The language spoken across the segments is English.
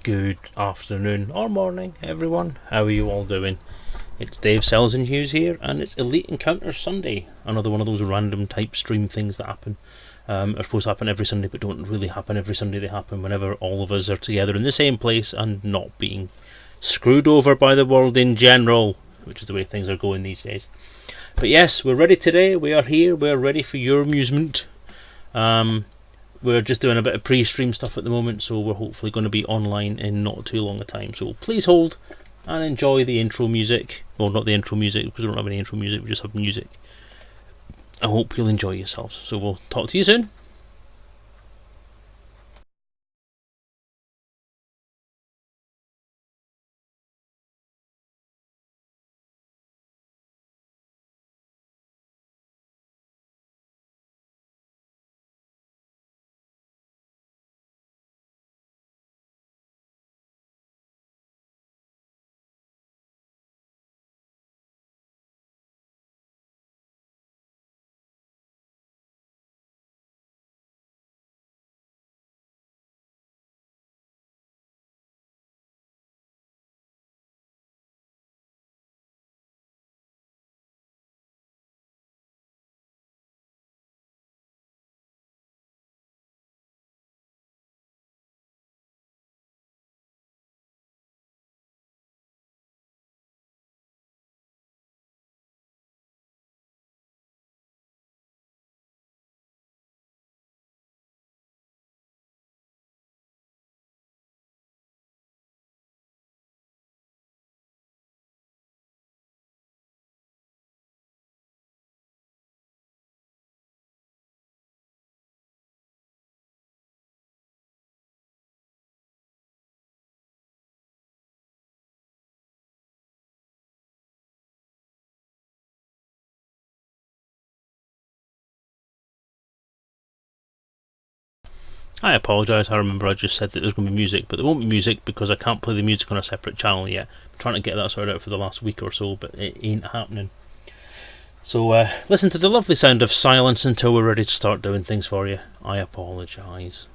Good afternoon or morning, everyone. How are you all doing? It's Dave Selezen Hughes here, and it's Elite Encounters Sunday. Another one of those random type stream things that happen. Are supposed to happen every Sunday, but don't really happen every Sunday. They happen whenever all of us are together in the same place and not being screwed over by the world in general, which is the way things are going these days. But yes, we're ready today. We are here. We're ready for your amusement. We're just doing a bit of pre-stream stuff at the moment, so we're hopefully going to be online in not too long a time. So please hold and enjoy the intro music. Well, not the intro music, because we don't have any intro music, we just have music. I hope you'll enjoy yourselves. So we'll talk to you soon. I apologise, I remember I just said that there's going to be music, but there won't be music because I can't play the music on a separate channel yet. I'm trying to get that sorted out for the last week or so, but it ain't happening. So listen to the lovely sound of silence until we're ready to start doing things for you. I apologise.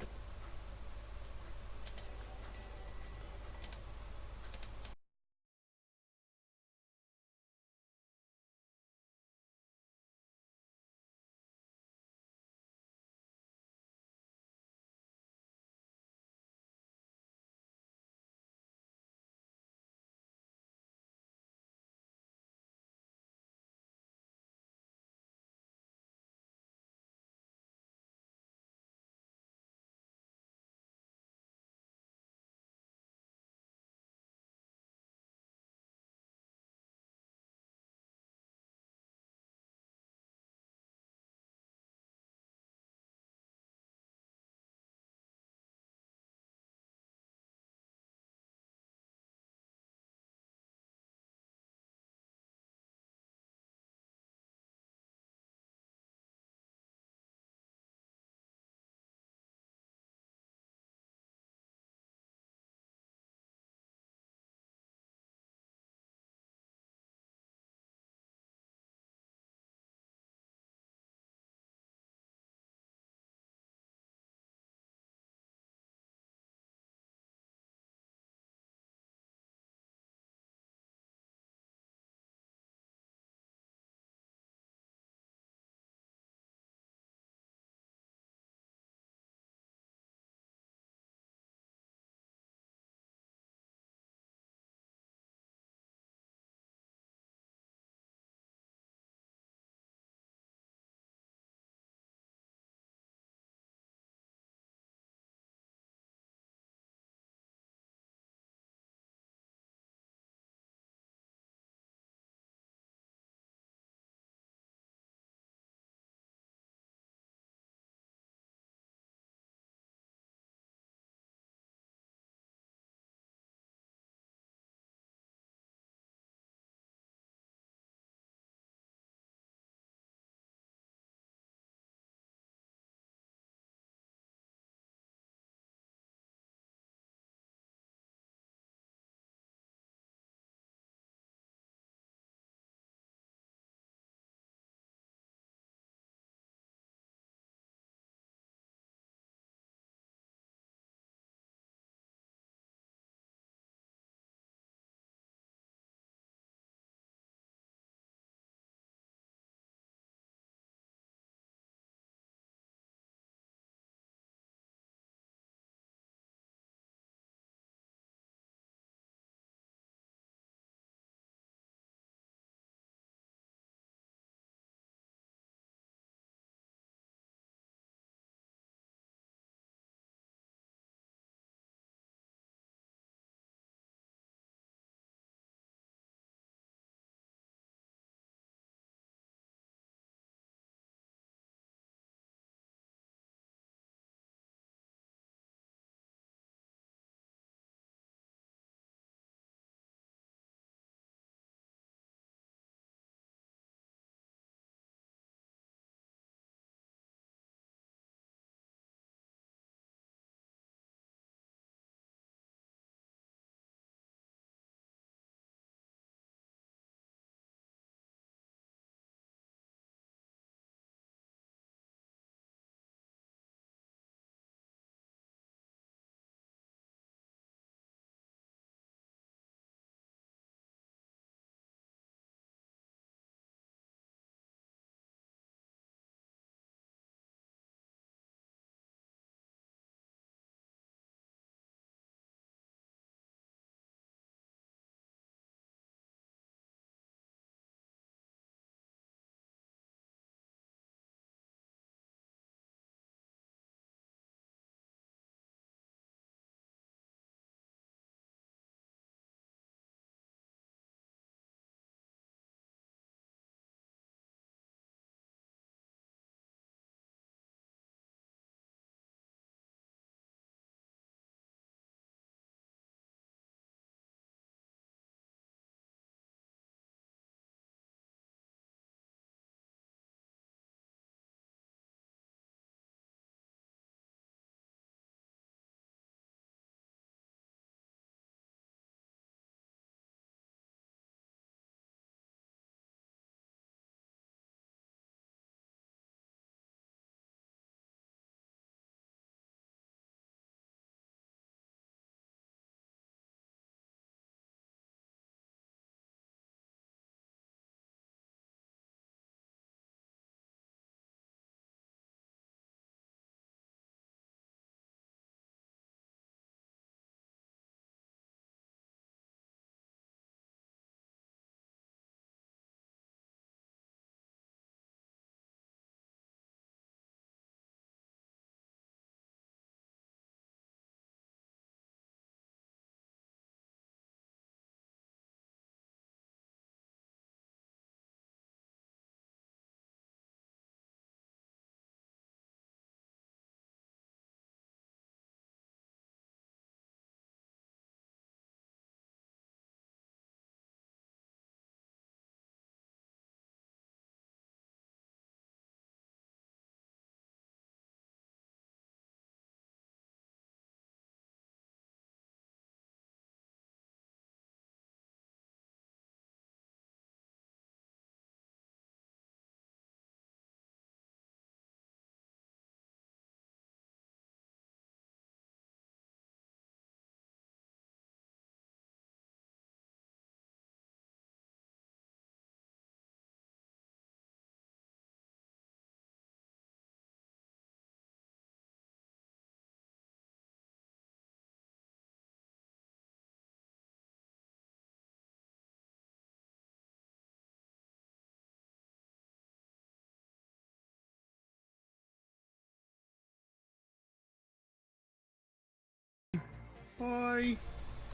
Hi.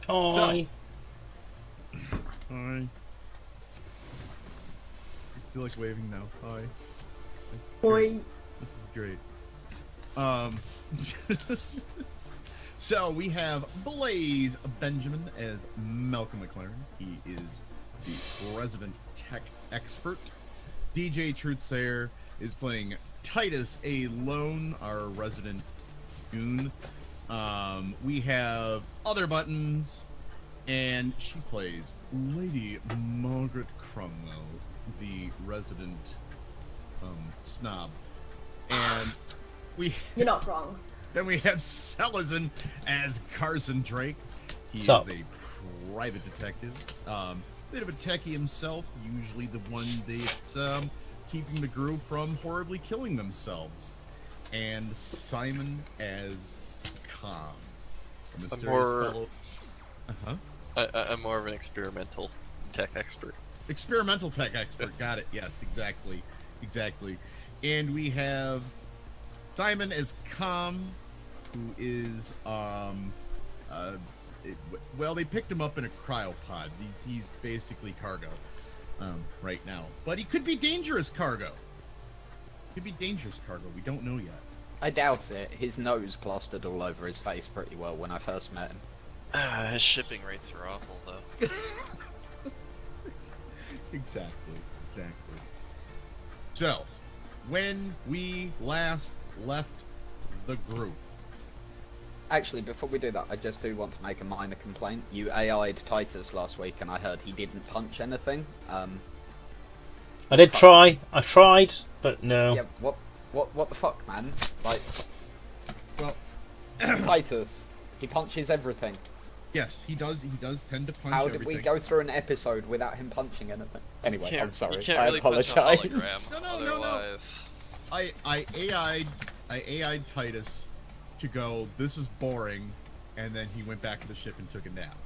Hi. Hi. I just feel like waving now. Hi. This is Boy. great. This is great. So we have BlazeBenjamin as Malcolm McLaren. He is the resident tech expert. DJTruthsayer is playing Titus A. Lone, our resident goon. We have OtherButtons, and she plays Lady Margaret Cromwell, the resident snob. And You're not wrong. then we have Selezen as Carson Drake. He is Sup? a private detective. Bit of a techie himself, usually the one that's keeping the group from horribly killing themselves. And Simon as Calm, a mysterious fellow. I'm more of an experimental tech expert. Experimental tech expert, got it. Yes, exactly. And we have Simon as Calm, who is well, they picked him up in a cryopod. He's basically cargo right now, but he could be dangerous cargo. We don't know yet. I doubt it. His nose plastered all over his face pretty well when I first met him. His shipping rates are awful, though. Exactly. So, when we last left the group. Actually, before we do that, I just do want to make a minor complaint. You AI'd Titus last week, and I heard he didn't punch anything. I did try. I tried, but no. Yeah, what the fuck, man? Like, Well, Titus, he punches everything. yes, he does. He does tend to punch How everything. did we go through an episode without him punching anything? Anyway, I'm sorry. You can't I really punch a apologize. hologram, No. otherwise. I AI'd Titus to go, this is boring, and then he went back to the ship and took a nap.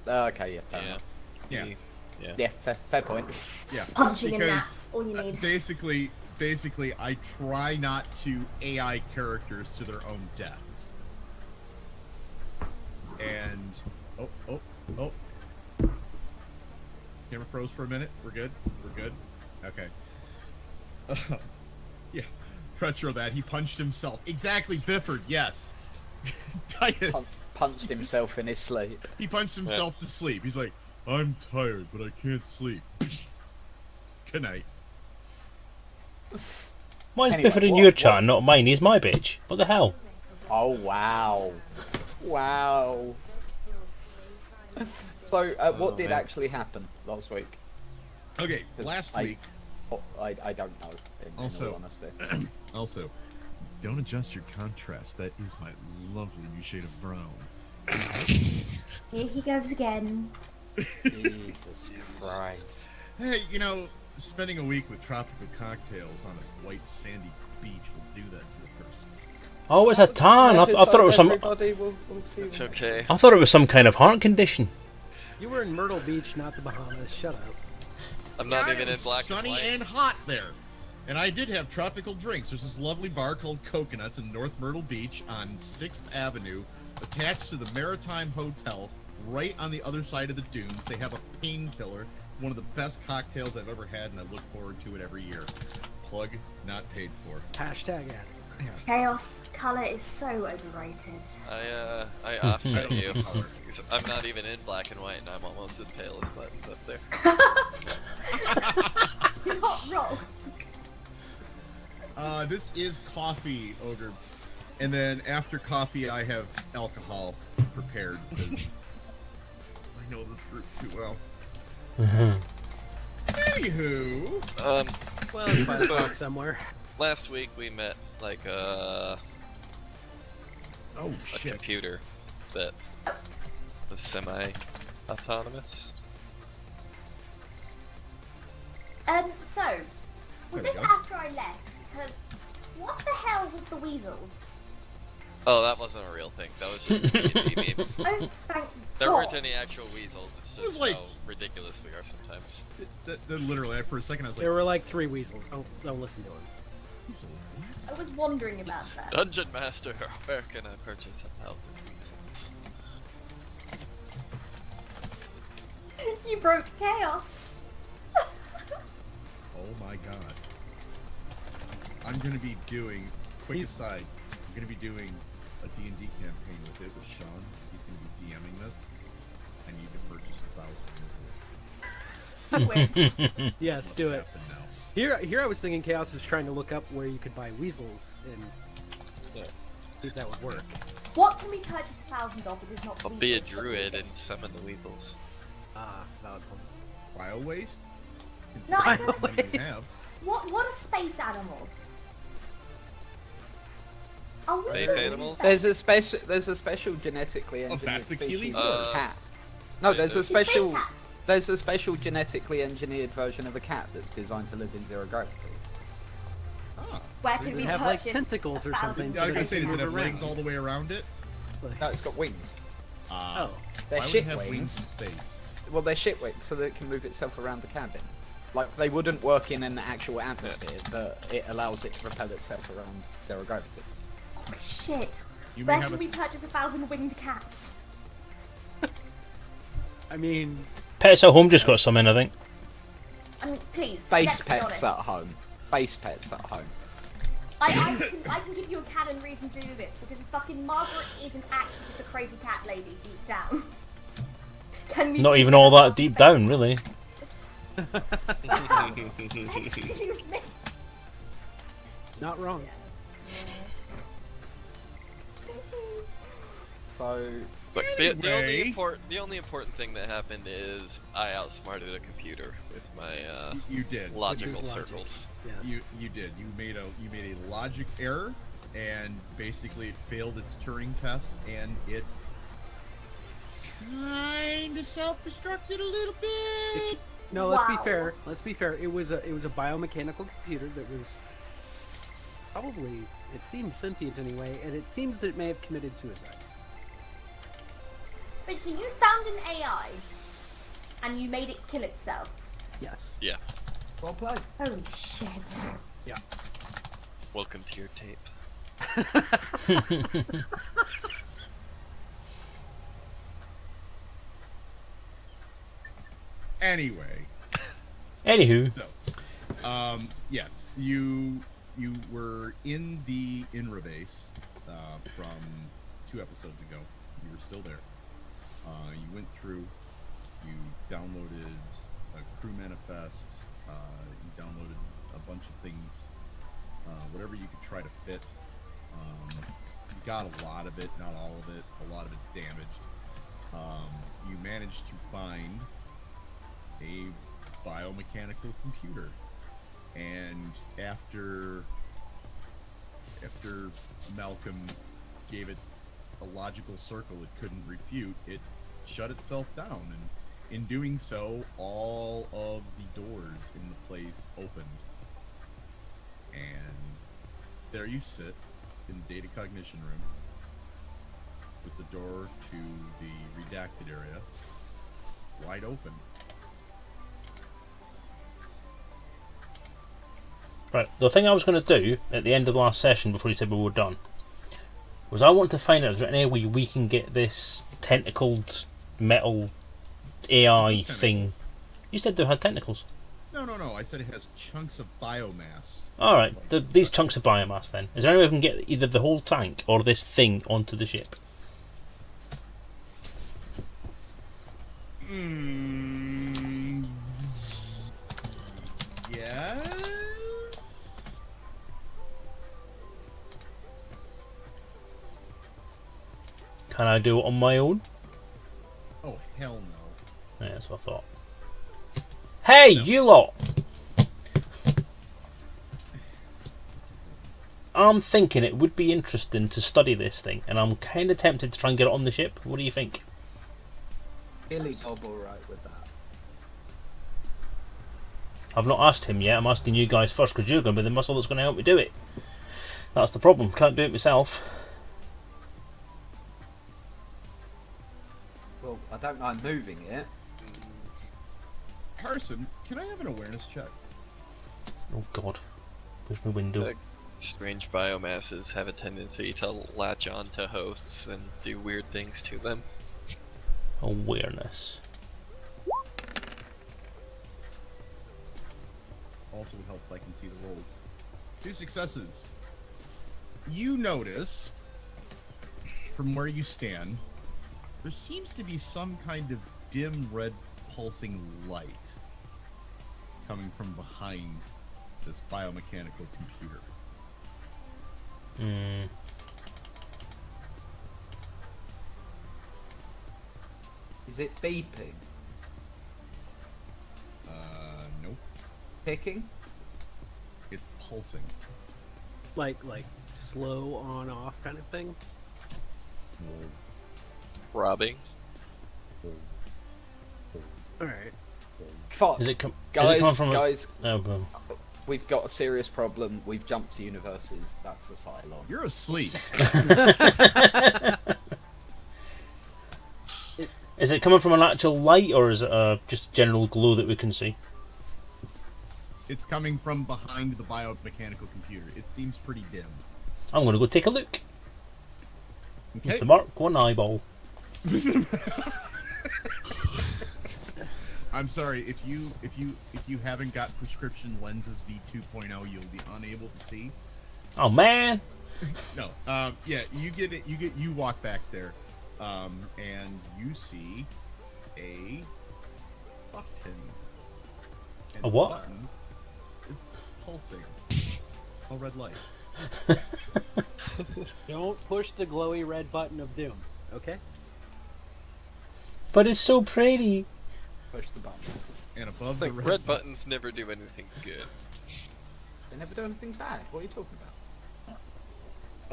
Okay, yeah, fair Yeah. enough. Yeah. Yeah, fair point. Yeah. Punching and Because, naps, all you need. Basically, I try not to AI characters to their own deaths. And oh. Camera froze for a minute. We're good. Okay. Yeah. Retro that he punched himself. Exactly, Bifford. Yes. Titus. Punched himself in his sleep. He punched himself to sleep. He's like, I'm tired, but I can't sleep. Good night. Why is Anyway, Bifford in what- your what- chat and not mine? He's my bitch. What the hell? Oh, wow. So, what did actually happen last week? Okay, 'Cause last I- week. I don't know, in Also- all honesty. Also, don't adjust your contrast. That is my lovely new shade of brown. Here he goes again. Jesus Christ. Hey, spending a week with tropical cocktails on a white sandy beach will do that to a person. Oh, it's a tan. I thought it was some. Everybody will see It's when- okay. I thought it was some kind of heart condition. You were in Myrtle Beach, not the Bahamas. Shut up. I'm not God, even it in was black sunny and white. and hot there. And I did have tropical drinks. There's this lovely bar called Coconuts in North Myrtle Beach on 6th Avenue, attached to the Maritime Hotel, right on the other side of the dunes. They have a painkiller, one of the best cocktails I've ever had, and I look forward to it every year. Plug not paid for. Hashtag ad. Chaos color is so overrated. I offset I you. don't see color. Because I'm not even in black and white, and I'm almost as pale as Buttons up there. You're not wrong. This is coffee, Ogre. And then after coffee, I have alcohol prepared, because I know this group too well. Anywho, Well, it's 5 So- o'clock somewhere. last week we met like a oh shit. computer that was semi-autonomous. So, was There we this go. after I left? Because what the hell was the weasels? Oh, that wasn't a real thing. That was just a D&D meme. Oh, thank There God. weren't any actual weasels. It's It was just like- how ridiculous we are sometimes. Literally, for a second I was like, There were like 3 weasels. Don't listen to him. Weasels, what? I was wondering about that. Dungeon Master, where can I purchase 1,000 weasels? You broke chaos. Oh my god. I'm gonna be doing, quick aside, I'm gonna be doing a D&D campaign with it with Sean. He's gonna be DMing this. I need to purchase 1,000 weasels. Wait. Yes, Must do it. happen now. Here I was thinking Chaos was trying to look up where you could buy weasels and see if that would work. What can we purchase 1,000 of? It is not. I'll be a weasels, but druid weasels. and summon the weasels. Ah, valid point. Bio waste? No, I Consider don't- what money you have. What are space animals? Are Space weasels animals? There's a special genetically engineered basically species does. of cat. No, there's a Space special cats. there's a special genetically engineered version of a cat that's designed to live in zero gravity. Ah. Where Does can it we have, like, purchase tentacles or 1,000 something? Yeah, I was gonna So say, they does it can have move legs around. all the way around it? No, it's got wings. Oh. They're Why would it shit have wings. wings in space? Well, they're shit wings, so that it can move itself around the cabin. Like they wouldn't work in an actual atmosphere, but it allows it to propel itself around zero gravity. Oh shit! You may Where have can a we purchase 1,000 winged cats? I mean, Pets at Home just got some in, I think. I mean, please. Base let's be pets honest. at home. Base pets at home. I can give you a canon reason to do this because fucking Margaret isn't actually just a crazy cat lady deep down. Can we Not please even get all that 1,000 deep space down, cats? really. Excuse me. not wrong. So Look, Anyway. the only important thing that happened is I outsmarted a computer with my You did. logical With logic. circles. Yes. You did. You made a logic error, and basically it failed its Turing test, and it kind of self-destructed a little bit. No, let's be Wow. fair. Let's be fair. It was a biomechanical computer that was probably, it seemed sentient anyway, and it seems that it may have committed suicide. Wait, so you found an AI and you made it kill itself? Yes. Yeah. well played. Holy shit! Yeah. Welcome to your tape. Anyway, Anywho, yes, you were in the INRA base from 2 episodes ago. You were still there. You went through. You downloaded a crew manifest. You downloaded a bunch of things, whatever you could try to fit. You got a lot of it, not all of it. A lot of it damaged. You managed to find a biomechanical computer, and after Malcolm gave it a logical circle it couldn't refute, it shut itself down, and in doing so all of the doors in the place opened, and there you sit in the data cognition room with the door to the redacted area wide open. right, the thing I was going to do at the end of the last session before you said we were done was I want to find out if there's any way we can get this tentacled metal AI thing. Tentacles. You said they had tentacles. No, I said it has chunks of biomass. Alright, these chunks of biomass then. Is there any way we can get either the whole tank or this thing onto the ship? Yes. Can I do it on my own? Oh hell no. Yeah, that's what I thought. Hey, you lot! I'm thinking it would be interesting to study this thing, and I'm kind of tempted to try and get it on the ship. What do you think? Billy Bob alright with that. I've not asked him yet. I'm asking you guys first because you're going to be the muscle that's going to help me do it. That's the problem. Can't do it myself. Well, I don't mind moving it. Carson, can I have an awareness check? Oh God, where's my window? strange biomasses have a tendency to latch on to hosts and do weird things to them. Awareness. Also would help if I can see the rolls. 2 successes. You notice, from where you stand, there seems to be some kind of dim red pulsing light coming from behind this biomechanical computer. Hmm. Is it beeping? Nope. Ticking? It's pulsing. Like slow on off kind of thing. Well, Robbing. All right. Fuck. Is it guys, coming from guys, Oh, go. we've got a serious problem. We've jumped to universes. That's a Cylon. you're asleep. Is it coming from an actual light, or is it just general glow that we can see? It's coming from behind the biomechanical computer. It seems pretty dim. I'm going to go take a look. Okay. With the Mark 1 eyeball. I'm sorry, if you haven't got prescription lenses V2.0, you'll be unable to see. Oh man! No, yeah, you walk back there, and you see a button. And A what? The button is pulsing. A red light. Don't push the glowy red button of doom. Okay. But it's so pretty. Push the button. And above Like, the red buttons never do anything good. They never do anything bad. What are you talking about?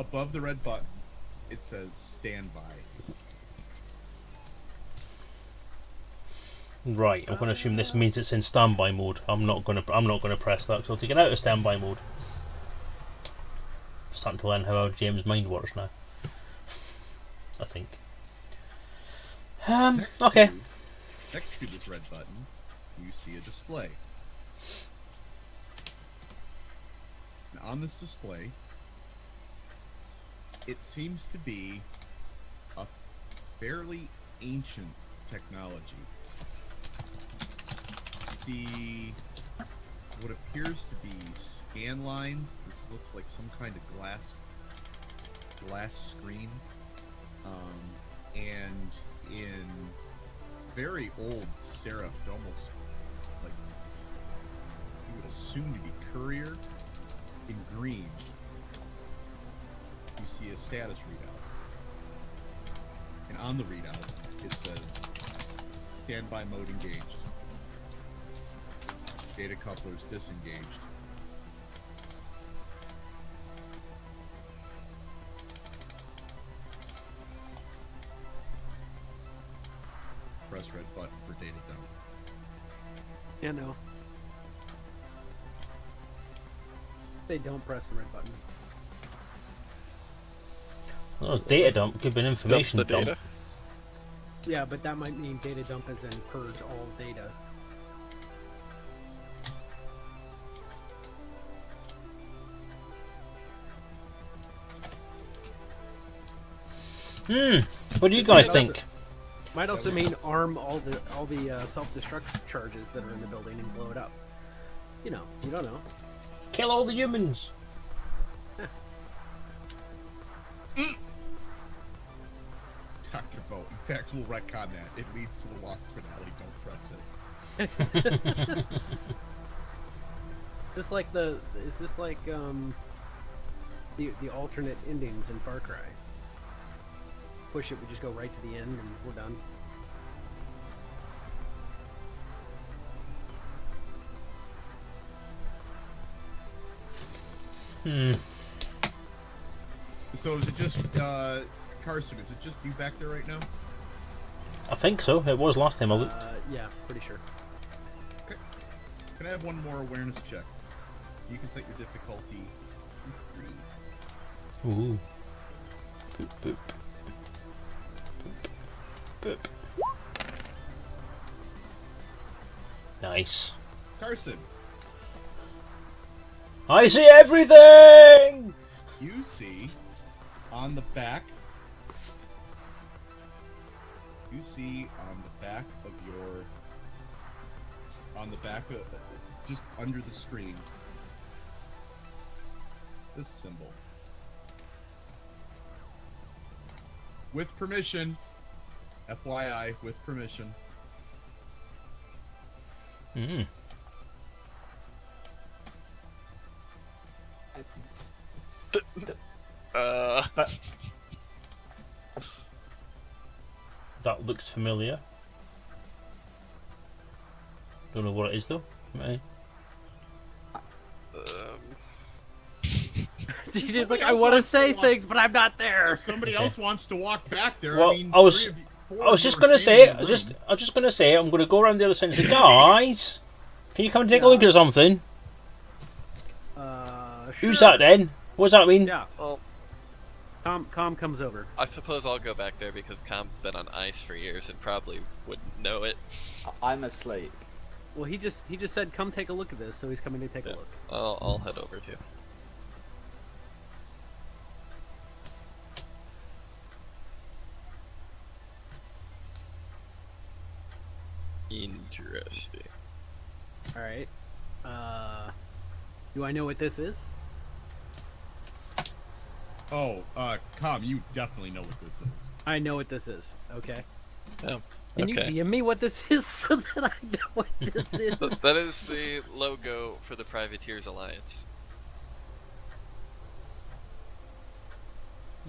above the red button, it says standby. Right, I'm going to assume this means it's in standby mode. I'm not going to press that, so I'll take it out of standby mode. Starting to learn how James' mind works now. I think. Okay. Next to this red button, you see a display. And on this display, it seems to be a fairly ancient technology. What appears to be scan lines. This looks like some kind of glass screen, and in very old serif, almost like you would assume to be courier. In green, you see a status readout, and on the readout it says standby mode engaged. Data couplers disengaged. Press red button for data dump. Yeah, no. They don't press the red button. Oh, data dump could be an information Dump the dump. data. Yeah, but that might mean data dump as in purge all data. What do you guys Might think? also- Might also mean arm all the self-destruct charges that are in the building and blow it up. You know, you don't know. Kill all the humans. Dr. Boat. In fact, we'll retcon that. It leads to the lost finale. Don't press it. Is this like the alternate endings in Far Cry? Push it, we just go right to the end and we're done. So is it just Carson? Is it just you back there right now? I think so. It was last time I looked. Yeah, pretty sure. Okay. Can I have one more awareness check? You can set your difficulty to 3. Ooh. Boop, boop. Boop. Nice. Carson, I see everything! You see on the back. You see on the back of your. On the back of. Just under the screen. This symbol. With permission. FYI, with permission. Mm. That looks familiar. Don't know what it is though. Right. DJ's like, I want to say things, but I'm not there. If somebody else wants to walk back there, Well, I mean, I was four just of you gonna are say standing it. in the room. I was just gonna say it. I'm gonna go around the other side and say, guys, can you come and take a look at something? Sure. Who's that then? What does that mean? Yeah. Well, Com comes over. I suppose I'll go back there because Com's been on ice for years and probably wouldn't know it. I'm asleep. Well, he just said, come take a look at this, so he's coming to take a look. I'll head over too. Interesting. All right. Do I know what this is? Oh, Com, you definitely know what this is. I know what this is. Okay. Oh, Can you DM me what this is so that I know what this is? That is the logo for the Privateers Alliance.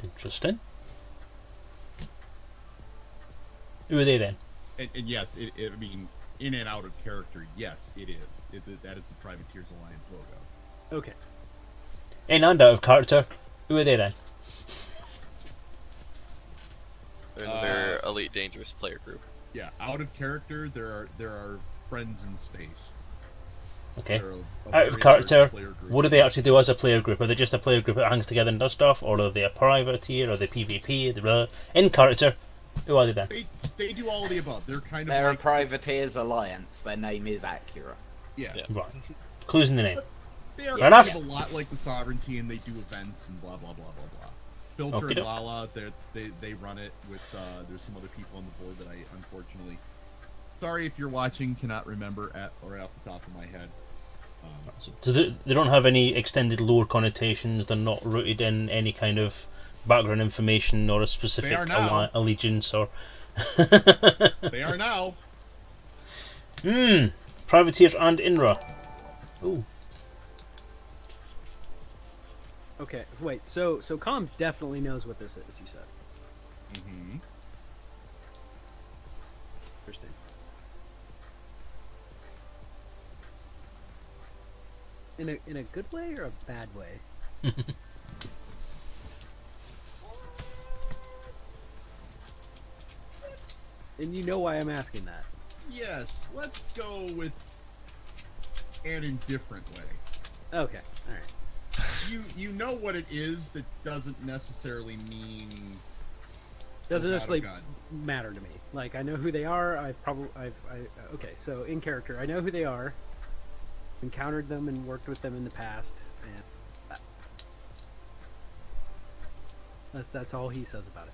Interesting. Who are they then? And yes, I mean, in and out of character, yes, it is. That is the Privateers Alliance logo. Okay. In and out of character. Who are they then? They're their Elite Dangerous player group. Yeah, out of character, there are friends in space. Okay. They're a Out of very character, large player group. what do they actually do as a player group? Are they just a player group that hangs together and does stuff, or are they a privateer? Are they PvP? In character, who are they then? They do all of the above. They're kind of They're a like Privateers Alliance. Their name is accurate. yes. Right. Clues in the name. They are Fair kind enough. of a lot like the Sovereignty, and they do events and blah blah blah blah blah. Filter and Okey-doke. Lala, they run it with. There's some other people on the board that I unfortunately. Sorry if you're watching, cannot remember right off the top of my head. So they don't have any extended lore connotations. They're not rooted in any kind of background information or a specific They are now. allegiance or. They are now. Privateers and INRA. Ooh. Okay. Wait. So Com definitely knows what this is. You said. Mm-hmm. Interesting. In a good way or a bad way? And you know why I'm asking that. Yes, let's go with an indifferent way. Okay. All right. You know what it is that doesn't necessarily mean Doesn't Oh, necessarily God. matter to me. Like, I know who they are. Okay, so in character, I know who they are. Encountered them and worked with them in the past, and that's all he says about it.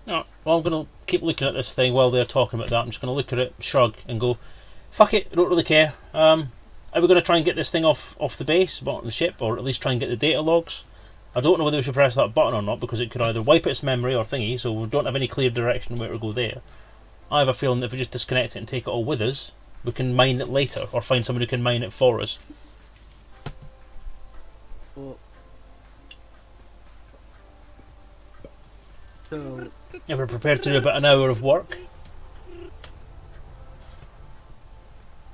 No, well, I'm going to keep looking at this thing while they're talking about that. I'm just going to look at it, shrug, and go, fuck it, I don't really care. Are we going to try and get this thing off the base, bottom of the ship, or at least try and get the data logs? I don't know whether we should press that button or not, because it could either wipe its memory or thingy, so we don't have any clear direction where to go there. I have a feeling that if we just disconnect it and take it all with us, we can mine it later, or find someone who can mine it for us. Well, so If we're prepared to do about an hour of work.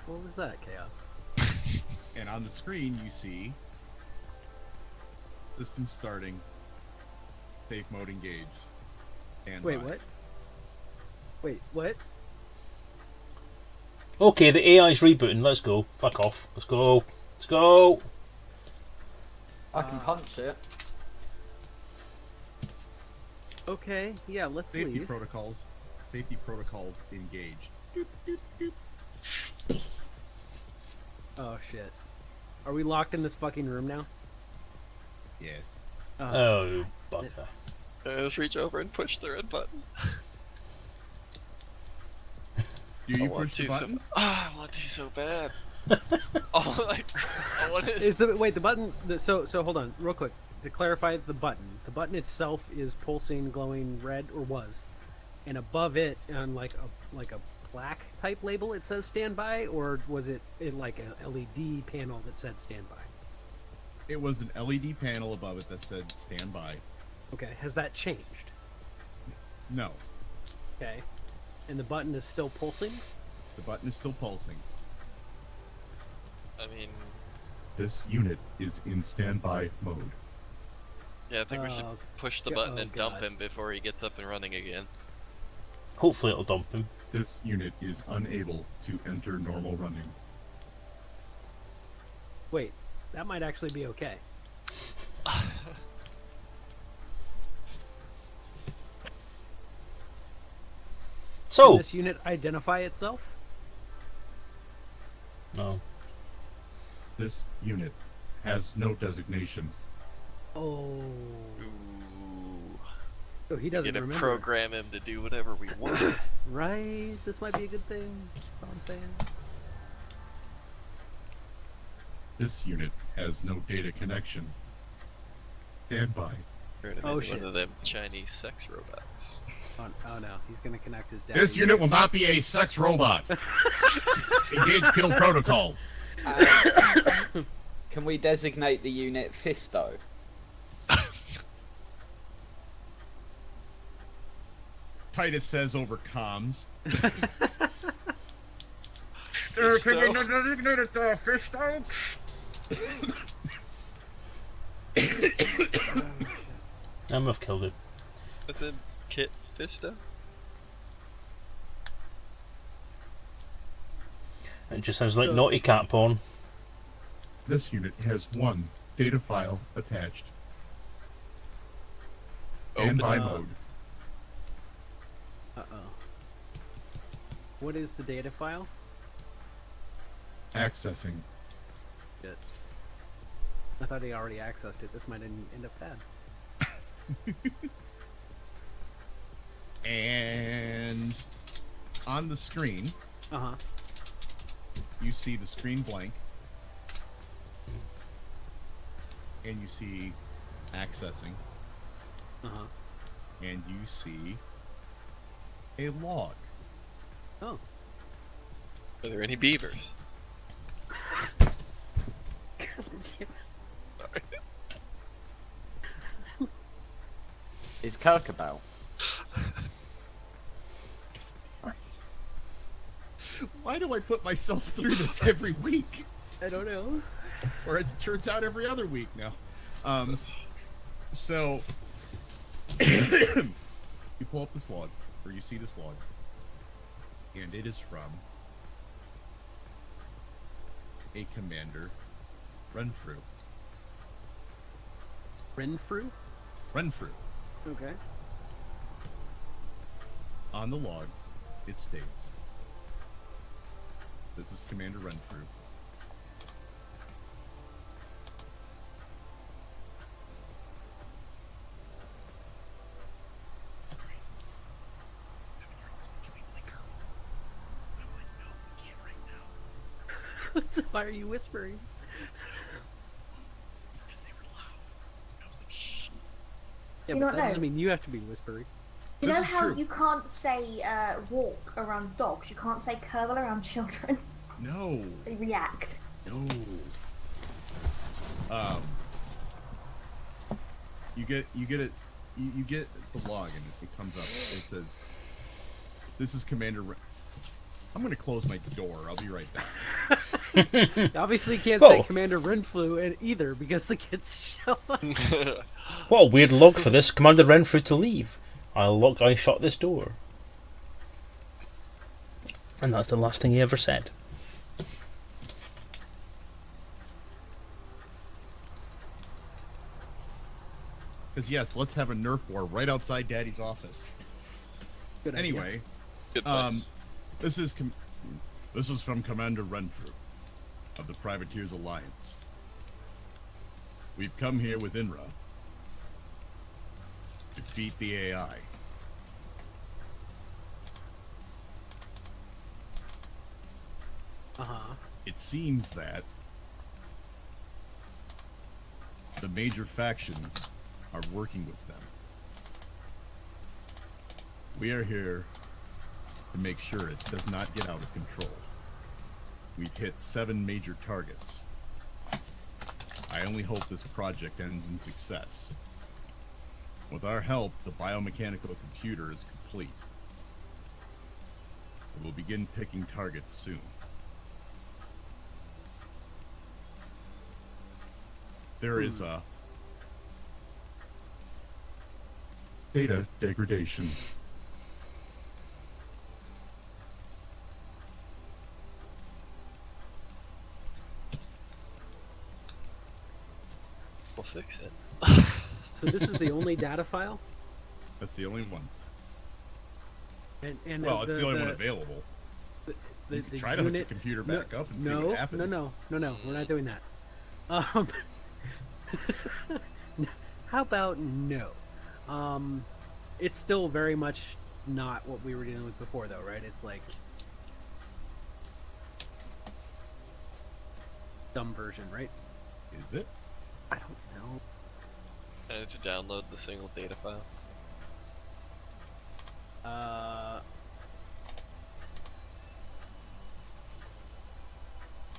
what was that, Chaos? And on the screen, you see system starting, safe mode engaged. And Wait, what? Wait, what? Okay, the AI's rebooting, let's go. Fuck off. Let's go. Let's go! I can punch it. Okay, yeah, let's Safety leave. protocols. Safety protocols engaged. Oh shit. Are we locked in this fucking room now? Yes. Oh, bugger. Just reach over and push the red button. Do you push the button? I want to so bad. Oh, like, I want it. Is the wait the button? So hold on, real quick to clarify the button. The button itself is pulsing, glowing red, or was, and above it on like a plaque type label it says standby, or was it in like a LED panel that said standby? It was an LED panel above it that said standby. Okay, has that changed? No, Okay, and the button is still pulsing. the button is still pulsing. I mean, This unit is in standby mode. yeah, I think we should Oh, push the go- button oh, and dump God. him before he gets up and running again. Hopefully it'll dump him. This unit is unable to enter normal running. Wait, that might actually be okay. Can So, this unit identify itself? no. This unit has no designation. Oh, Ooh. so he We doesn't get to remember. program him to do whatever we want. Right, this might be a good thing. That's all I'm saying. This unit has no data connection. Standby. Turn him Oh, into shit. one of them Chinese sex robots. Oh no, he's gonna connect his dad. This unit will not be a sex robot. Engage kill protocols. Can we designate the unit Fisto? Titus says over comms. I must have killed it. Is it Kit Fisto? It just sounds like So- naughty cat porn. This unit has one data file attached. Standby Open. mode. Uh-oh. What is the data file? Accessing. Shit. I thought he already accessed it. This might end up bad. And on the screen, Uh-huh. you see the screen blank. And you see accessing. Uh-huh. And you see a log. Oh. Are there any beavers? Is Kirk about? Why do I put myself through this every week? I don't know. Or as it turns out, every other week now. So you pull up this log, or you see this log, and it is from a commander, Renfrew. Renfrew? Renfrew. Okay. On the log, it states, "This is Commander Renfrew. So why are you whispering? Because they were loud. I was like, shh. Yeah, You but don't that doesn't know. mean you have to be whispering. You This know is how true. you can't say walk around dogs? You can't say curl around children. No. They react. No. You get the log and it comes up. It says, "This is Commander." I'm gonna close my door. I'll be right back. Obviously, you can't Whoa. say Commander Renfrew either because the kids show up. What a weird log for this. Commander Renfrew to leave. I shut this door. And that's the last thing he ever said. Because yes, let's have a Nerf war right outside Daddy's office. Good idea. Anyway, Good place. this is from Commander Renfrew. of the Privateers Alliance. We've come here with INRA. Defeat the AI. Uh-huh. It seems that the major factions are working with them. We are here to make sure it does not get out of control. We've hit 7 major targets. I only hope this project ends in success. With our help, the biomechanical computer is complete. It will begin picking targets soon. There is a Data degradation. We'll fix it. So this is the only data file? that's the only one. And Well, it's the only one available. You can try to hook the computer back up and see what happens. No, we're not doing that. How about no? It's still very much not what we were dealing with before, though, right? It's like dumb version, right? Is it? I don't know. I need to download the single data file.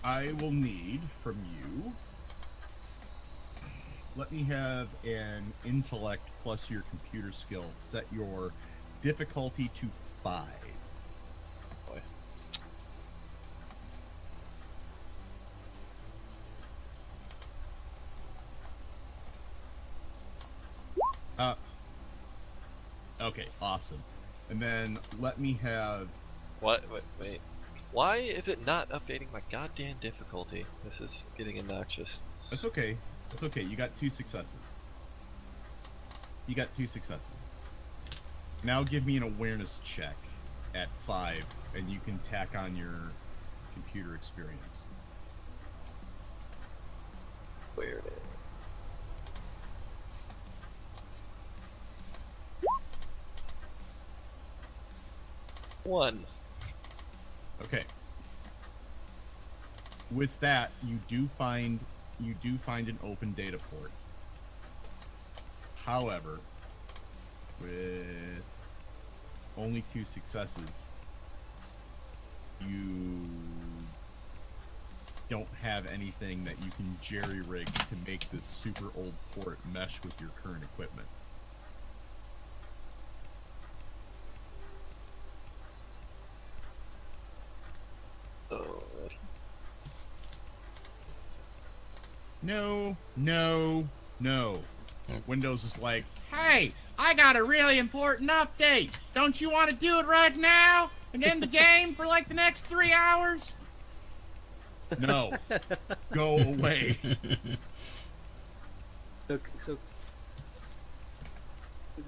I will need from you. Let me have an intellect plus your computer skill. Set your difficulty to 5. Boy. Okay, awesome. And then let me have. What? Wait. Why is it not updating my goddamn difficulty? This is getting obnoxious. That's okay. That's okay. You got 2 successes. You got 2 successes. Now give me an awareness check at 5, and you can tack on your computer experience. Weird. 1. Okay. With that, you do find an open data port. However, with only 2 successes, you don't have anything that you can jerry-rig to make this super old port mesh with your current equipment. Oh. No. Windows is like, hey, I got a really important update. Don't you want to do it right now and end the game for like the next 3 hours? No. Go away. So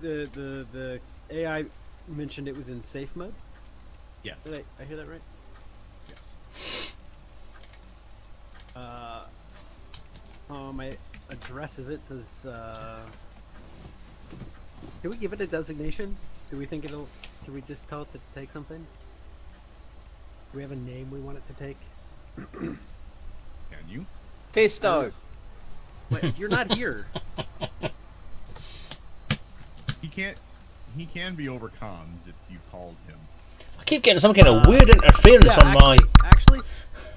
the AI mentioned it was in safe mode. Yes. Did I hear that right? Yes. My address is it says. Do we give it a designation? Do we think it'll? Do we just tell it to take something? Do we have a name we want it to take? Can you? Fisto. Wait, you're not here. He can be over comms if you called him. I keep getting some kind of weird interference on my. Actually,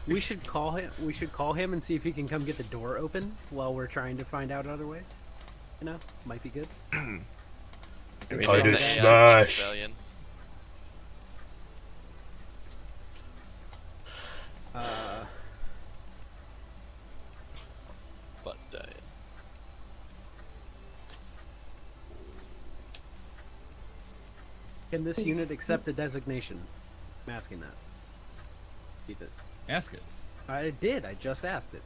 we should call him. We should call him and see if he can come get the door open while we're trying to find out other ways. You know, might be good. I do smash. Butt stallion. Can this unit accept a designation? I'm asking that. Keep it. Ask it. I did. I just asked it.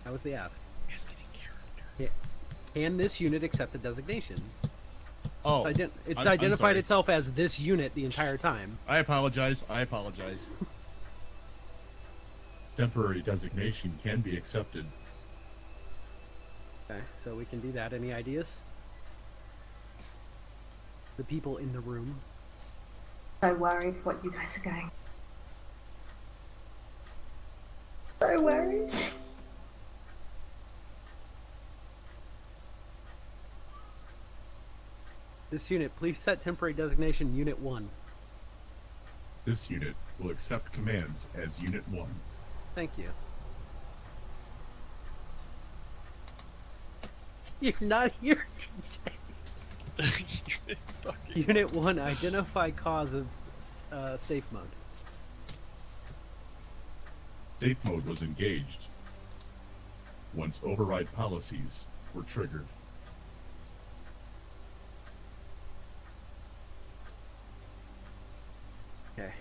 That was the ask. Ask it in character. Yeah. Can this unit accept a designation? Oh. It's I'm identified sorry. itself as this unit the entire time. I apologize. Temporary designation can be accepted. Okay, so we can do that. Any ideas? The people in the room. So worried what you guys are going. So worried. This unit, please set temporary designation Unit 1. This unit will accept commands as Unit 1. Thank you. You're not here. Fucking- Unit 1, identify cause of safe mode. Safe mode was engaged once override policies were triggered. Okay,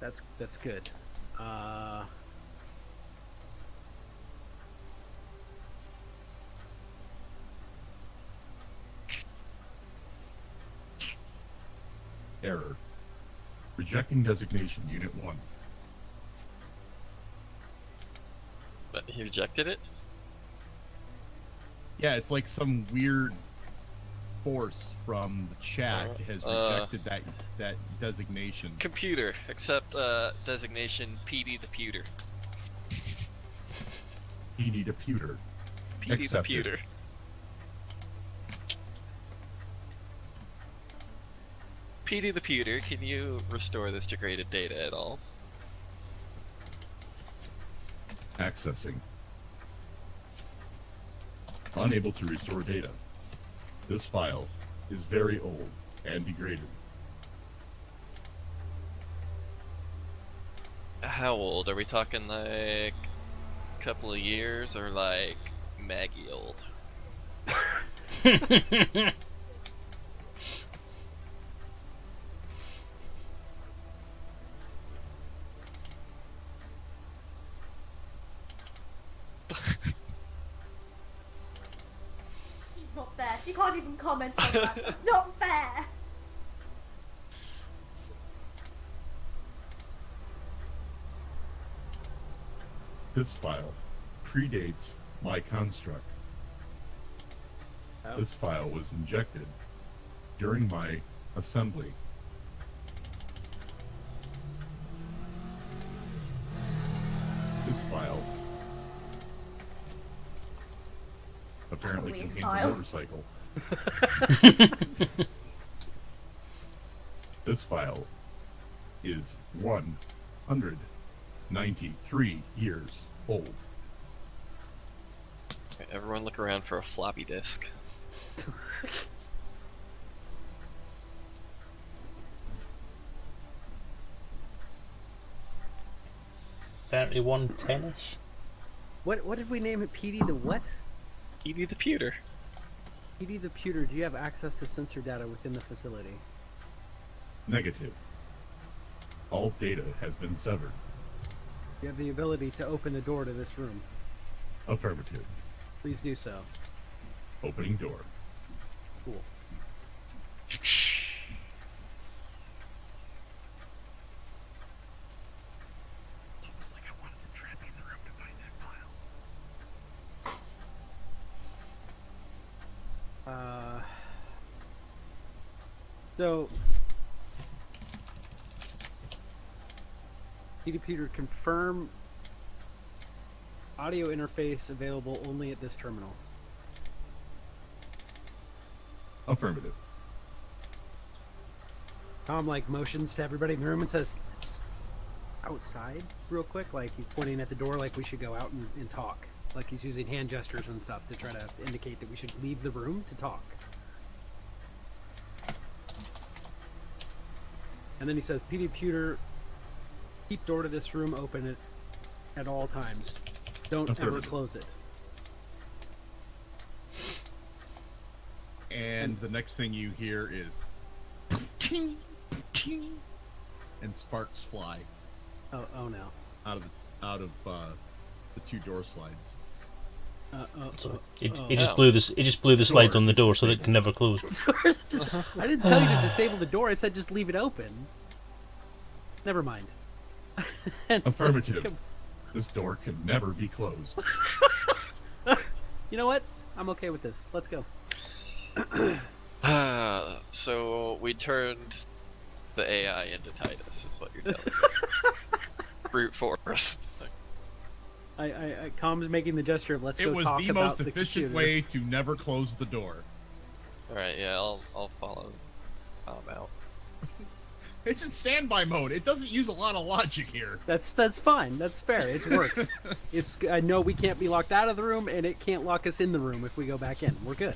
that's good. Error. Rejecting designation Unit 1. But he rejected it? Yeah, it's like some weird force from the chat has rejected that designation. Computer, accept designation PD the Pewter. You need a pewter. PD the Accepted. Pewter. PD the Pewter, can you restore this degraded data at all? Accessing. Unable to restore data. This file is very old and degraded. How old? Are we talking like a couple of years or like Maggie old? He's not fair. She can't even comment on that. It's not fair. This file predates my construct. Oh. This file was injected during my assembly. This file apparently Weird contains file. a motorcycle. This file is 193 years old. Okay, everyone look around for a floppy disk. $31 10-ish. What did we name it? PD the what? PD the Pewter. PD the Pewter. Do you have access to sensor data within the facility? Negative. All data has been severed. You have the ability to open the door to this room. Affirmative. Please do so. Opening door. Cool. Almost like I wanted to trap you in the room to find that file. So PD Pewter, confirm audio interface available only at this terminal. Affirmative. Tom like motions to everybody in the room and says, "Psst, outside real quick," like he's pointing at the door like we should go out and talk. Like he's using hand gestures and stuff to try to indicate that we should leave the room to talk. And then he says, PD Pewter, keep door to this room open at all times. Don't ever Affirmative. close it. And the next thing you hear is ting, ting, and sparks fly Oh no. out of the two door slides. So it just blew this. It just blew the slides on the door so that it can never close. I didn't tell you to disable the door. I said just leave it open. Never mind. And so Affirmative. This door can never be closed. You know what? I'm okay with this. Let's go. So we turned the AI into Titus, is what you're telling me. Brute force. Com's making the gesture of let's It go was talk the about most the efficient computer. way to never close the door. Alright, yeah, I'll follow Tom out. It's in standby mode. It doesn't use a lot of logic here. That's fine. That's fair. It works. I know we can't be locked out of the room, and it can't lock us in the room if we go back in. We're good.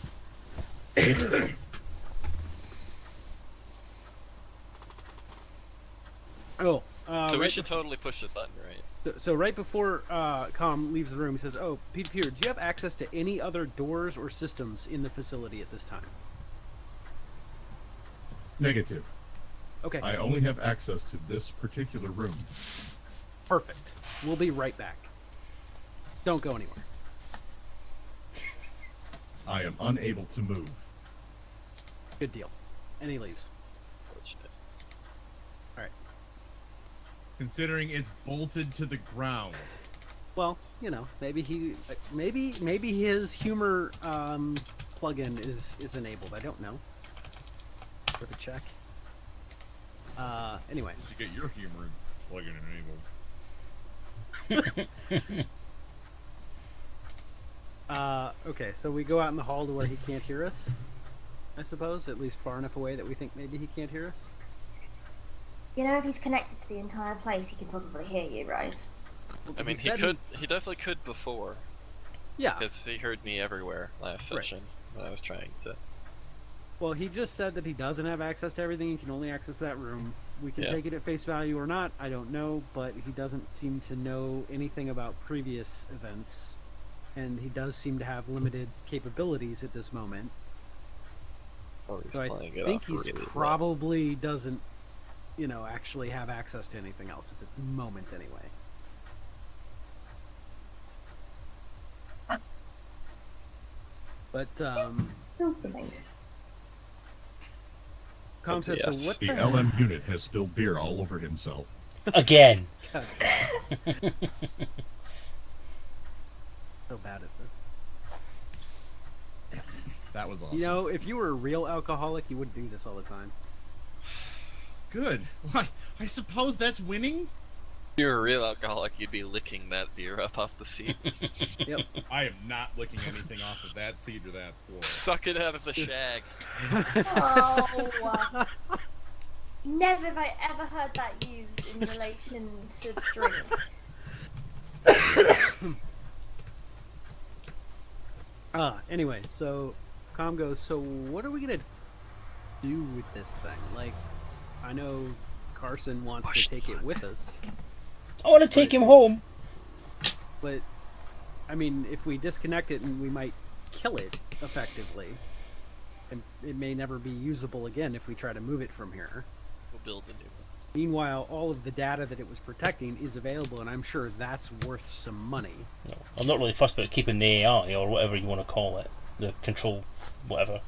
Oh. So we right should totally push this button, right? So right before Com leaves the room, he says, "Oh, Peter, do you have access to any other doors or systems in the facility at this time?" Negative. Okay. I only have access to this particular room. Perfect. We'll be right back. Don't go anywhere. I am unable to move. Good deal. And he leaves. Fortunate. Considering it's bolted to the ground. Well, you know, maybe his humor plugin is enabled. I don't know. Worth a check. Anyway. You should get your humor plugin enabled. Okay, so we go out in the hall to where he can't hear us, I suppose, at least far enough away that we think maybe he can't hear us. You know, if he's connected to the entire place, he can probably hear you, right? I mean, he definitely could before. Yeah. Because he heard me everywhere last Right. session when I was trying to. Well, he just said that he doesn't have access to everything. He can only access that room. We can Yeah. take it at face value or not. I don't know, but he doesn't seem to know anything about previous events, and he does seem to have limited capabilities at this moment. Or he's So I playing it think off he's really well. probably doesn't, actually have access to anything else at the moment, anyway. But Spill something. Com says, so Yes. what The the LM unit has spilled beer all over himself. Again. God. So bad at this. That was awesome. You know, if you were a real alcoholic, you wouldn't do this all the time. Good. Why, I suppose that's winning? If you're a real alcoholic, you'd be licking that beer up off the seat. Yep. I am not licking anything off of that seat or that floor. Suck it out of the shag. Oh, never have I ever heard that used in relation to drink. Anyway, so Com goes, so what are we gonna do with this thing? Like, I know Carson wants Push to take it with us, I want to take him home. but I mean, if we disconnect it, and we might kill it effectively, and it may never be usable again if we try to move it from here. We'll build a new one. Meanwhile, all of the data that it was protecting is available, and I'm sure that's worth some money. No, I'm not really fussed about keeping the AI or whatever you want to call it, the control, whatever.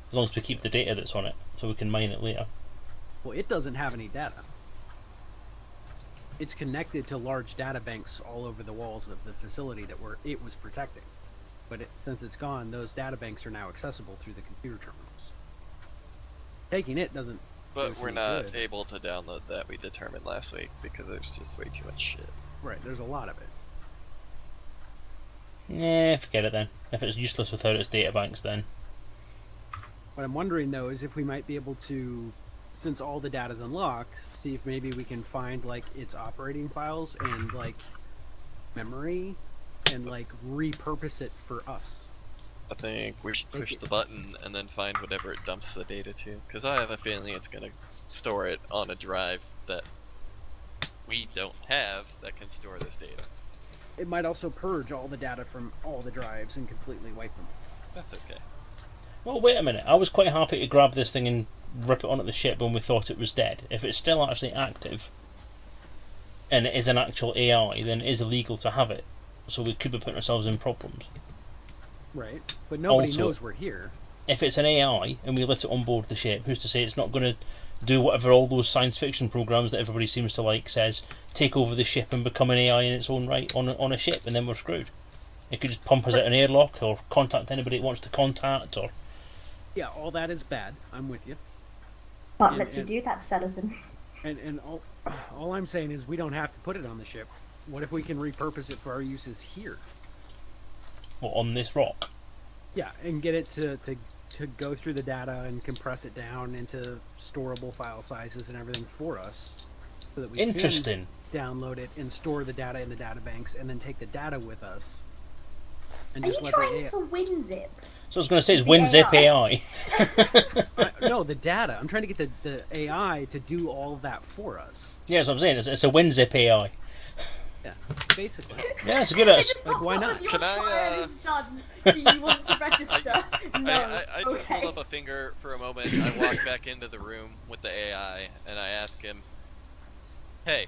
As long as we keep the data that's on it, so we can mine it later. Well, it doesn't have any data. It's connected to large data banks all over the walls of the facility that it was protecting. But since it's gone, those data banks are now accessible through the computer terminals. Taking it doesn't. do But us we're any not good. able to download that we determined last week because there's just way too much shit. Right, there's a lot of it. Nah, forget it then. If it's useless without its data banks, then. What I'm wondering though is if we might be able to, since all the data's unlocked, see if maybe we can find like its operating files and like memory and like repurpose it for us. I think we should push the button and then find whatever it dumps the data to. Because I have a feeling it's going to store it on a drive that we don't have that can store this data. It might also purge all the data from all the drives and completely wipe them. That's okay. Well, wait a minute. I was quite happy to grab this thing and rip it onto the ship when we thought it was dead. If it's still actually active, and it is an actual AI, then it is illegal to have it. So we could be putting ourselves in problems. Right. But nobody Also- knows we're here. if it's an AI and we let it on board the ship, who's to say it's not going to do whatever all those science fiction programs that everybody seems to like says, take over the ship and become an AI in its own right on a ship, and then we're screwed. It could just pump us out an airlock or contact anybody it wants to contact, or... Yeah, all that is bad. I'm with you. Can't let you do that, Selezen. And all I'm saying is we don't have to put it on the ship. What if we can repurpose it for our uses here? Well, on this rock. Yeah, and get it to go through the data and compress it down into storable file sizes and everything for us, so that we Interesting. can download it and store the data in the data banks, and then take the data with us. And Are just you let trying the to WinZip? So I was going to say, it's The WinZip AI. no, the data. I'm trying to get the AI to do all of that for us. Yeah, that's what I'm saying. It's a WinZip AI. Yeah, basically. Yeah, it's a good... It just Like, pops why up not? if your Can I, trial is done. Do you want to register? No. I just okay. hold up a finger for a moment. I walk back into the room with the AI and I ask him, "Hey,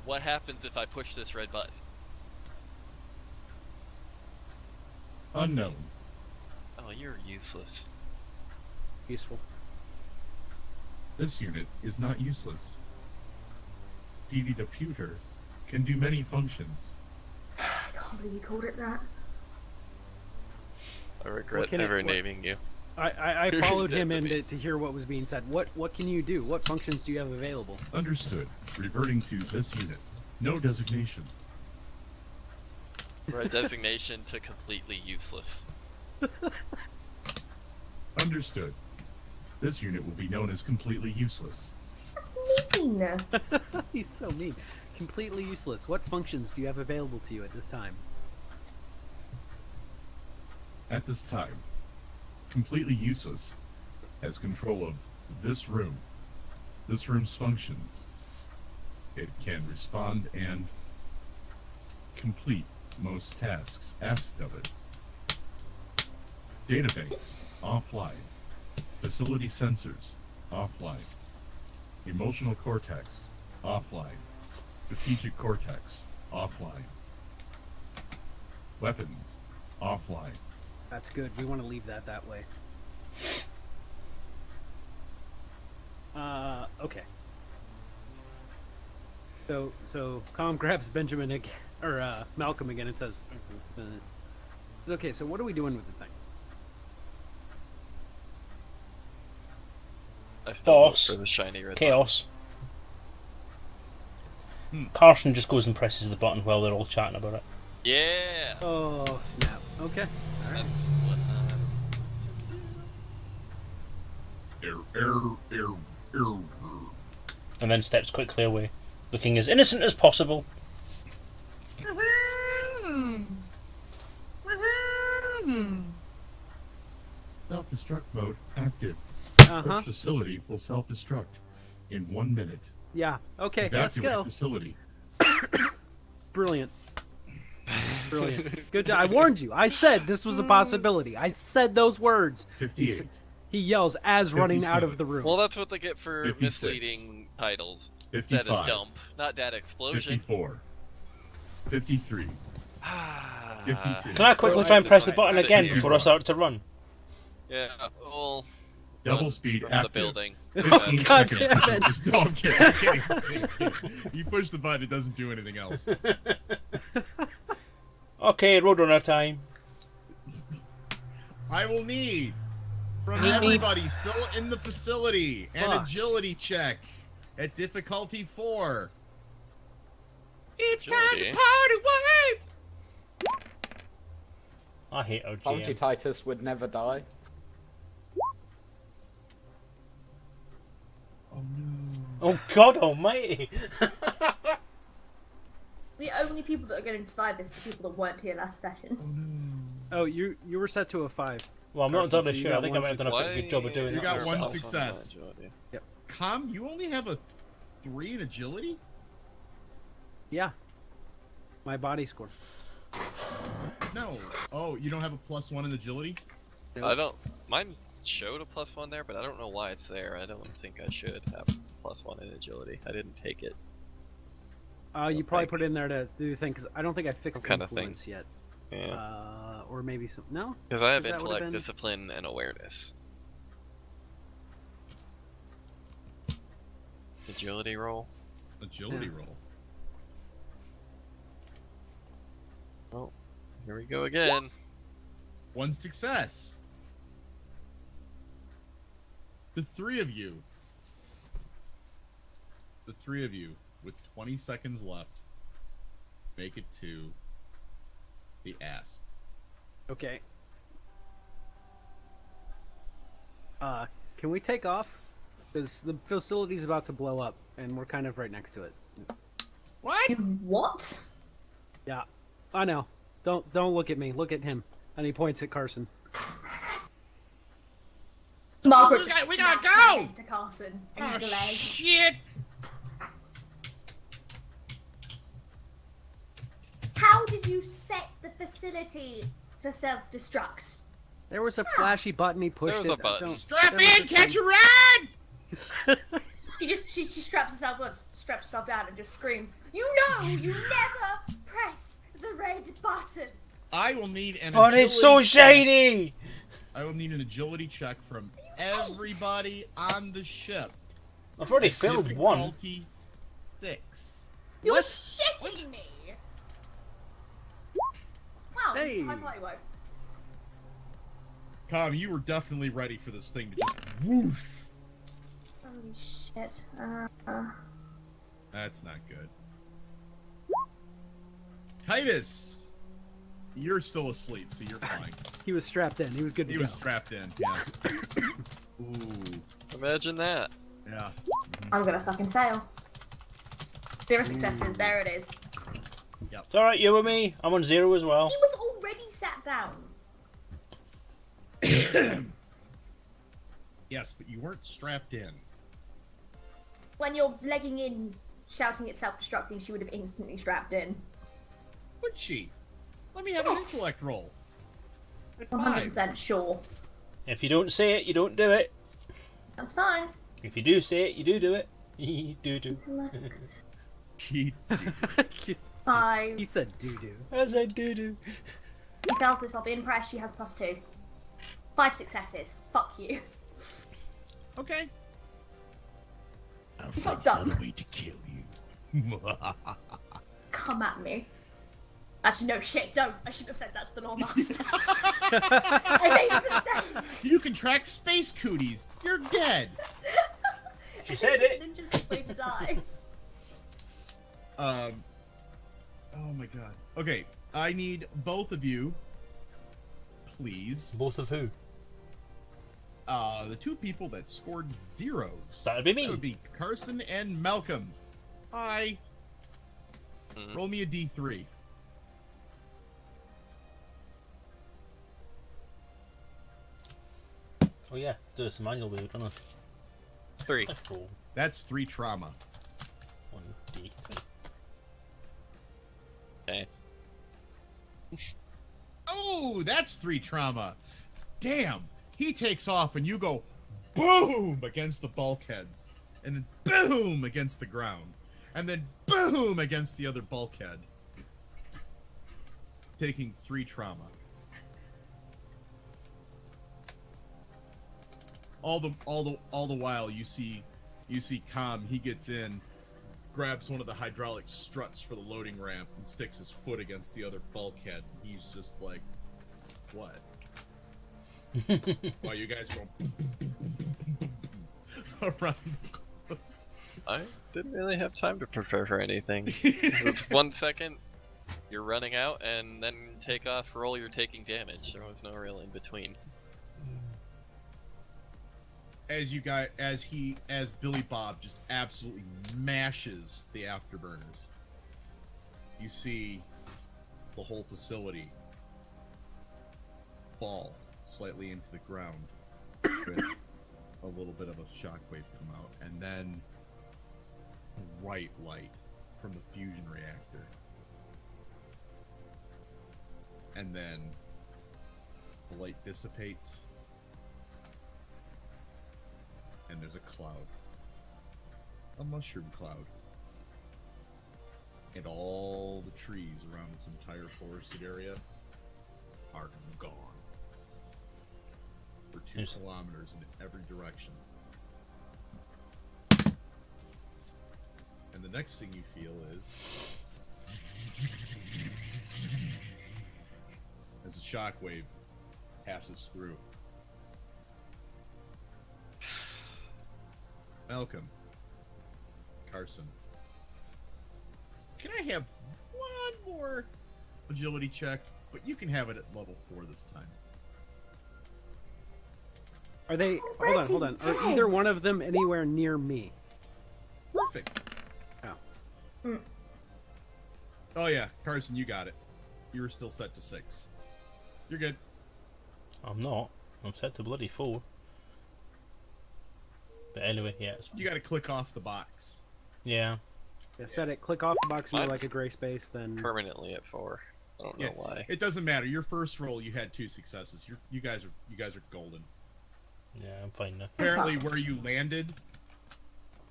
what happens if I push this red button?" Unknown. Oh, you're useless. Useful. This unit is not useless. PD the Pewter can do many functions. I can't believe you called it that. I regret can it- ever what- naming you. I You're followed dead him to in me. to hear what was being said. What can you do? What functions do you have available? Understood. Reverting to this unit. No designation. For a designation to completely useless. Understood. This unit will be known as completely useless. That's mean. He's so mean. Completely useless. What functions do you have available to you at this time? At this time, completely useless has control of this room, this room's functions. It can respond and complete most tasks asked of it. Databanks, offline. Facility sensors, offline. Emotional cortex, offline. Strategic cortex, offline. Weapons, offline. That's good. We want to leave that way. Okay. So Calm grabs Benjamin again, or Malcolm again, and says, "Okay, so what are we doing with the thing?" I still vote Boss. for the shiny red Chaos. Carson just goes and presses the button while they're all chatting about it. button. Yeah! Oh snap! Okay. All right. That's what Error. And then steps quickly away, looking as innocent as possible. Self-destruct mode active. Uh huh. This facility will self-destruct in 1 minute. Yeah. Okay. Let's Evacuate go. facility. Brilliant. Brilliant. Good job. I warned you. I said this was a possibility. I said those words. 58. He yells as running out of the room. Well, that's what they get for 56. misleading titles. Data 55. dump, not data explosion. 54. 53. 52. Can I quickly Well, try and I press the just button sit again here. before I start to run? Yeah, well, Double run speed from active. the building. 15 God seconds. damn it. Just, no, I'm kidding. I'm kidding. I'm kidding. You push the button, it doesn't do anything else. Okay, Roadrunner time. I will need from everybody still in the facility an Fuck. agility check at difficulty 4. It's Agility? time to party wave! I hate our Told you GM. Titus would never die. Oh no. Oh God Almighty! The only people that are going to survive this are the people that weren't here last session. Oh no. Oh, you were set to a 5. Well, I'm not Carson, entirely so you sure. I got think I one might have done a pretty good job of doing You that. got one myself. success. Com, you only have a 3 in agility? Yeah. My body score. No. Oh, you don't have a +1 in agility? I don't. Mine showed a +1 there, but I don't know why it's there. I don't think I should have a +1 in agility. I didn't take it. You probably put it in there to do the thing, because I don't think I fixed What kind of influence yet. Yeah. or maybe some. No. Because I have That would've intellect, been- discipline, and awareness. Agility roll. Agility Yeah. roll. Well, here we go again. 1 success. The three of you with 20 seconds left make it to the asp. Okay. Can we take off? Because the facility's about to blow up, and we're kind of right next to it. What? What? Yeah, I know. Don't look at me. Look at him. And he points at Carson. Margaret, We gotta snaps go! her head to Carson. And Oh, he's delayed. shit! How did you set the facility to self-destruct? There was a flashy button. He pushed was it. a button. Don't- Strap there was in, a catch thing. She a ride! straps herself down and just screams, "You know, you never press the red button." I will need an Oh, agility it's so check. shiny! I will need an agility check from everybody on the ship. I've already failed one. Difficulty 6. You're What? shitting me! Wow, this Hey. is high party woke. Com, you were definitely ready for this thing to just whoosh. Holy shit. That's not good. Titus, you're still asleep, so you're fine. He was strapped in. He was good to He go. was strapped in, yeah. Ooh, Imagine that. yeah. I'm gonna fucking fail. 0 successes, there it is. It's alright, you with me. I'm on 0 as well. He was already sat down. Yes, but you weren't strapped in. When you're legging in, shouting at self-destructing, she would have instantly strapped in. Would she? Let me have an Yes. intellect roll. At 5. 100% sure. If you don't say it, you don't do it. That's fine. If you do say it, you do it. You do. Intellect. He- 5. He said doo doo. As I do. She fails this, I'll be impressed. She has +2. 5 successes. Fuck you. Okay. I'll It's not done. way to kill you. Come at me. Actually, no, shit, don't. I shouldn't have said that to the Lore Master. I made a mistake. You can track space cooties. You're dead. She said it. Ninja's way to die. Oh my god. Okay, I need both of you, please. Both of who? The two people that scored 0s. That'd be me. That would be Carson and Malcolm. Hi. Mhm. Roll me a D3. Oh yeah, do this manual weird, don't I? 3. That's cool. That's 3 trauma. 1D. Okay. Oh, that's 3 trauma. Damn. He takes off and you go boom against the bulkheads. And then boom against the ground. And then boom against the other bulkhead. Taking 3 trauma. All the while you see Com, he gets in, grabs one of the hydraulic struts for the loading ramp and sticks his foot against the other bulkhead. He's just like, what? While you guys go around. I didn't really have time to prepare for anything. It was 1 second, you're running out, and then take off, roll, you're taking damage. There was no real in between. As Billy Bob just absolutely mashes the afterburners, you see the whole facility fall slightly into the ground with a little bit of a shockwave come out, and then bright light from the fusion reactor, and then the light dissipates. And there's a cloud. A mushroom cloud. And all the trees around this entire forested area are gone. For 2 kilometers in every direction. And the next thing you feel is as a shockwave passes through. Malcolm, Carson, can I have one more agility check? But you can have it at level 4 this time. Are they? Hold on. Are either one of them anywhere near me? Perfect. Oh. Oh yeah, Carson, you got it. You were still set to 6. You're good. I'm not. I'm set to bloody 4. But anyway, yeah. You got to click off the box. Yeah. Yeah, set it. Click off the box near Mine's like a gray space. Then Permanently at 4. I don't know why. It doesn't matter. Your first roll, you had 2 successes. You guys are golden. Yeah, I'm fine now. Apparently, where you landed,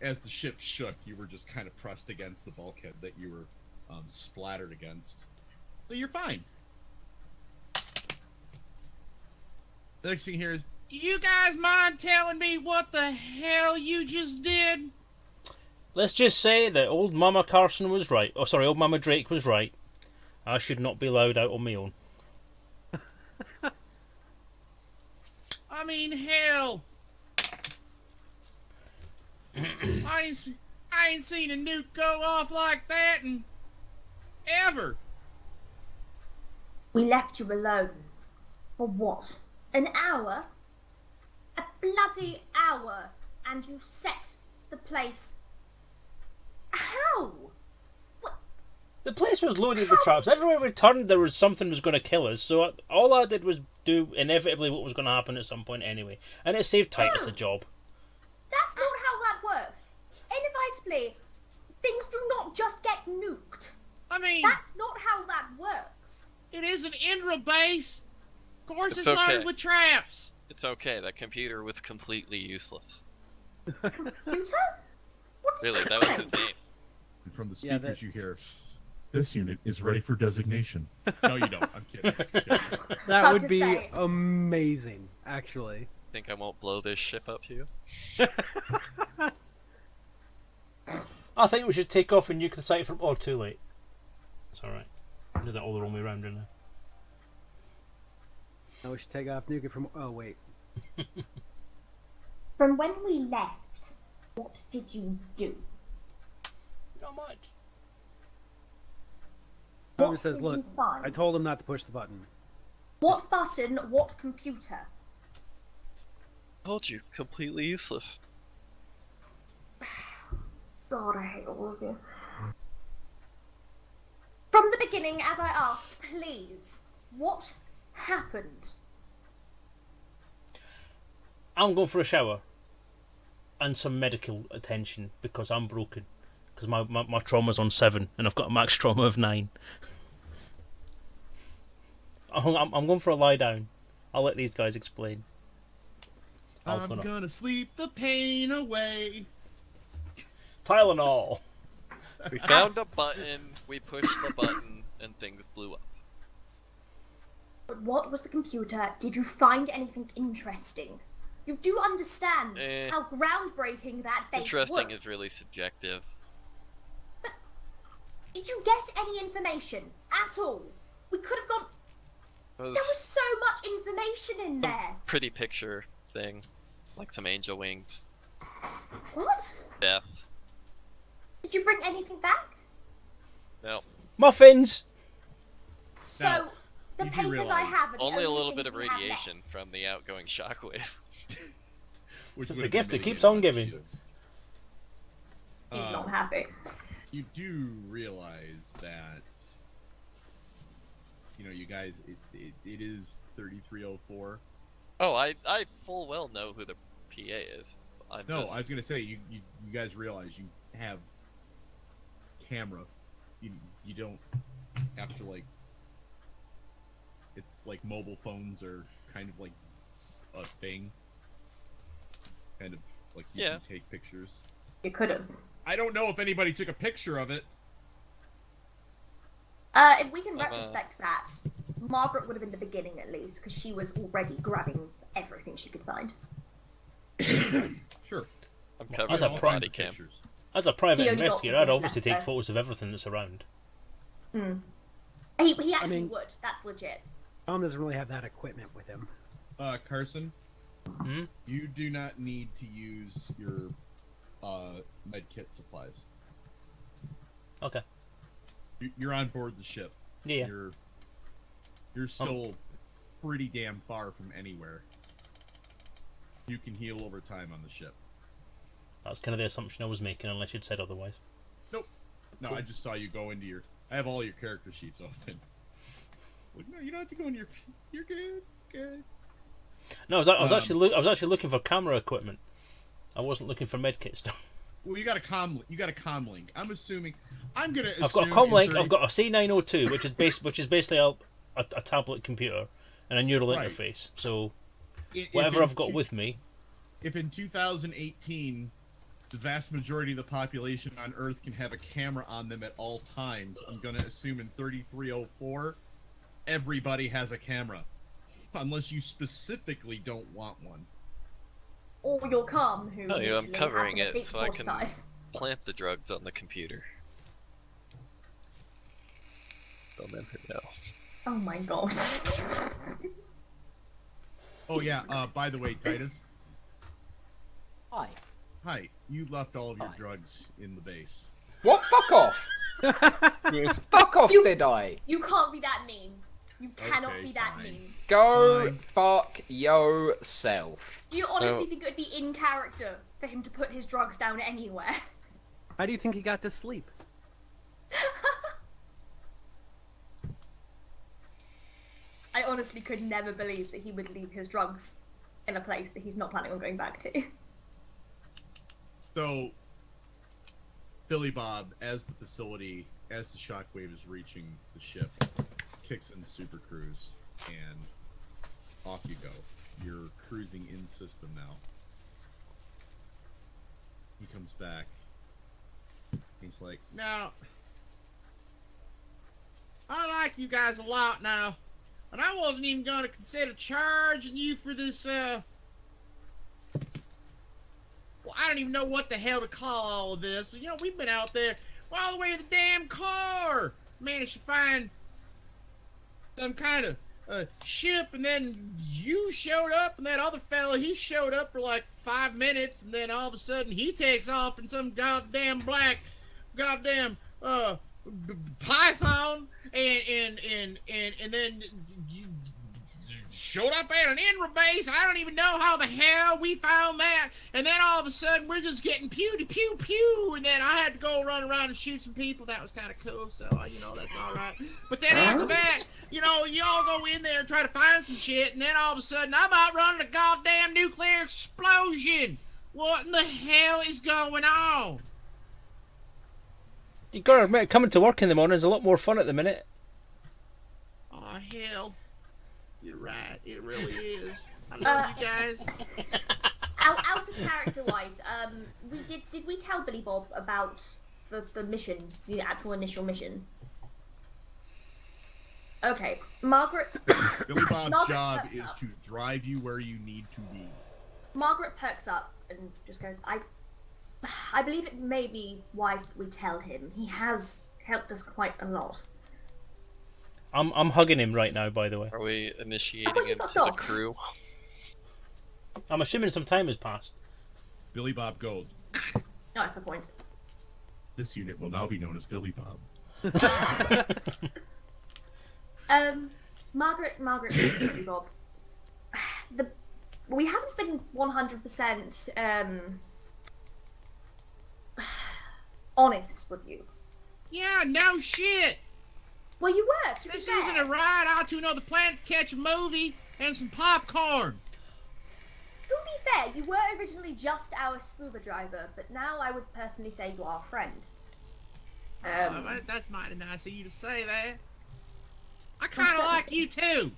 as the ship shook, you were just kind of pressed against the bulkhead that you were splattered against. So you're fine. The next thing here is, do you guys mind telling me what the hell you just did? Let's just say that old Mama Carson was right. Oh, sorry, old Mama Drake was right. I should not be allowed out on my own. I mean, hell. I ain't seen a nuke go off like that in ever. We left you alone. For what? An hour? A bloody hour. And you set the place. How? The place was loaded with traps. Everywhere we turned, there was something was going to kill us. So all I did was do inevitably what was going to happen at some point anyway, and it saved Titus a job. That's not how that works. Inevitably, things do not just get nuked. I mean, That's not how that works. it is an Indra base. Of course, It's it's loaded okay. with traps. It's okay. That computer was completely useless. Computer? What? Really, that was his name. And from the Yeah, speakers you hear, this unit is ready for designation. No, you don't. I'm kidding. that About would to be say. amazing, actually. Think I won't blow this ship up to you? I think we should take off and nuke the site from. Oh, too late. It's alright. I did that all the wrong way around, didn't I? Now we should take off, nuke it from. Oh wait. From when we left, what did you do? Not much. Tom What says, did "Look, you find? I told him not to push the button." What button, what computer? Told you, completely useless. God, I hate all of you. From the beginning, as I asked, please, what happened? I'm going for a shower and some medical attention because I'm broken. Because my trauma's on 7 and I've got a max trauma of 9. I'm going for a lie down. I'll let these guys explain. I'm gonna sleep the pain away. Tylenol. We found a button, we pushed the button, and things blew up. But what was the computer? Did you find anything interesting? You do understand how groundbreaking that base Interesting was. is really subjective. Did you get any information at all? We could have gone. It was There was so much information in some there. pretty picture thing, like some angel wings. What? Death. Did you bring anything back? No, Muffins. So Now, the you do papers I realize- have are the only a only little bit things of we have radiation left. from the outgoing shockwave. Which It's would a have gift been that keeps mitigated on by the giving. shields. He's Um, not happy. You do realize that, you know, you guys, it is 3304. Oh, I full well know who the PA is. I'm No, just... I was gonna say you guys realize you have camera. You don't have to like. It's like mobile phones are kind of like a thing. Kind of like you Yeah. can take pictures. You could have. I don't know if anybody took a picture of it. If we can I'm, retrospect that, Margaret would have been the beginning at least, because she was already grabbing everything she could find. Sure. I'm Well, covering as a the prime body cam. Pictures. As a private He only got investigator, one I'd obviously left, take though. photos of everything that's around. He actually mean- would. That's legit. Tom doesn't really have that equipment with him. Carson, Hmm? you do not need to use your med kit supplies. Okay. You're on board the ship. Yeah. You're still pretty damn far from anywhere. You can heal over time on the ship. That's kind of the assumption I was making, unless you'd said otherwise. Nope. No, I just saw you go into your. I have all your character sheets open. Like, no, you don't have to go in your. You're good. Good. No, I was actually looking for camera equipment. I wasn't looking for medkit stuff. Well, you got a comm link. I'm assuming. I'm gonna. I've got a assume comm in link. 30 I've got a C902, which is basically a tablet computer and a neural Right. interface. So if whatever in I've got with me. If in 2018, the vast majority of the population on Earth can have a camera on them at all times, I'm gonna assume in 3304, everybody has a camera, unless you specifically don't want one. Or your calm, who Oh, yeah, I'm literally covering has it so I can 45. plant the drugs on the computer. They'll never know. Oh my god. Oh yeah. By the way, Titus. Hi. Hi. You left all of your Hi. drugs in the base. What? Fuck off! Fuck off, did I? You can't be that mean. You cannot Okay, be that fine. mean. Go Fine. fuck yourself. Do you honestly No. think it would be in character for him to put his drugs down anywhere? How do you think he got to sleep? I honestly could never believe that he would leave his drugs in a place that he's not planning on going back to. So, Billy Bob, as the shockwave is reaching the ship, kicks in Super Cruise, and off you go. You're cruising in system now. He comes back. He's like, "Now, I like you guys a lot now, and I wasn't even going to consider charging you for this, well, I don't even know what the hell to call all of this. You know, we've been out there all the way to the damn car. Managed to find some kind of ship, and then you showed up, and that other fella, he showed up for like 5 minutes, and then all of a sudden he takes off in some goddamn python, and then you showed up at an Enra base, and I don't even know how the hell we found that, and then all of a sudden we're just getting pew pew, and then I had to go run around and shoot some people. That was kind of cool, so you know, that's all right. But then after that, you know, you all go in there and try to find some shit, and then all of a sudden I'm out running a goddamn nuclear explosion. What in the hell is going on? You gotta admit, coming to work in the morning is a lot more fun at the minute. Oh hell, you're right. It really is. I love you guys. Out of character wise, did we tell Billy Bob about the mission, the actual initial mission? Okay, Margaret. Billy Bob's Margaret job perks is up. to drive you where you need to be. Margaret perks up and just goes, I believe it may be wise that we tell him. He has helped us quite a lot. I'm hugging him right now, by the way. Are we I initiating thought you into got the dogs. crew? I'm assuming some time has passed. Billy Bob goes, No, for point. This unit will now be known as Billy Bob. Margaret, Billy Bob. We haven't been 100% honest with you. "Yeah, no shit. Well, you were. To This be fair. isn't a ride out to another planet to catch a movie and some popcorn." To be fair, you were originally just our scuba driver, but now I would personally say you are a friend. That's mighty nice of you to say that. I kind of like you too,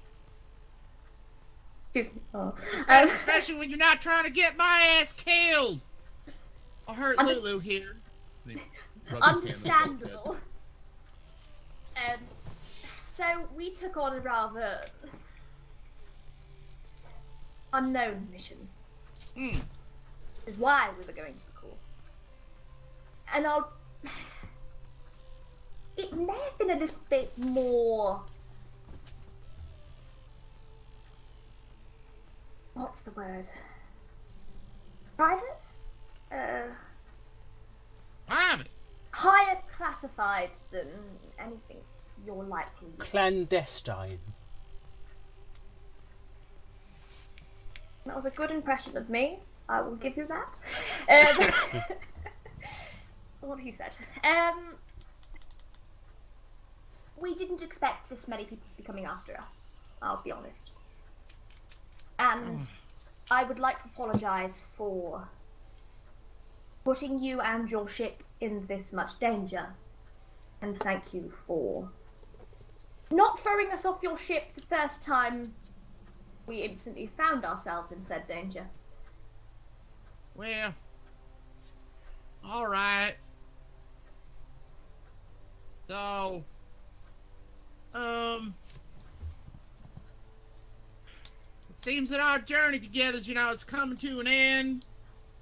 Excuse me. Oh. especially when you're not trying to get my ass killed or hurt Unders- Lulu here. Understandable. So we took on a rather unknown mission. Hmm. Is why we were going to the core. And it may have been a little bit more. What's the word? Private? Private. Higher classified than anything you're likely. Clandestine. That was a good impression of me. I will give you that. What he said. We didn't expect this many people to be coming after us. I'll be honest. And I would like to apologise for putting you and your ship in this much danger. And thank you for not throwing us off your ship the first time we instantly found ourselves in said danger. Well, all right. So, it seems that our journey together, is coming to an end.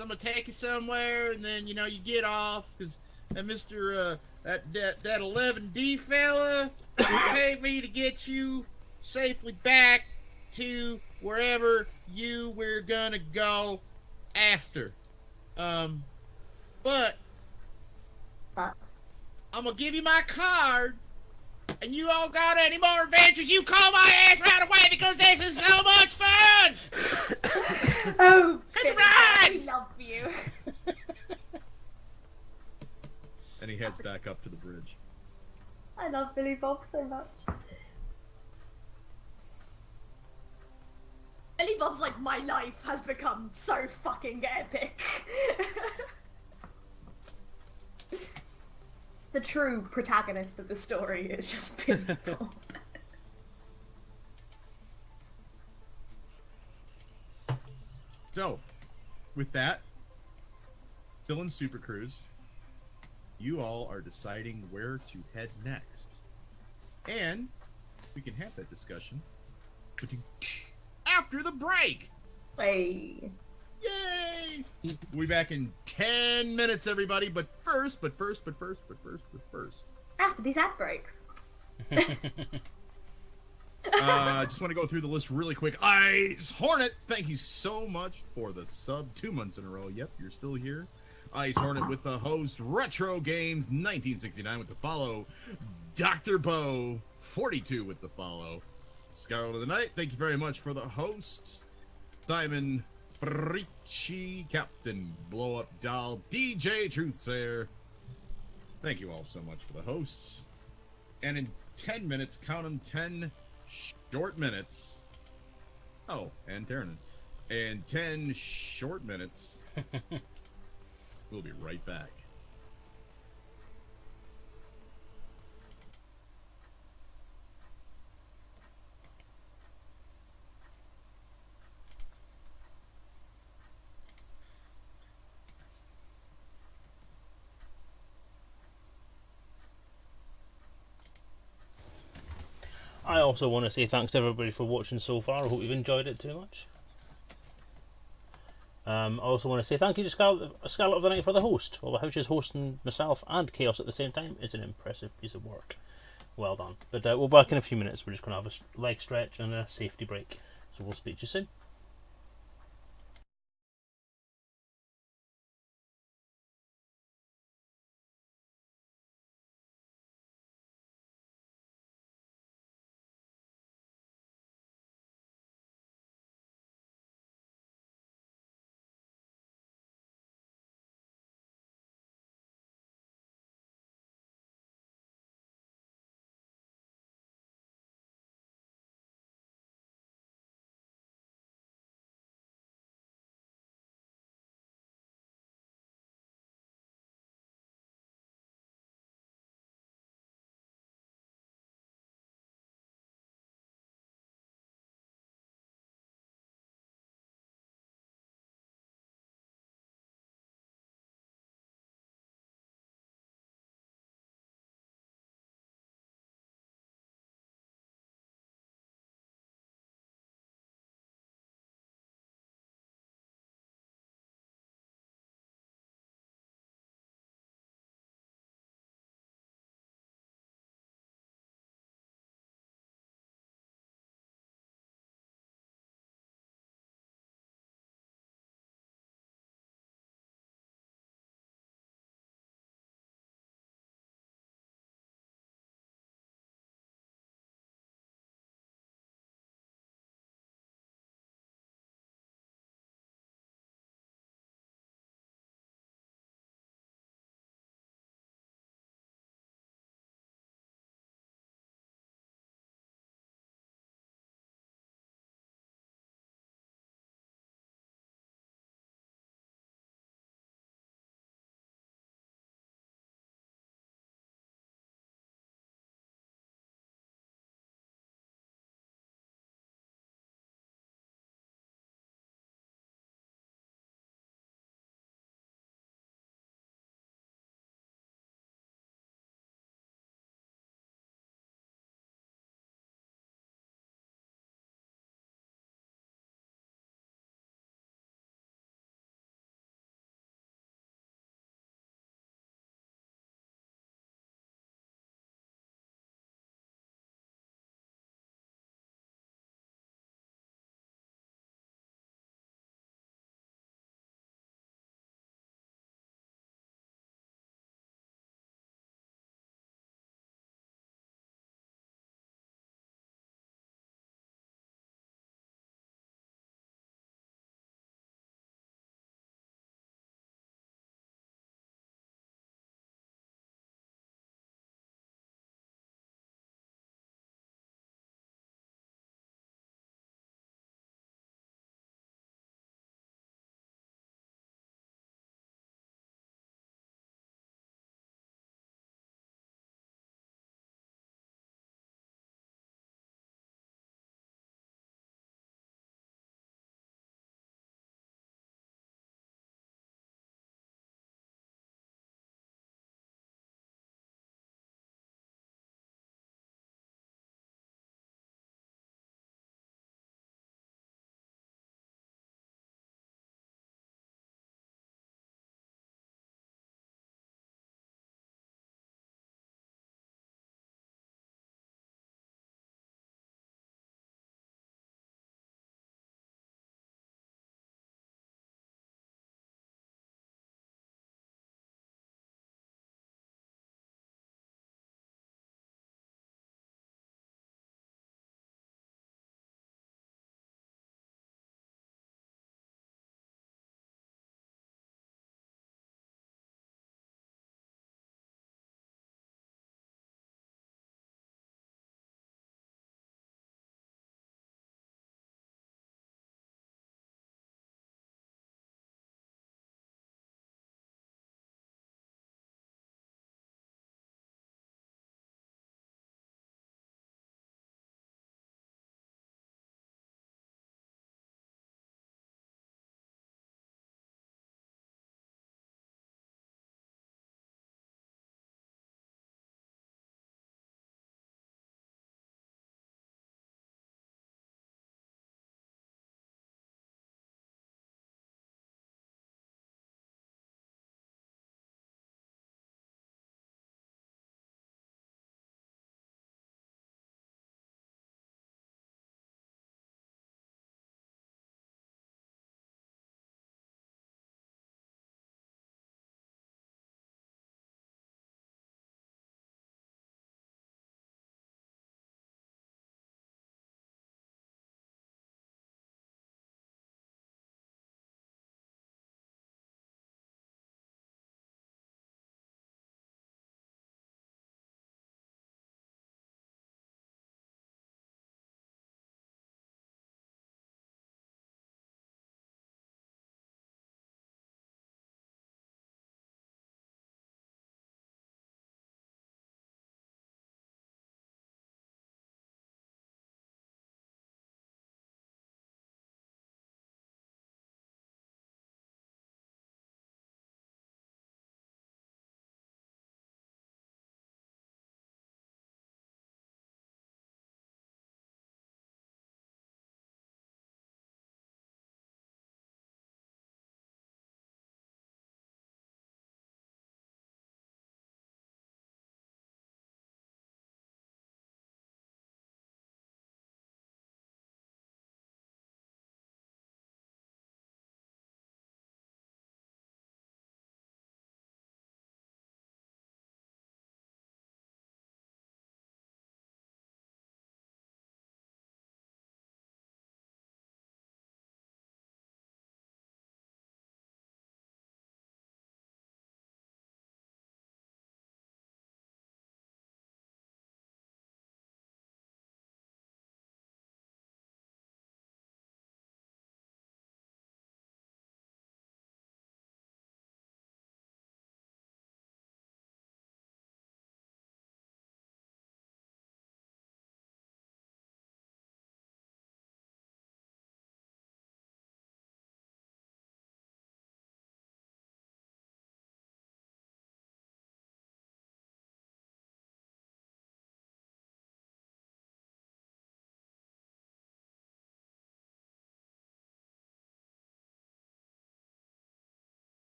I'm gonna take you somewhere, and then, you get off, because that Mr. That 11D fella paid me to get you safely back to wherever you were gonna go after. But I'm gonna give you my card, and you all got any more adventures, you call my ass right away, because this is so much fun! Oh, Good ride! we love you. And he heads back up to the bridge. I love Billy Bob so much. Billy Bob's like, my life has become so fucking epic. The true protagonist of the story is just Billy Bob. So, with that, Bill and Super Cruise, you all are deciding where to head next. And we can have that discussion after the break. Hey. Yay! We'll be back in 10 minutes, everybody. But first. After these ad breaks. Just want to go through the list really quick. Ice Hornet, thank you so much for the sub 2 months in a row. Yep, you're still here. Ice Hornet with the host. Retro Games 1969 with the follow. Dr. Bo 42 with the follow. Scarlet of the Night, thank you very much for the host. Simon Fricci, Captain Blow Up Doll, DJTruthsayer. Thank you all so much for the hosts. And in 10 minutes, count them 10 short minutes. Oh, and Terran. In 10 short minutes, we'll be right back. I also want to say thanks to everybody for watching so far. I hope you've enjoyed it too much. I also want to say thank you to Scarlet of the Night for the host. Although how she's hosting myself and Chaos at the same time is an impressive piece of work. Well done. But we'll be back in a few minutes. We're just going to have a leg stretch and a safety break. So we'll speak to you soon.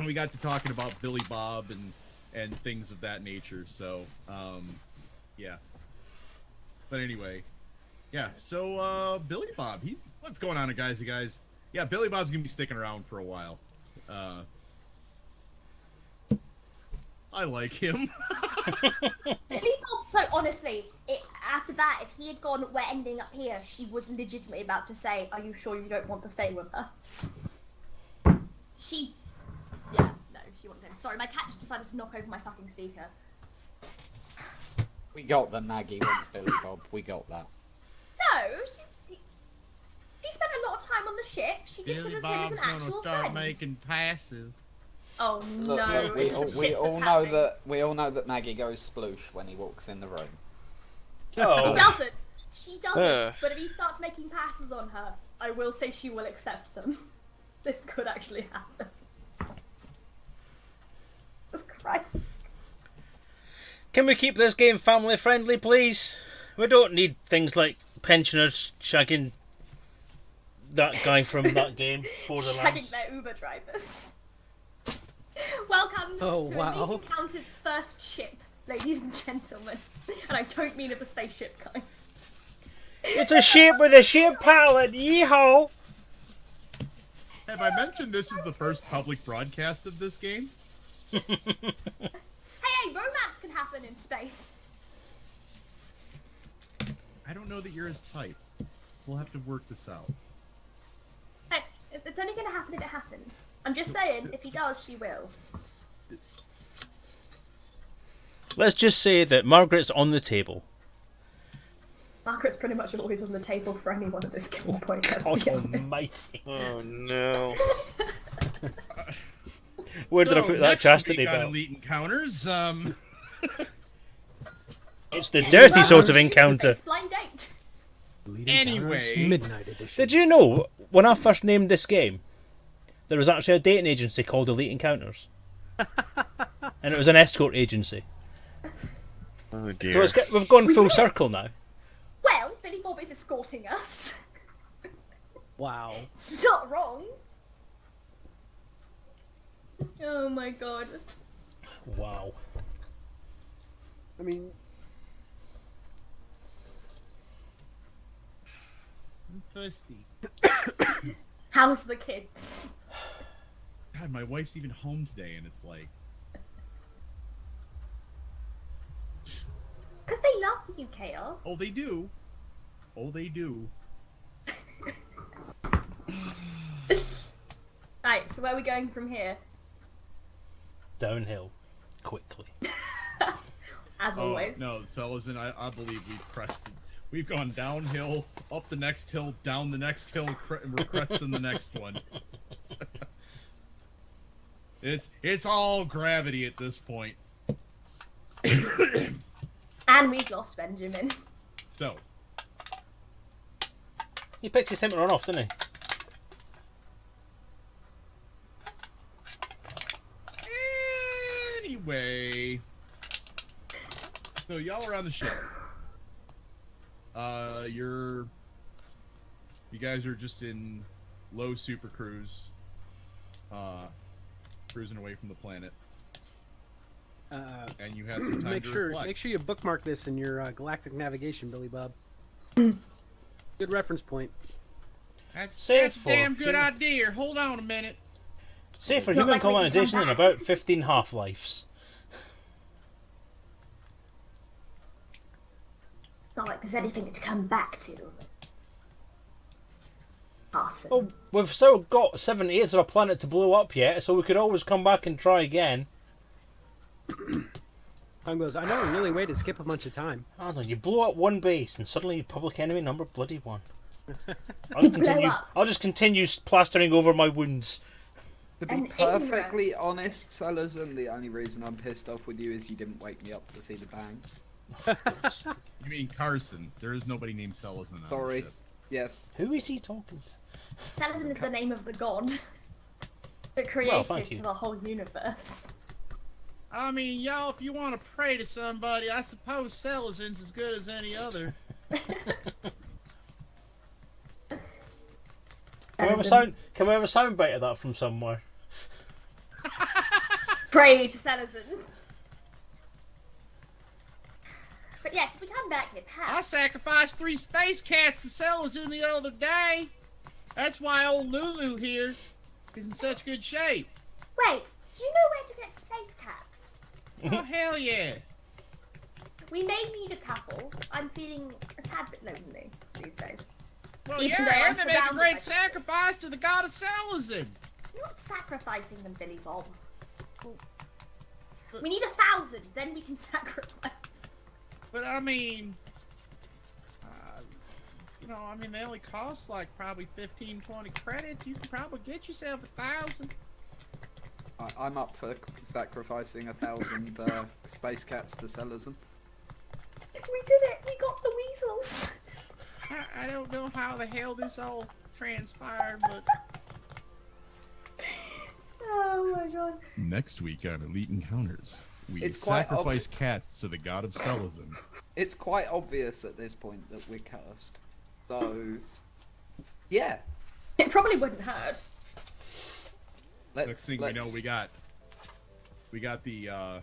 we got to talking about Billy Bob and things of that nature. So yeah. But anyway, yeah. So Billy Bob, what's going on, guys? You guys, yeah. Billy Bob's gonna be sticking around for a while. I like him. Billy Bob, so honestly, after that, if he had gone, we're ending up here, she was legitimately about to say, are you sure you don't want to stay with us? Yeah, no, she wanted him. Sorry, my cat just decided to knock over my fucking speaker. We got the Maggie wants Billy Bob. We got that. No, she spent a lot of time on the ship. She considers him as an actual friend. making passes. Oh no! Look, we all know that Maggie goes sploosh when he walks in the room. Oh. He doesn't. She doesn't. But if he starts making passes on her, I will say she will accept them. This could actually happen. Jesus Christ. Can we keep this game family friendly, please? We don't need things like pensioners shagging that guy from that game, Borderlands. Shagging their Uber drivers. Welcome to Elite Encounter's first ship, ladies and gentlemen. And I don't mean of the spaceship kind. It's a ship with a ship pilot, yeehaw! Have I mentioned this is the first public broadcast of this game? Hey, romance can happen in space. I don't know that you're his type. We'll have to work this out. Hey, if it's only gonna happen if it happens. I'm just saying, if he does, she will. Let's just say that Margaret's on the table. Margaret's pretty much always on the table for anyone at this given point. God almighty. Oh no. Where did I put that chastity belt? belt? Elite Encounters, It's the dirty sort of encounter. Blind date. Anyway. Midnight Edition. Did you know, when I first named this game, there was actually a dating agency called Elite Encounters? And it was an escort agency. Oh dear. So we've gone full circle now. Well, Billy Bob is escorting us. Wow. It's not wrong. Oh my god. Wow. I mean, I'm thirsty. How's the kids? God, my wife's even home today, and it's like... Because they love you, Chaos. Oh, they do. Oh, they do. Right, so where are we going from here? Downhill. Quickly. As always. No, Selezen, I believe we've crested. We've gone downhill, up the next hill, down the next hill, and we're cresting the next one. It's all gravity at this point. And we've lost Benjamin. So. He picked his temper on off, didn't he? Anyway. So y'all are on the ship. You guys are just in low super cruise. Cruising away from the planet. And you have some time to reflect. Make sure you bookmark this in your galactic navigation, Billy Bob. Good reference point. That's a damn good idea. Hold on a minute. Say for human colonization in about 15 half-lives. Not like there's anything to come back to. Awesome. Well, we've still got 7/8 of a planet to blow up yet, so we could always come back and try again. Time goes, I know a really way to skip a bunch of time. I don't know, you blow up one base and suddenly your public enemy number bloody one. I'll just continue plastering over my wounds. To be perfectly honest, Selezen, the only reason I'm pissed off with you is you didn't wake me up to see the bang. You mean Carson? There is nobody named Selezen on the Sorry. ship. Yes. Who is he talking to? Selezen is the name of the god that created the whole universe. I mean, y'all, if you want to pray to somebody, I suppose Selezen's as good as any other. Can we have a sound bite of that from somewhere? Pray to Selezen. But yes, we come back here, I past. sacrificed 3 space cats to Selezen the other day. That's why old Lulu here is in such good shape. Wait, do you know where to get space cats? Oh, hell yeah. We may need a couple. I'm feeling a tad bit lonely these days. Well, Even though yeah, I'm and they make a surrounded great by- sacrifice to the god of Selezen. You're not sacrificing them, Billy Bob. But- We need 1,000, then we can sacrifice. But I mean, they only cost like probably 15, 20 credits. You can probably get yourself 1,000. I'm up for sacrificing 1,000 space cats to Selezen. We did it! We got the weasels! I don't know how the hell this all transpired, but Oh my god. Next week on Elite Encounters, we It's quite sacrifice cats to the god of Selezen. It's quite obvious at this point that we're cursed. So, yeah. It probably wouldn't hurt. next thing we know, we got the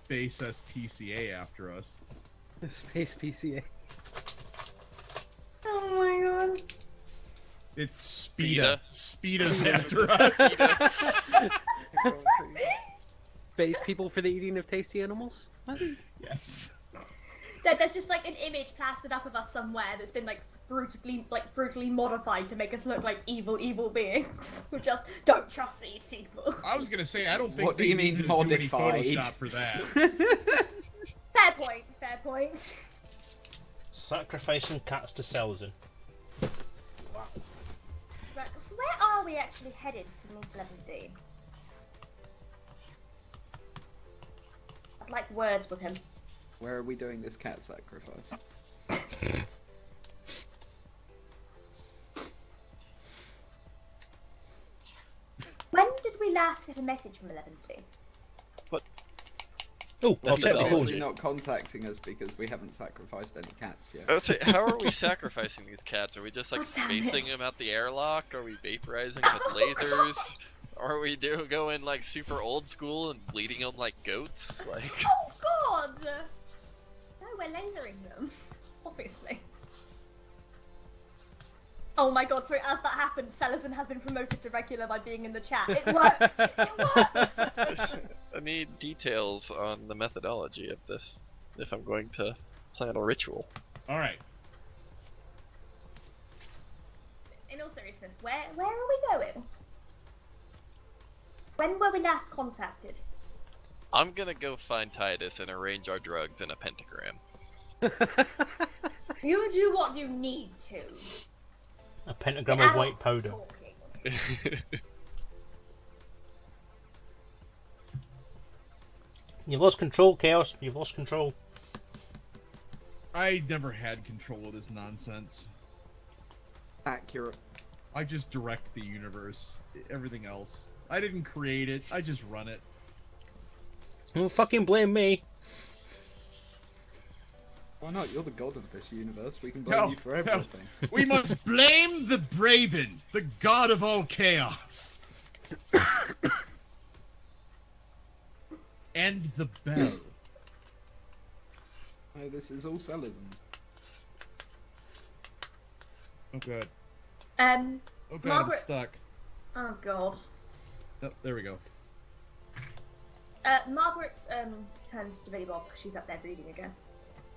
base SPCA after us. The space PCA. Oh my god. It's Speeda. Speeda's after us. Space people for the eating of tasty animals? What? Yes. There's just like an image plastered up of us somewhere that's been like brutally modified to make us look like evil beings. We just don't trust these people. I was gonna say I don't think What do they you mean need to do any modified? Photoshop for that. Fair point, fair point. Sacrificing cats to Selezen. Wow. Right, so where are we actually headed to meet 11D? I'd like words with him. Where are we doing this cat sacrifice? When did we last get a message from 11D? Oh, I'll That's check the all. phones. Obviously not contacting us because we haven't sacrificed any cats yet. I would say, how are we sacrificing these cats? Are we just like Oh, damn spacing it. them out the airlock? Are we vaporizing with lasers? Are we going like super old school and bleeding them like goats? Like, Oh god! No, we're lasering them. Obviously. Oh my god, sorry, as that happened, Selezen has been promoted to regular by being in the chat. It worked! It worked! I need details on the methodology of this if I'm going to plan a ritual. All right. In all seriousness, where are we going? When were we last contacted? I'm gonna go find Titus and arrange our drugs in a pentagram. You do what you need to. A pentagram The of white adults are powder. talking. You've lost control, Chaos. You've lost control. I never had control of this nonsense. Accurate. I just direct the universe. Everything else. I didn't create it. I just run it. Don't fucking blame me. Why not? You're the god of this universe. We can blame you for everything. We must blame the Braben, the god of all chaos. And the bell. Oh, this is all Selezen. Oh god. Um, Oh god, Margaret- I'm stuck. oh god. Oh, there we go. Margaret, turns to Billy Bob, she's up there breathing again.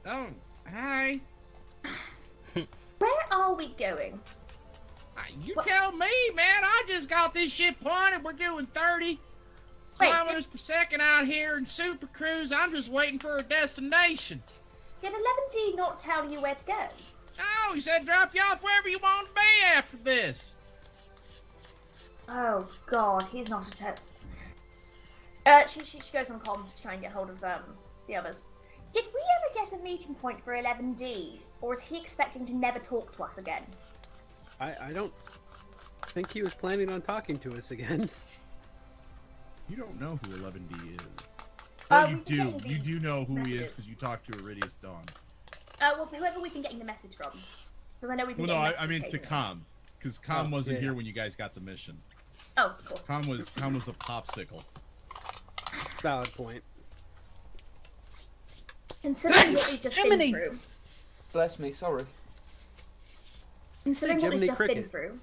Oh, hi. Where are we going? You What- tell me, man. I just got this ship pointed. We're doing 30 Wait, kilometers per second out here in Super Cruise. I'm just waiting for a destination. Did 11D not tell you where to go? Oh, he said drop you off wherever you want to be after this. Oh god, he's not a she goes on comms to try and get hold of the others. Did we ever get a meeting point for 11D, or is he expecting to never talk to us again? I don't think he was planning on talking to us again. You don't know who 11D is. Oh, Well, you we've do. been getting You the do know who he is messages. because you talked to Iridius Dawn. Well, whoever we've been getting the message from. Because I know we've been Well, no, getting I meant to messages Com, because Com Oh, wasn't yeah, here yeah. when you guys got the mission. occasionally. Oh, of course. Com was the popsicle. Valid point. Considering what we've just been through. Bless me, sorry. Considering what we've Jiminy just been Cricket. through,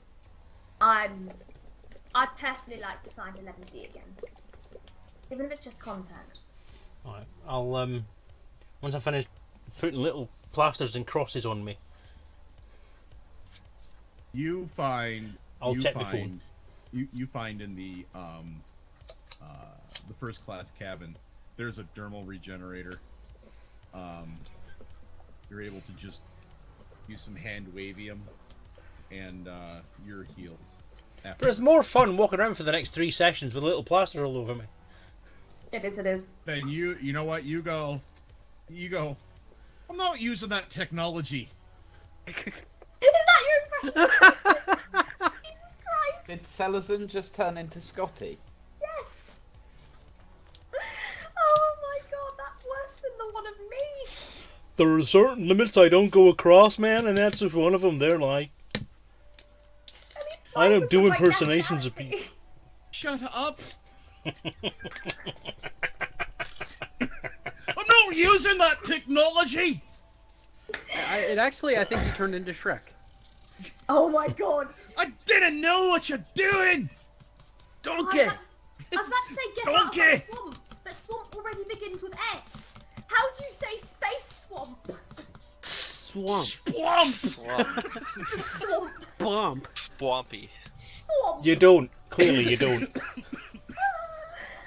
I'd personally like to find 11D again. Even if it's just contact. Alright, I'll once I finish putting little plasters and crosses on me, You find. I'll you check find, my phone. You find in the first class cabin, there's a dermal regenerator. You're able to just use some hand wavium, and you're healed. After But it's more fun walking around for the next 3 sessions with little plasters all over me. It is. Then you know what? You go. I'm not using that technology. Is that your impression? Jesus Christ! Did Selezen just turn into Scotty? Yes! Oh my god, that's worse than the one of me! There are certain limits I don't go across, man, and that's just one of them. They're like, At least I mine don't was do the right impersonations of nationality. Shut up! I'm not using that technology. I think you turned into Shrek. Oh my god! I didn't know what you're doing. Donkey! I was about to say get out of Donkey! that swamp, but swamp already begins with S. How do you say space swamp? Swamp. Swamp. Swamp. Bump. Swampy. Swamp. you don't. Clearly, you don't.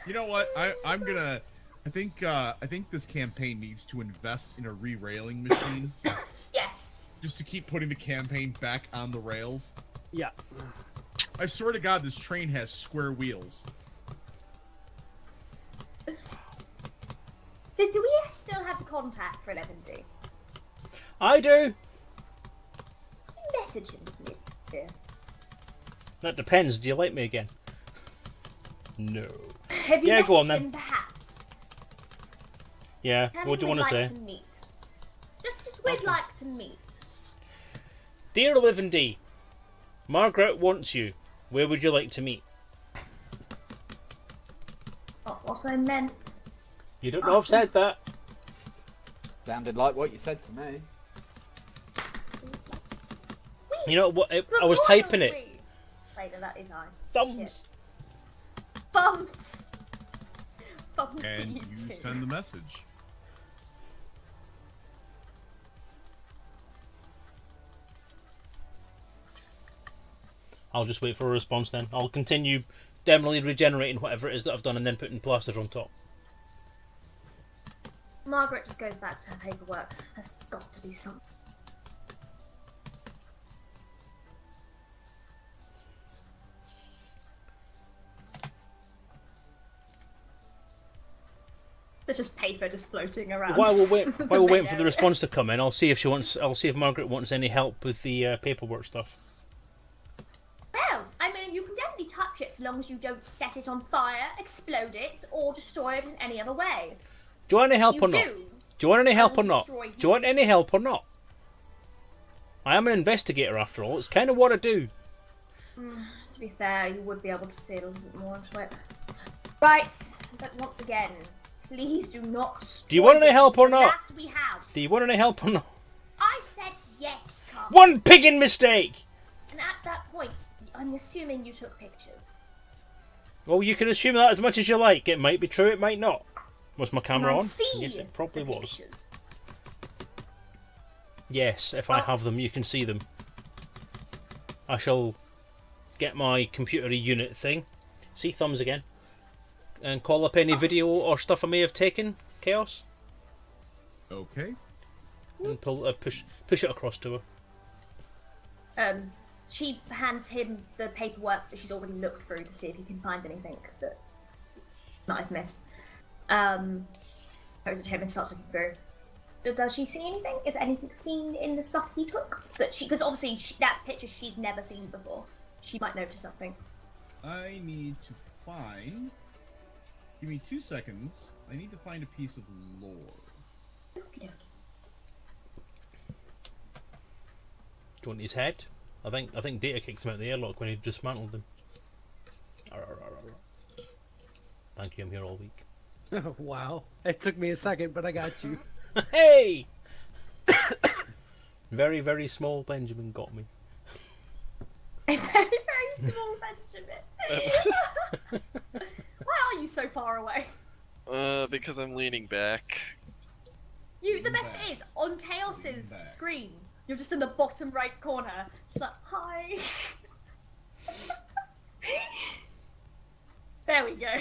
You know what? I'm gonna. I think this campaign needs to invest in a re-railing machine, Yes. just to keep putting the campaign back on the rails. Yeah. I swear to God, this train has square wheels. Do we still have the contact for 11D? I do. Message him to me, dear. That depends. Do you like me again? No. Have you Yeah, messaged go on then. him perhaps? Yeah. Tell What do you him want to we'd say? like to meet. Just we'd like to meet. Dear 11D, Margaret wants you. Where would you like to meet? Not what I meant. You don't know I've said that. Sounded like what you said to me. You know what? I was typing it. Later, that is I. Thumbs. Bumps. Bumps to And you you too. send the message. I'll just wait for a response then. I'll continue demoly regenerating whatever it is that I've done and then putting plasters on top. Margaret just goes back to her paperwork. There's got to be something. There's just paper just floating around. While we're waiting for the area. response to come in, I'll see if Margaret wants any help with the paperwork stuff. Well, I mean, you can definitely touch it so long as you don't set it on fire, explode it, or destroy it in any other way. Do you want any help You or not? do. Do you want any help will or not? destroy Do you want any help or not? I am an investigator after all. It's kind of what I do. To be fair, you would be able to see a little bit more into it. Right, but once again, please do not. Do you want any destroy help this. or not? Last we have. Do you want any help or not? I said yes, Carl. One piggin' mistake! And at that point, I'm assuming you took pictures. Well, you can assume that as much as you like. It might be true, it might not. Was my camera Can I on? see Yes, it probably the was. pictures? Yes, if I have them, you can see them. I shall get my computery unit thing. See thumbs again. And call up any video or stuff I may have taken, Chaos. Okay. And push it across to her. She hands him the paperwork that she's already looked through to see if he can find anything that I've missed. Goes to him and starts looking through. Does she see anything? Is there anything seen in the stuff he took? Because obviously that's pictures she's never seen before. She might notice something. I need to find. Give me 2 seconds. I need to find a piece of lore. Okey-dokey. Do you want his head? I think Data kicked him out of the airlock when he dismantled them. Thank you, I'm here all week. Wow. It took me a second, but I got you. Hey! Very, very small Benjamin got me. A very, very small Benjamin. Why are you so far away? Because I'm leaning back. The best bit is, on Chaos's screen, you're just in the bottom right corner. Just like, hi. There we go.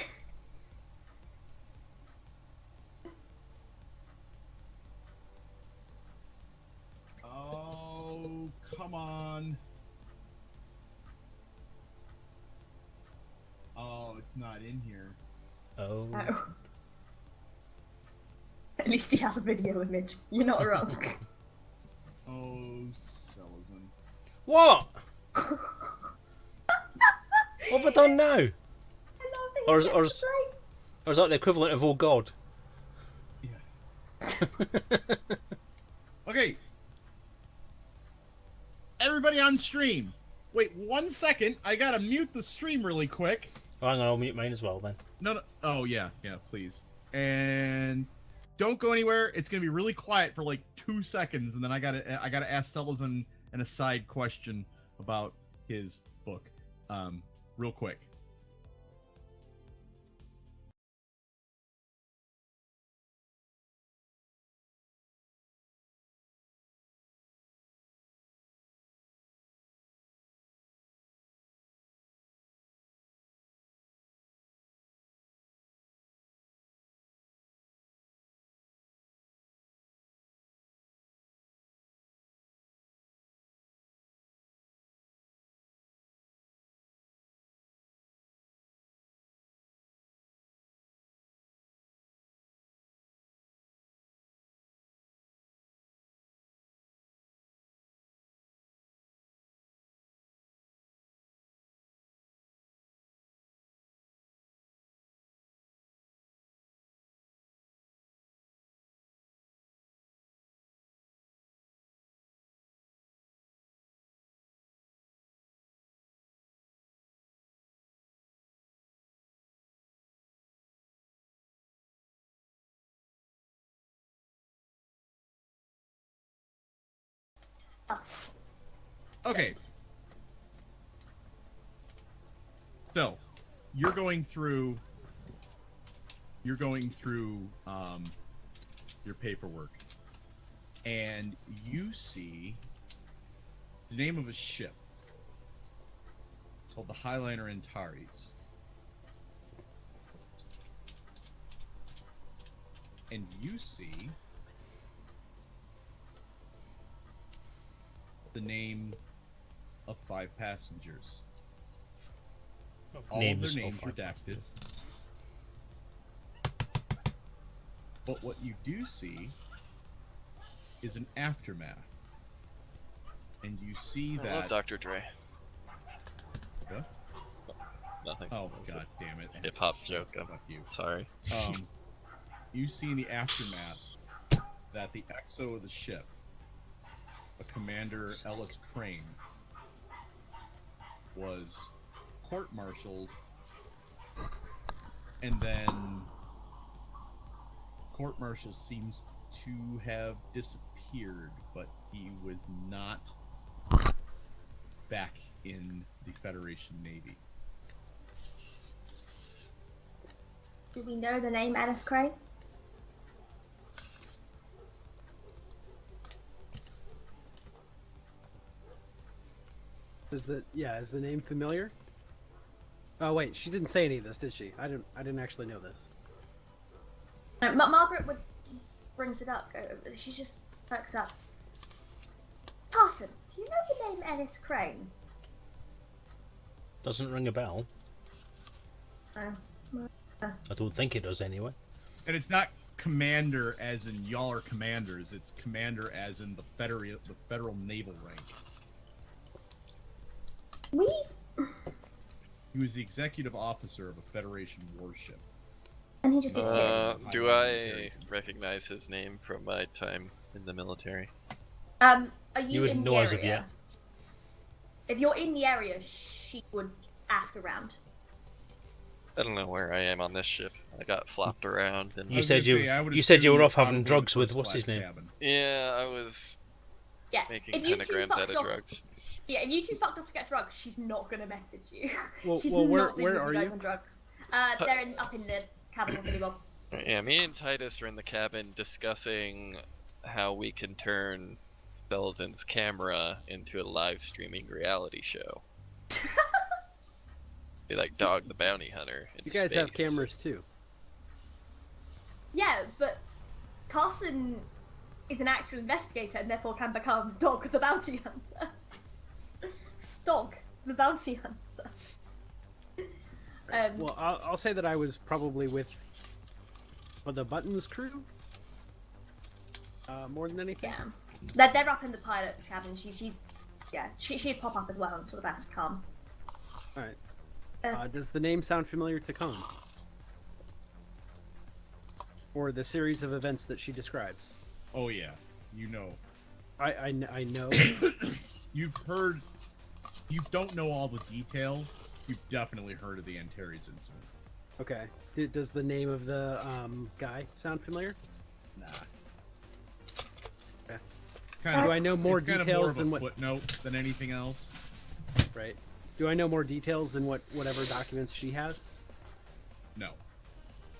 Oh, come on. Oh, it's not in here. Oh. Oh. At least he has a video image. You're not wrong. Oh, Selezen. What? What have I done now? I love that Or he is- gets or to is- play. Or is that the equivalent of oh god? Yeah. Okay. Everybody on stream. Wait 1 second. I gotta mute the stream really quick. Oh, hang on, I'll mute mine as well then. No. Oh yeah, please. And don't go anywhere. It's gonna be really quiet for like 2 seconds, and then I gotta ask Selezen an aside question about his book. Real quick. Us. Okay. So, you're going through your paperwork, and you see the name of a ship called the Highliner Antares. And you see the name of 5 passengers. All of their names redacted. But what you do see is an aftermath. And you see I that... love Dr. Dre. What? Nothing. Oh, god damn it. Hip hop joke. Fuck you. Sorry. You see in the aftermath that the XO of the ship, a Commander Ellis Crane, was court-martialed, and then court-martial seems to have disappeared, but he was not back in the Federation Navy. Do we know the name Alice Crane? Is the name familiar? Oh wait, she didn't say any of this, did she? I didn't actually know this. No, Margaret brings it up. She just perks up. Carson, do you know the name Alice Crane? Doesn't ring a bell. Oh. I don't think it does anyway. And it's not commander as in y'all are commanders, it's commander as in the federal naval rank. He was the executive officer of a Federation warship. And he just disappears. Do I recognize his name from my time in the military? Are you You wouldn't in the know area? as of yet. If you're in the area, she would ask around. I don't know where I am on this ship. I got flopped around and You said you were off having drugs with what's his name? yeah, I was Yeah. making If you two pentagrams fucked out of off, drugs. yeah, if you two fucked off to get drugs, she's not gonna message you. Well, She's well, not where dealing are with you guys you? on drugs. They're up in the cabin with Billy Bob. Yeah, me and Titus are in the cabin discussing how we can turn Selezen's camera into a live streaming reality show. Be like Dog the Bounty Hunter in You guys have space. cameras too. Yeah, but Carson is an actual investigator and therefore can become Dog the Bounty Hunter. Stog the Bounty Hunter. Well, I'll say that I was probably with the Buttons crew more than anything. Yeah, they're up in the pilot's cabin. She'd pop up as well and sort of ask come. All right. Does the name sound familiar to Cone? Or the series of events that she describes? Oh yeah, you know. I know. You've heard. You don't know all the details. You've definitely heard of the Antares incident. Okay. Does the name of the guy sound familiar? Nah. Okay. Kind Do I know more it's kind details of than more of a what? footnote than anything else. Right. Do I know more details than whatever documents she has? No.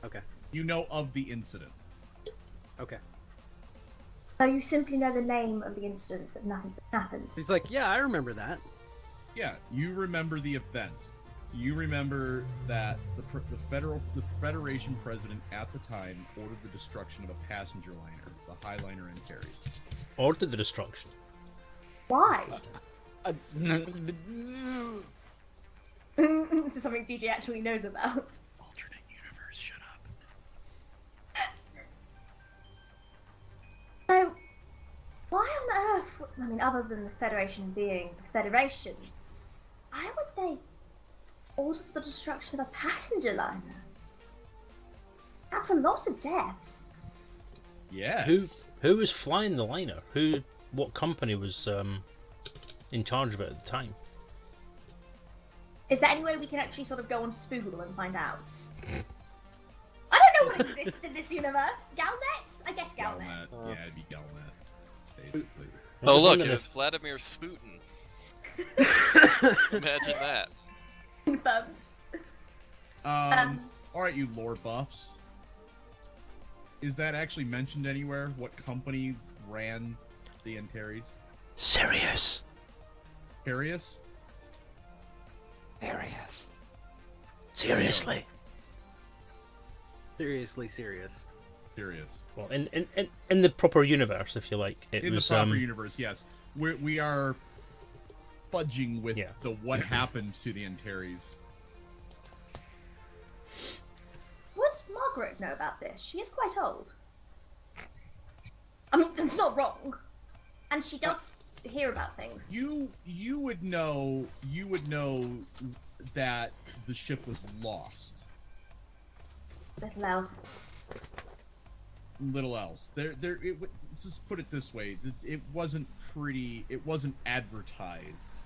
Okay. You know of the incident. Okay. So you simply know the name of the incident, but nothing happened. He's like, yeah, I remember that. Yeah, you remember the event. You remember that the Federation president at the time ordered the destruction of a passenger liner, the Highliner Antares. Ordered the destruction. Why? This is something DJ actually knows about. Alternate universe, shut up. So, why on earth, I mean, other than the Federation being the Federation, why would they order the destruction of a passenger liner? That's a lot of deaths. Yes. Who was flying the liner? What company was in charge of it at the time? Is there any way we can actually sort of go on Spoogle and find out? I don't know what exists in this universe. Galnet? I guess Galnet. Galnet. Yeah, it'd be Galnet, basically. Oh look, it's Vladimir Sputin. Imagine that. Confirmed. Alright, you lore buffs. Is that actually mentioned anywhere? What company ran the Antares? Sirius. Curious? Serious. Seriously. Seriously serious. Curious. Well, in the proper universe, if you like, it In was the proper universe, yes. We are fudging with the what happened to the Antares. Would Margaret know about this? She is quite old. I mean, it's not wrong. And she does hear about things. You would know that the ship was lost. Little else. Little else. Just put it this way: it wasn't advertised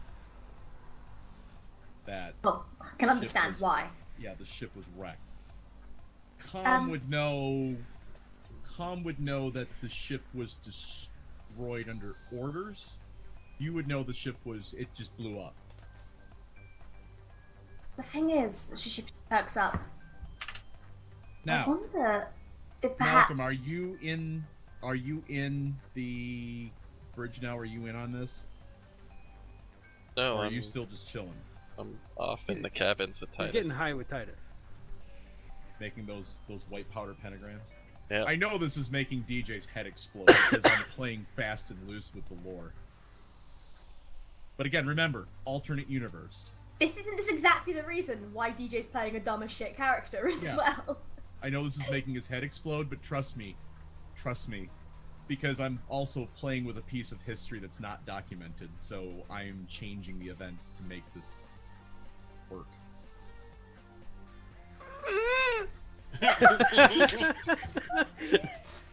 that. Well, I can understand why. Yeah, the ship was wrecked. Com would know that the ship was destroyed under orders. You would know the ship it just blew up. The thing is, she perks up. I Now, wonder if perhaps... Malcolm, are you in the bridge now? Are you in on this? No, Or are you still just chilling? I'm off in the cabins with Titus. He's getting high with Titus. Making those white powder pentagrams? Yeah. I know this is making DJ's head explode because I'm playing fast and loose with the lore. But again, remember, alternate universe. This isn't exactly the reason why DJ's playing a dumb as shit character as well. I know this is making his head explode, but trust me, because I'm also playing with a piece of history that's not documented, so I'm changing the events to make this work.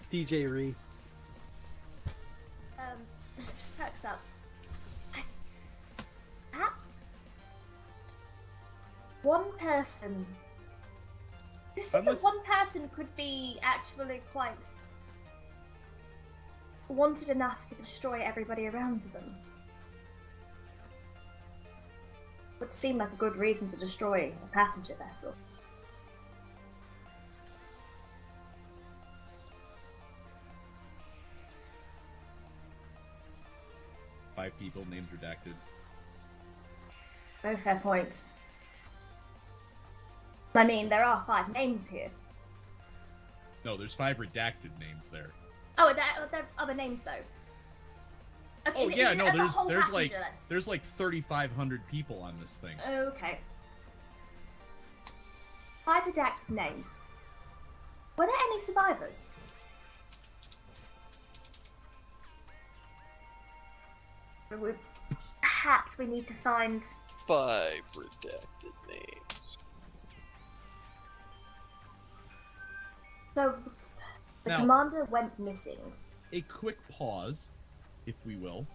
DJ Ree. Perks up. Perhaps one person You said Unless- that one person could be actually quite wanted enough to destroy everybody around them. Would seem like a good reason to destroy a passenger vessel. Five people, names redacted. Very fair point. I mean, there are 5 names here. No, there's 5 redacted names there. Oh, there are other names though. Okay, Oh is it- yeah, is it no, the whole there's like passenger list? there's like 3,500 people on this thing. Okay. 5 redacted names. Were there any survivors? Perhaps we need to find. 5 redacted names. So, the Now- commander went missing. A quick pause, if we will.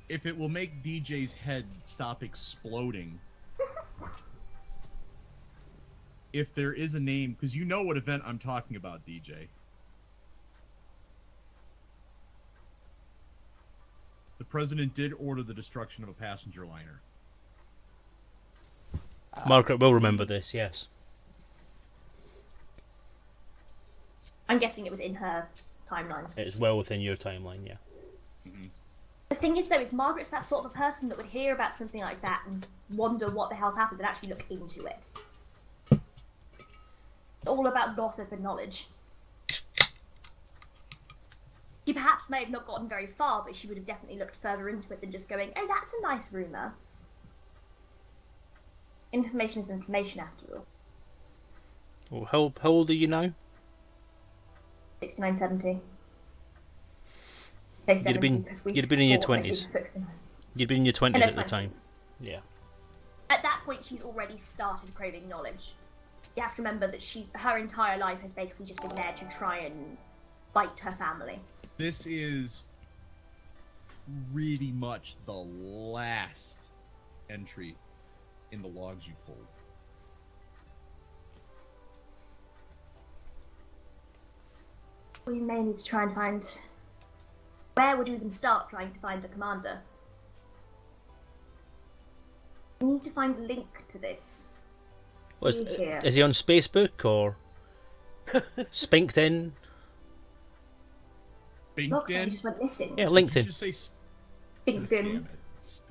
If it will make DJ's head stop exploding. If there is a name, because you know what event I'm talking about, DJ. The president did order the destruction of a passenger liner. Margaret will remember this, yes. I'm guessing it was in her timeline. It's well within your timeline, yeah. The thing is, though, is Margaret's that sort of a person that would hear about something like that and wonder what the hell's happened and actually look into it. It's all about gossip and knowledge. She perhaps may have not gotten very far, but she would have definitely looked further into it than just going, oh, that's a nice rumour. Information is information, after all. Well, how old are you now? 69, 70. You'd have been in your 20s. You'd been in your 20s at the time. Yeah. At that point, she's already started craving knowledge. You have to remember that her entire life has basically just been there to try and fight her family. This is pretty much the last entry in the logs you pulled. We may need to try and find... Where would you even start trying to find the commander? We need to find a link to this. Well, is he on Facebook or Spinked in? Looks like he LinkedIn? just went missing. Yeah, Did you LinkedIn. just say LinkedIn. damn it.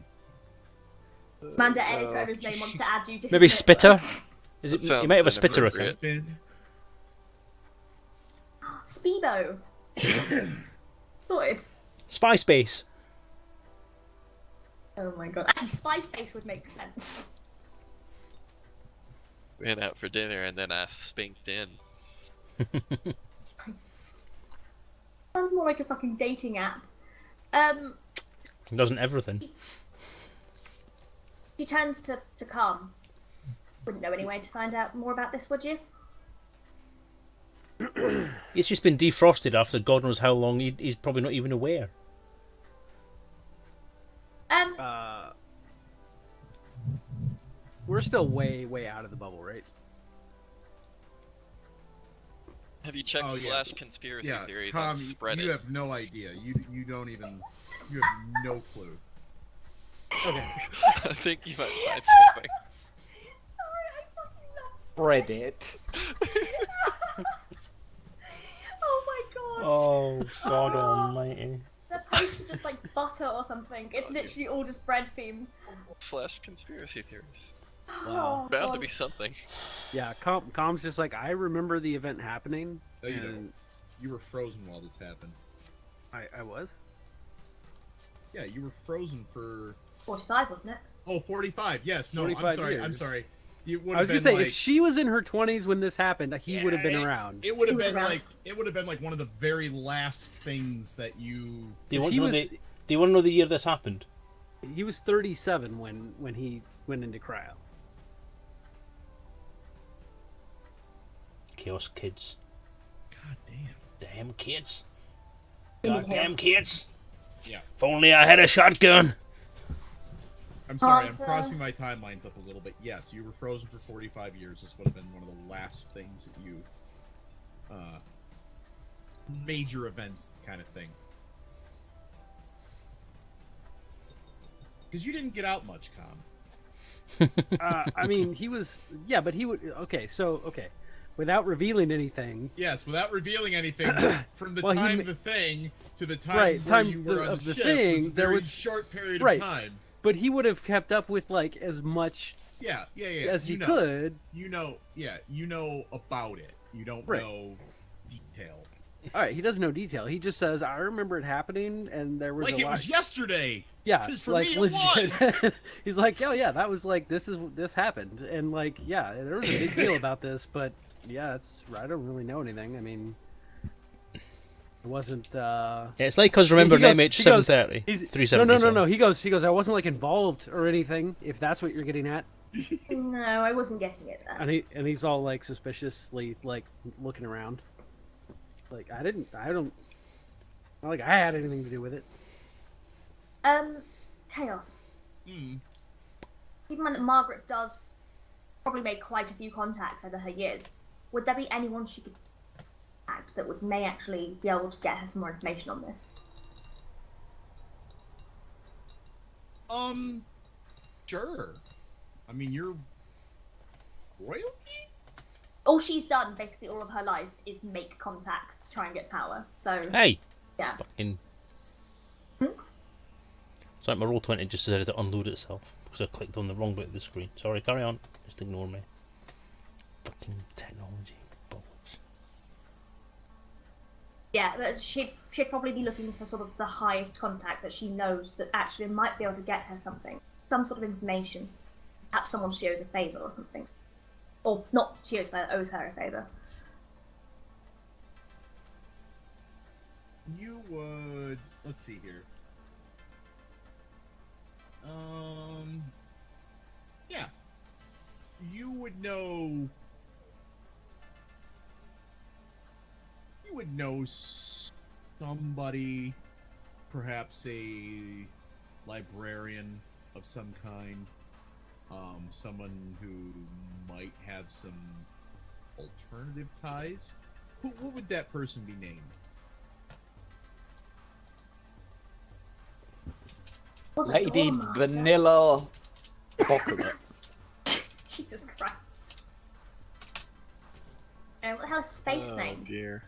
Amanda Ellis, whoever's name wants to add you to his Maybe network. Spitter? Is it? That You might have a sounds Spitter inappropriate. account. Spin. Speedo. Sorted. Spy Space. Oh my god. Actually, Spy Space would make sense. Went out for dinner and then I spinked in. Sounds more like a fucking dating app. Doesn't everything. She turns to Calm. Wouldn't know any way to find out more about this, would you? It's just been defrosted after God knows how long. He's probably not even aware. We're still way out of the bubble, right? Have you checked Oh, yeah. / conspiracy Yeah, theories Tom, on Spreadit? you have no idea. You don't even. You have no clue. Okay. I think you might find something. Sorry, I fucking love Reddit. Oh my god. Oh God Almighty! The posts are just like butter or something. It's literally all just bread themed. / conspiracy theories. Wow. Oh, Bound to God. be something. Yeah, Calm's just like, I remember the event happening. No, you and don't. You were frozen while this happened. I was? Yeah, you were frozen for. 45, wasn't it? Oh, 45. Yes. No, I'm 45 sorry. I'm years. sorry. You would I was have gonna been say, like. if she was in her 20s when this happened, he would have been Yeah, around. It would have He was been around. like. It would have been like one of the very last things that you. Do you want He to know was- do you want to know the year this happened? He was 37 when he went into cryo. Chaos kids. God damn. Damn kids. Human Goddamn hills. kids. Yeah. If only I had a shotgun. I'm sorry, I'm Answer. crossing my timelines up a little bit. Yes, you were frozen for 45 years. This would have been one of the last things that you... major events kind of thing. Because you didn't get out much, Com. I mean, he was. Yeah, but he would. Okay, without revealing anything. Yes, without revealing anything, from the Well, time of the thing to the time Right, where time you were on of the the ship thing, was a there very was- short period right. of time. But he would have kept up with like as much Yeah. as he you know. could. You know about it. You don't Right. know detail. All right, he doesn't know detail. He just says, "I remember it happening, and there was Like a it lot." was yesterday. Yeah, 'Cause for like me it legit. He's like, "Oh yeah, that was like this happened," and like, yeah, there was a big deal about this, but yeah, I don't really know anything. I mean, it wasn't. Yeah, it's like us remembering He goes- MH730, he's- 370. No. He goes. I wasn't like involved or anything. If that's what you're getting at, No, I wasn't getting it then. and he's all like suspiciously like looking around. Like I don't. Not like I had anything to do with it. Chaos. Hmm. Keep in mind that Margaret does probably make quite a few contacts over her years. Would there be anyone she could contact that may actually be able to get her some more information on this? Sure. I mean, you're royalty? All she's done, basically all of her life, is make contacts to try and get power. So, Hey! yeah. Fucking... Hmm? Sorry, my Roll20 just decided to unload itself because I clicked on the wrong bit of the screen. Sorry, carry on. Just ignore me. Fucking technology. Bollocks. Yeah, but she'd probably be looking for sort of the highest contact that she knows that actually might be able to get her something. Some sort of information. Perhaps someone she owes a favour or something. Or not she owes her a favour. You would... Let's see here. Yeah. You would know... You would know somebody, perhaps a librarian of some kind, someone who might have some alternative ties. What would that person be named? Was it Lady Doormaster? Vanilla Chocolate. Jesus Christ. What the hell is space names? Dear.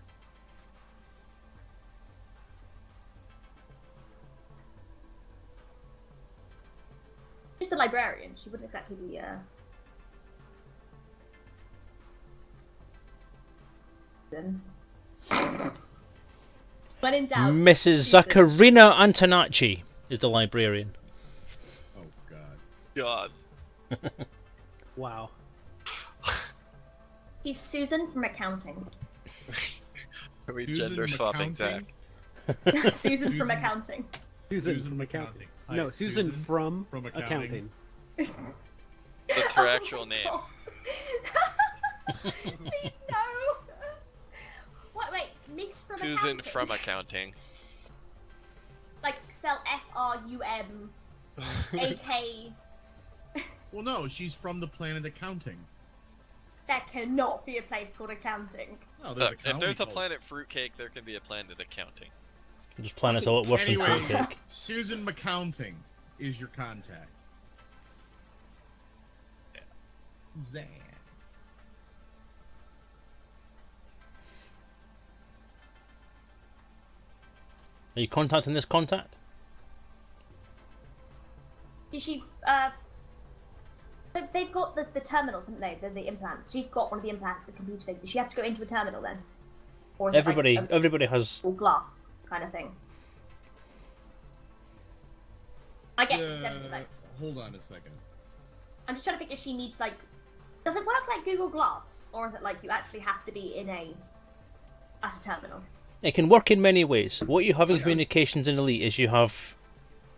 She's the librarian. She wouldn't exactly be, When in doubt... Mrs. Susan. Zacharina Antonacci is the librarian. Oh, God. God. Wow. She's Susan from accounting. Are we Susan gender swapping McCounting? Zach? Susan from Susan. accounting. Susan from from accounting. Hi, No, Susan from from accounting. That's her Oh actual my name. God. Please no. Wait, Miss from Susan accounting. from accounting. Like spell FRUM AK. Well, no, she's from the planet accounting. There cannot be a place called accounting. No, there's Look, a if there's a called- planet fruitcake, there can be a planet accounting. Just plan us a lot worse than Anyways, fruitcake. Susan McCounting is your contact. Zan. Are you contacting this contact? Did she? So they've got the terminals, haven't they? The implants. She's got one of the implants, the computer thing. Does she have to go into a terminal then? Or is Everybody, it like everybody has. all glass kind of thing? I guess it's definitely like. Hold on a second. I'm just trying to think if she needs like. Does it work like Google Glass, or is it like you actually have to be at a terminal? It can work in many ways. What you have in Yeah. communications in Elite is you have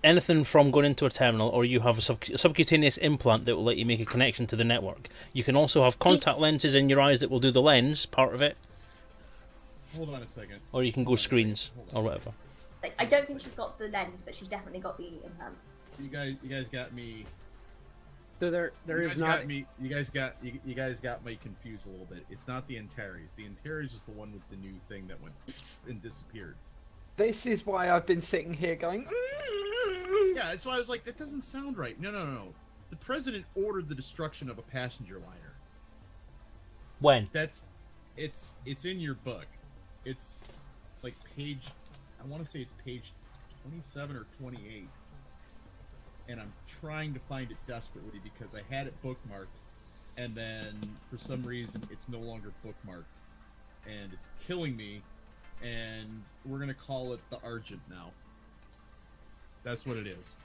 anything from going into a terminal, or you have a subcutaneous implant that will let you make a connection to the network. You can also have contact lenses in your eyes that will do the lens part of it, Hold on a second. or you can go Hold on a second. screens Hold or on. whatever. Like, I don't think she's got the lens, but she's definitely got the implants. You guys got me. So there you is guys not. got me. You guys got me confused a little bit. It's not the Antares. The Antares is the one with the new thing that went and disappeared. This is why I've been sitting here going. Yeah, that's why I was like, that doesn't sound right. No. The president ordered the destruction of a passenger liner. When? It's in your book. It's like page. I want to say it's page 27 or 28. And I'm trying to find it desperately because I had it bookmarked, and then for some reason it's no longer bookmarked, and it's killing me. And we're gonna call it the Argent now. That's what it is.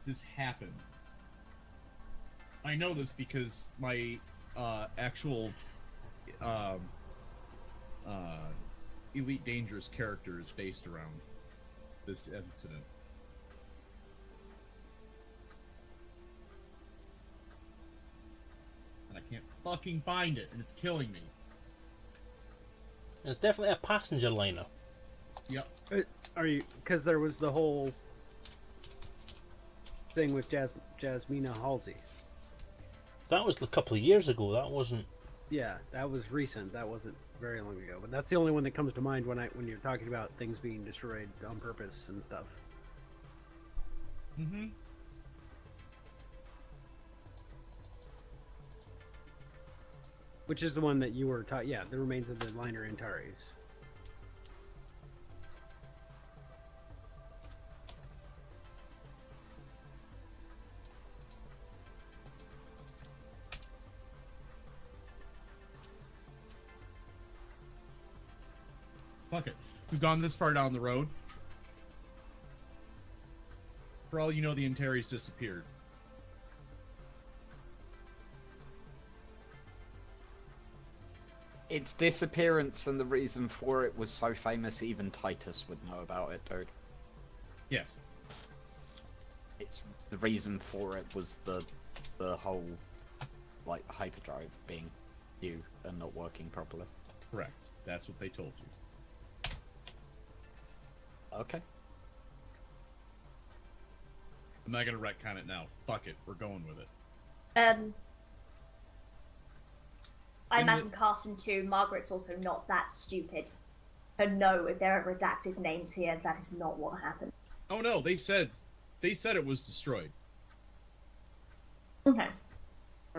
This happened. I know this because my actual Elite Dangerous character is based around this incident. And I can't fucking find it, and it's killing me. It's definitely a passenger liner. Yep. Are you? Because there was the whole thing with Jasmina Halsey. That was a couple of years ago. That wasn't. Yeah, that was recent. That wasn't very long ago. But that's the only one that comes to mind when you're talking about things being destroyed on purpose and stuff. Mm-hmm. Which is the one that you were taught? Yeah, the remains of the liner Antares. Fuck it. We've gone this far down the road. For all you know, the Antares disappeared. Its disappearance and the reason for it was so famous, even Titus would know about it, dude. Yes. It's the reason for it was the whole like hyperdrive being new and not working properly. Correct. That's what they told you. Okay. I'm not gonna retcon it now. Fuck it. We're going with it. I imagine Carson too. Margaret's also not that stupid. So no, if there are redacted names here, that is not what happened. Oh no, they said it was destroyed. Okay.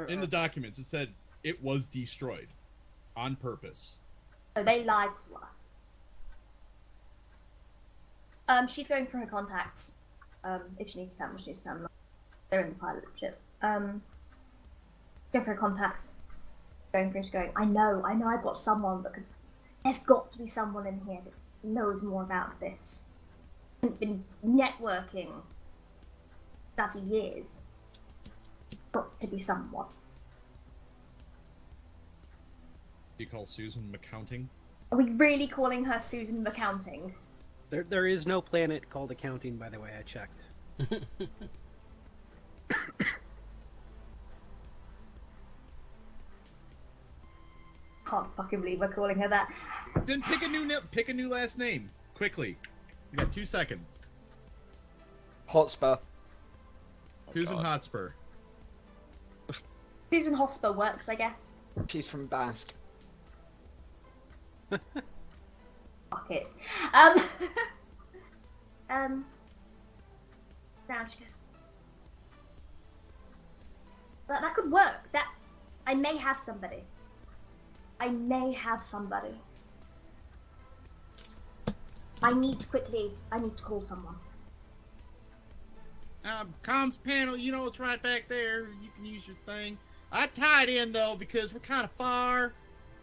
In the documents, it said it was destroyed on purpose. So they lied to us. She's going through her contacts. If she needs to tell them, she needs to tell them. They're in the pilot ship. Going through her contacts. She's going, I know I've got someone that could... There's got to be someone in here that knows more about this. I've been networking 30 years. Got to be someone. Do you call Susan McCounting? Are we really calling her Susan McCounting? There is no planet called accounting, by the way. I checked. Can't fucking believe we're calling her that. Then pick a new last name quickly. You got 2 seconds. Hotspur. Susan God. Hotspur. Susan Hosper works, I guess. She's from Basque. Fuck it. Down she goes. That could work. I may have somebody. I need to call someone. Comms panel, you know it's right back there. You can use your thing. I tied in though because we're kind of far,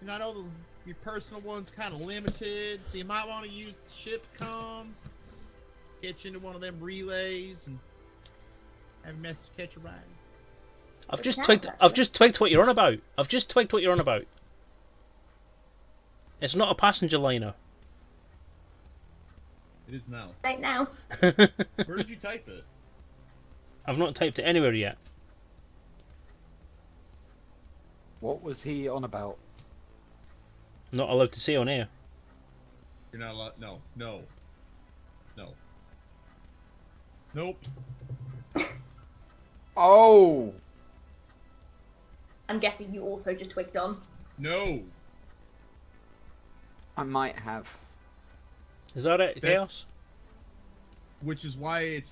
and I know your personal one's kind of limited, so you might want to use the ship comms. Get you into one of them relays and have a message catch a ride. I've just twigged what you're on about. It's not a passenger liner. It is now. Right now. Where did you type it? I've not typed it anywhere yet. What was he on about? Not allowed to say on air. You're not allowed. No. No. No. Nope. Oh! I'm guessing you also just twigged on. No. I might have. Is that it, That's- Chaos? Which is why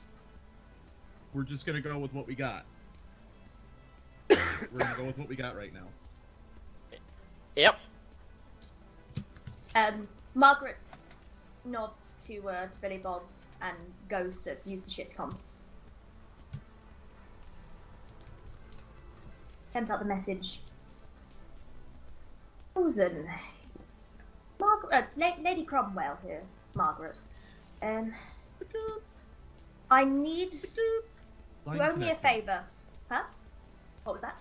we're just gonna go with what we got. We're gonna go with what we got right now. Yep. Margaret nods to Billy Bob and goes to use the ship's comms. Sends out the message. Susan, Lady Cromwell here, Margaret. I need you owe me a favour. Huh? What was that?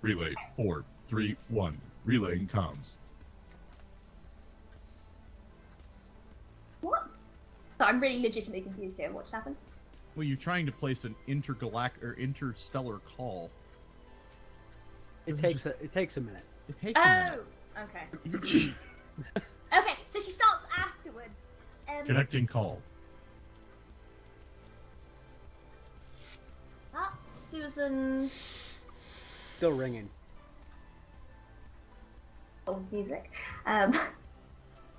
Relay 431. Relaying comms. What? So I'm really legitimately confused here. What just happened? Well, you're trying to place an interstellar call. It takes a minute. It takes a minute. Oh, okay. Okay, so she starts afterwards. Connecting call. Susan. Still ringing. Oh, music.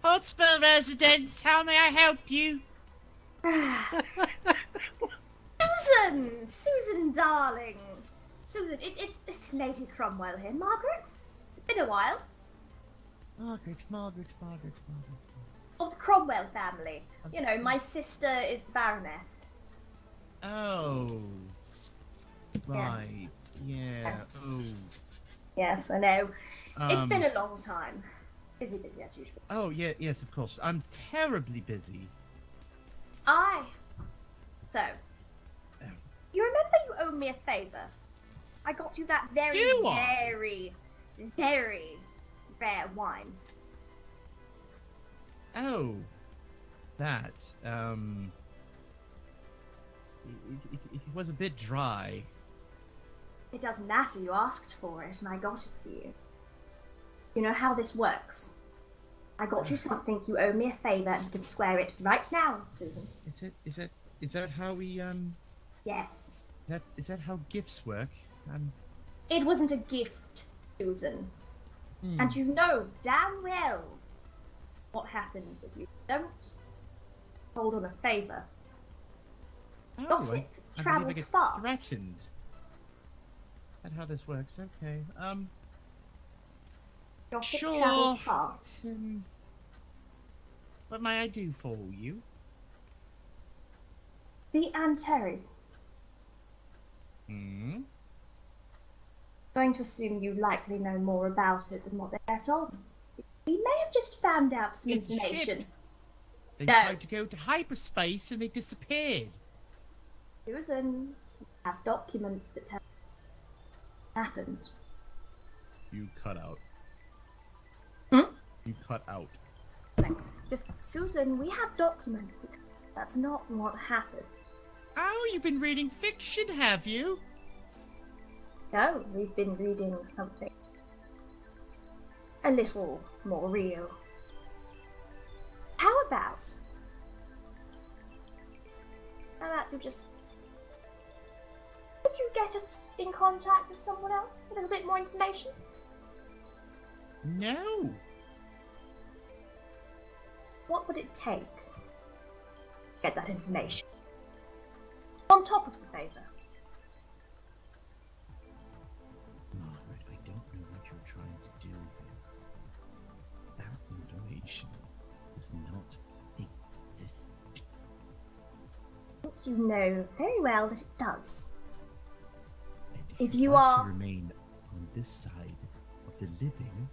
Hotspur residents, how may I help you? Susan, darling. Susan, it's Lady Cromwell here. Margaret? It's been a while. Margaret. Of the Cromwell family. You know, my sister is the Baroness. Oh. Right. Yeah. Yes. Oh. Yes, I know. It's Um, been a long time. Busy as usual. Oh, yeah, yes, of course. I'm terribly busy. So, you remember you owed me a favour? I got you that very, Do I? very, very rare wine. Oh. That, it was a bit dry. It doesn't matter, you asked for it and I got it for you. You know how this works. I got you something, you owe me a favour, and you can swear it right now, Susan. Is that how we, Yes. is that how gifts work? It wasn't a gift, Susan. Hmm. And you know damn well what happens if you don't hold on a favour. Oh, Gossip I believe I travels get fast. threatened. That's how this works. Okay. Gossip Sure. travels fast. What may I do for you? The Antares. Hmm. Going to assume you likely know more about it than what they let on. We may have just found out some It's a ship. information. They No. tried to go to hyperspace and they disappeared. Susan, we have documents that tell what happened. You cut out. Hmm? You cut out. Just, Susan, we have documents that tell that's not what happened. Oh, you've been reading fiction, have you? No, we've been reading something a little more real. How about you just... Could you get us in contact with someone else? A little bit more information? No. What would it take to get that information? On top of the favour. Margaret, I don't know what you're trying to do here. That information does not exist. I think you know very well that it does. And If you'd you like are- to remain on this side of the living,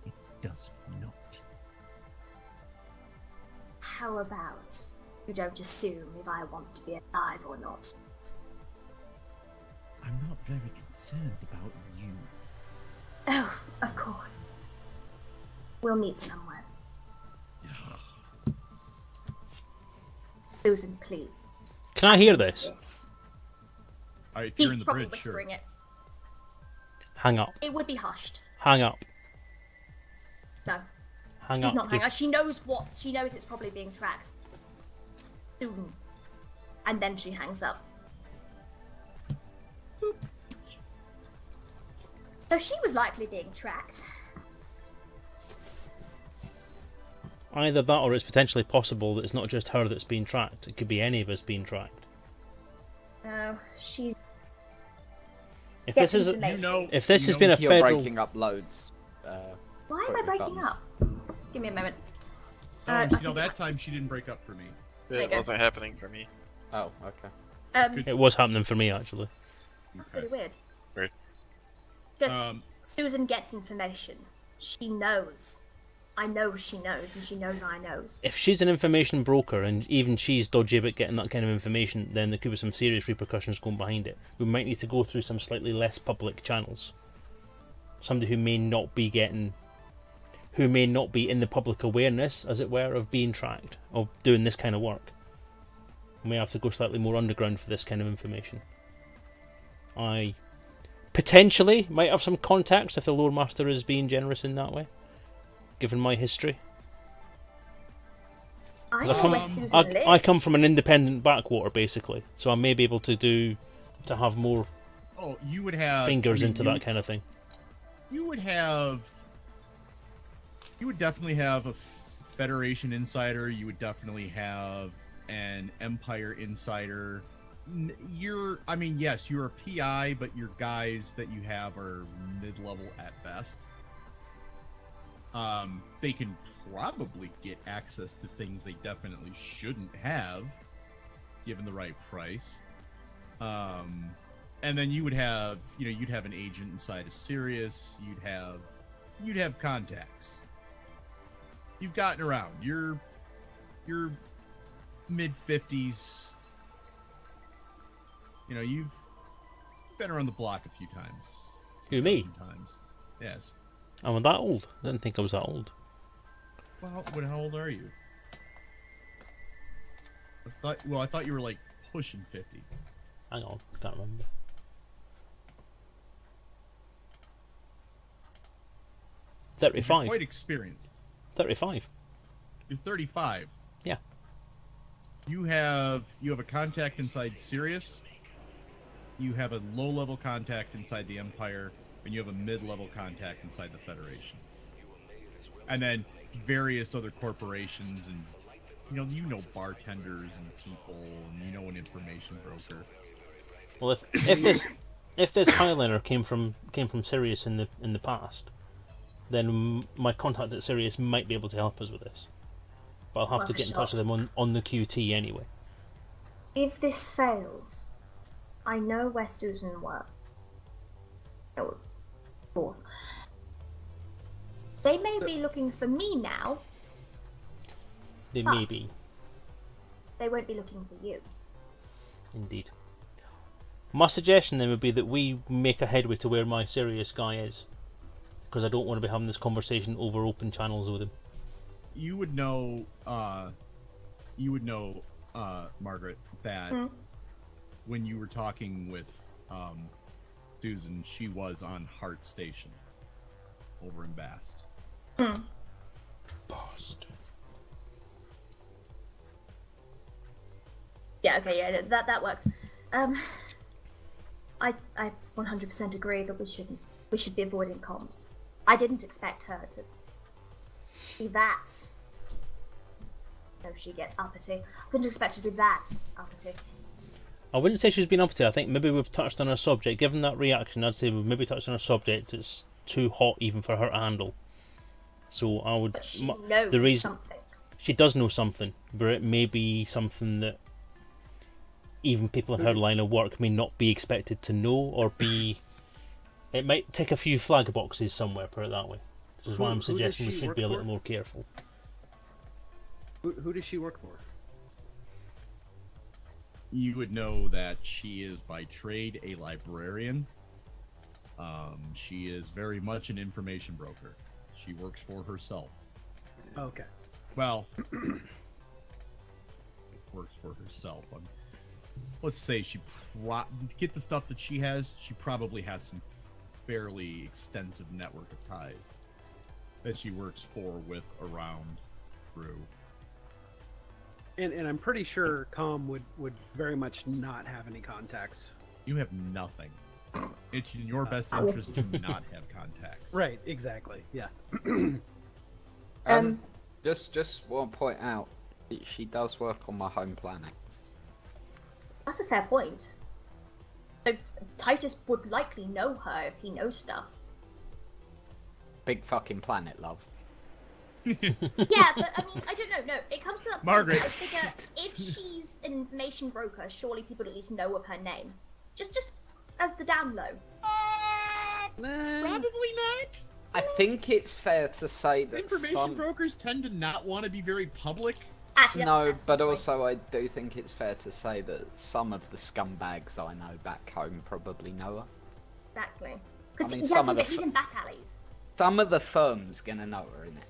it does not. How about you don't assume if I want to be alive or not? I'm not very concerned about you. Oh, of course. We'll meet somewhere. Susan, please. Can I hear this? Yes. Alright, if He's you're in the probably bridge, sure. whispering it. Hang up. It would be hushed. Hang up. No. Hang She's up. not hanging up. She knows it's probably being tracked soon, and then she hangs up. Boop. So she was likely being tracked. Either that, or it's potentially possible that it's not just her that's being tracked. It could be any of us being tracked. No, she's. If Gets this is, information. if this you has know been a You're federal, breaking up loads. Why am I breaking buttons. up? Give me a moment. Oh, I you know, think that time she didn't break up for me. There you It go. wasn't happening for me. Oh, okay. it was happening for me actually. That's really weird. Weird. Just Susan gets information. She knows. I know she knows, and she knows I knows. If she's an information broker and even she's dodgy about getting that kind of information, then there could be some serious repercussions going behind it. We might need to go through some slightly less public channels. Somebody who may not be in the public awareness, as it were, of being tracked, of doing this kind of work. We may have to go slightly more underground for this kind of information. I potentially might have some contacts if the Lore Master is being generous in that way, given my history. I I know come- where Susan lives. I come from an independent backwater, basically, so I may be able to have more Oh, you would have fingers I mean, into that kind of thing. You would definitely have a Federation insider. You would definitely have an Empire insider. Yes, you're a PI, but your guys that you have are mid-level at best. They can probably get access to things they definitely shouldn't have, given the right price. And then you would have, you'd have an agent inside of Sirius. You'd have contacts. You've gotten around. You're mid-50s. You've been around the block a few times. Who, me? Sometimes. Yes. I'm that old. I didn't think I was that old. Well, how old are you? I thought you were like pushing 50. Hang on, can't remember. You're 35. quite experienced. 35. You're 35. Yeah. You have a contact inside Sirius. You have a low-level contact inside the Empire, and you have a mid-level contact inside the Federation. And then various other corporations, and bartenders and people, and an information broker. Well, if this Highliner came from Sirius in the past, then my contact at Sirius might be able to help us with this. But I'll have to get in touch with them on the QT anyway. If this fails, I know where Susan works. Oh, of course. They may be looking for me now. They But- may be, They won't be looking for you. indeed. My suggestion then would be that we make a headway to where my Sirius guy is, because I don't want to be having this conversation over open channels with him. You would know, Margaret, that when you were talking with Susan, she was on Hart Station over in Bast. Bastard. Yeah, okay, yeah, that works. I 100% agree that we should be avoiding comms. I didn't expect her to be that. No, she gets uppity. I didn't expect her to be that uppity. I wouldn't say she's been up to. I think maybe we've touched on a subject. Given that reaction, I'd say we've maybe touched on a subject that's too hot even for her to handle. So I would. But she knows the reason something. she does know something, but it may be something that even people in her line of work may not be expected to know, or be. It might tick a few flag boxes somewhere. Put it that way. This is why I'm Who does suggesting we she should work be a for? little more careful. Who does she work for? You would know that she is by trade a librarian. She is very much an information broker. She works for herself. Okay. Well, works for herself. Let's say to get the stuff that she has, she probably has some fairly extensive network of ties. that she works for, with, around, through. And I'm pretty sure Com would very much not have any contacts. You have nothing. It's in your best interest to not have contacts. Right, exactly. Yeah. Just want to point out, she does work on my home planet. That's a fair point. So Titus would likely know her if he knows stuff. Big fucking planet, love. Yeah, but I mean, I don't know. No, it comes to that point. Margaret. I figure if she's an information broker, surely people at least know of her name. Just as the down low. Probably not. I think it's fair to say that Information brokers tend to not want to be very public. Actually, that's a No, fair but point. also I do think it's fair to say that some of the scumbags I know back home probably know her. Exactly. Because I mean, some of the he's in back alleys. Some of the firm's gonna know her, innit?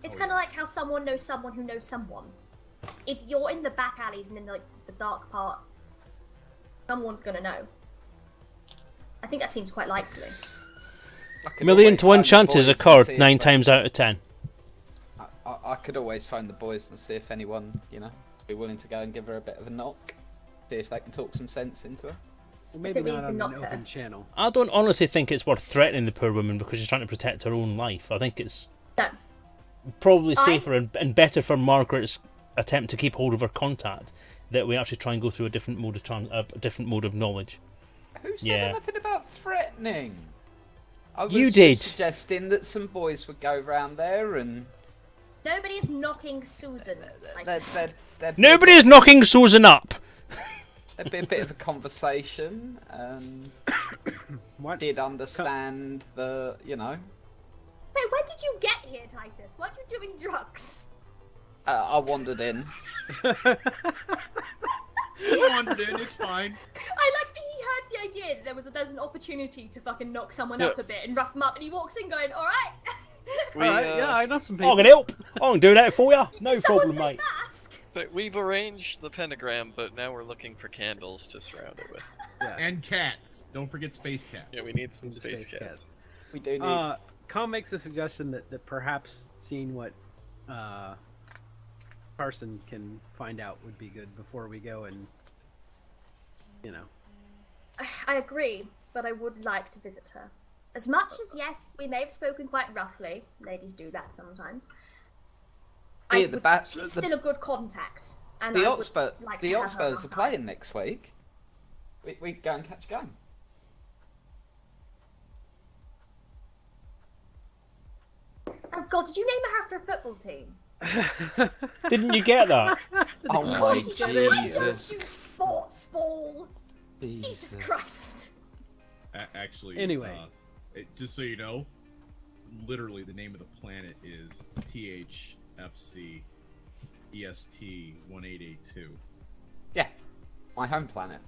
It's Oh, kind of yes. like how someone knows someone who knows someone. If you're in the back alleys and in the dark part, someone's gonna know. I think that seems quite likely. I could Million always to one phone the chances boys and occurred see 9 if times out of 10. I could always phone the boys and see if anyone, be willing to go and give her a bit of a knock. See if they can talk some sense into her. Well, maybe think we not need on to an knock her. open channel. I don't honestly think it's worth threatening the poor woman because she's trying to protect her own life. I think it's No. probably safer and better for Margaret's attempt to keep hold of her contact that we actually try and go through a different mode of knowledge. Who said Yeah. anything about threatening? I was You just did. suggesting that some boys would go round there and Nobody is knocking Susan. there'd Nobody is knocking Susan up. There'd be a bit of a conversation. What? Did understand the, Wait, when did you get here, Titus? Weren't you doing drugs? I wandered in. You wandered in, it's fine. I like that he had the idea that there's an opportunity to fucking knock someone up a bit and rough them up, and he walks in going, alright. We, Alright, yeah, I know some I people. can help. I can do that for you. No Someone problem, say mate. mask. but we've arranged the pentagram, but now we're looking for candles to surround it with. And cats. Don't forget space cats. Yeah, we need some The space space cats. We do need. Com makes a suggestion that perhaps seeing what Carson can find out would be good before we go and, I agree, but I would like to visit her. As much as, yes, we may have spoken quite roughly, ladies do that sometimes, she's still a good contact. And The I would Otspurs like to have her on our are side. playing next week. We go and catch a game. Oh god, did you name her after a football team? Didn't you get that? Oh my She's like, I Jesus. don't do sports ball. Jesus Jesus. Christ. Actually, Anyway. Just so you know, literally the name of the planet is THFC EST 1882. Yeah, my home planet.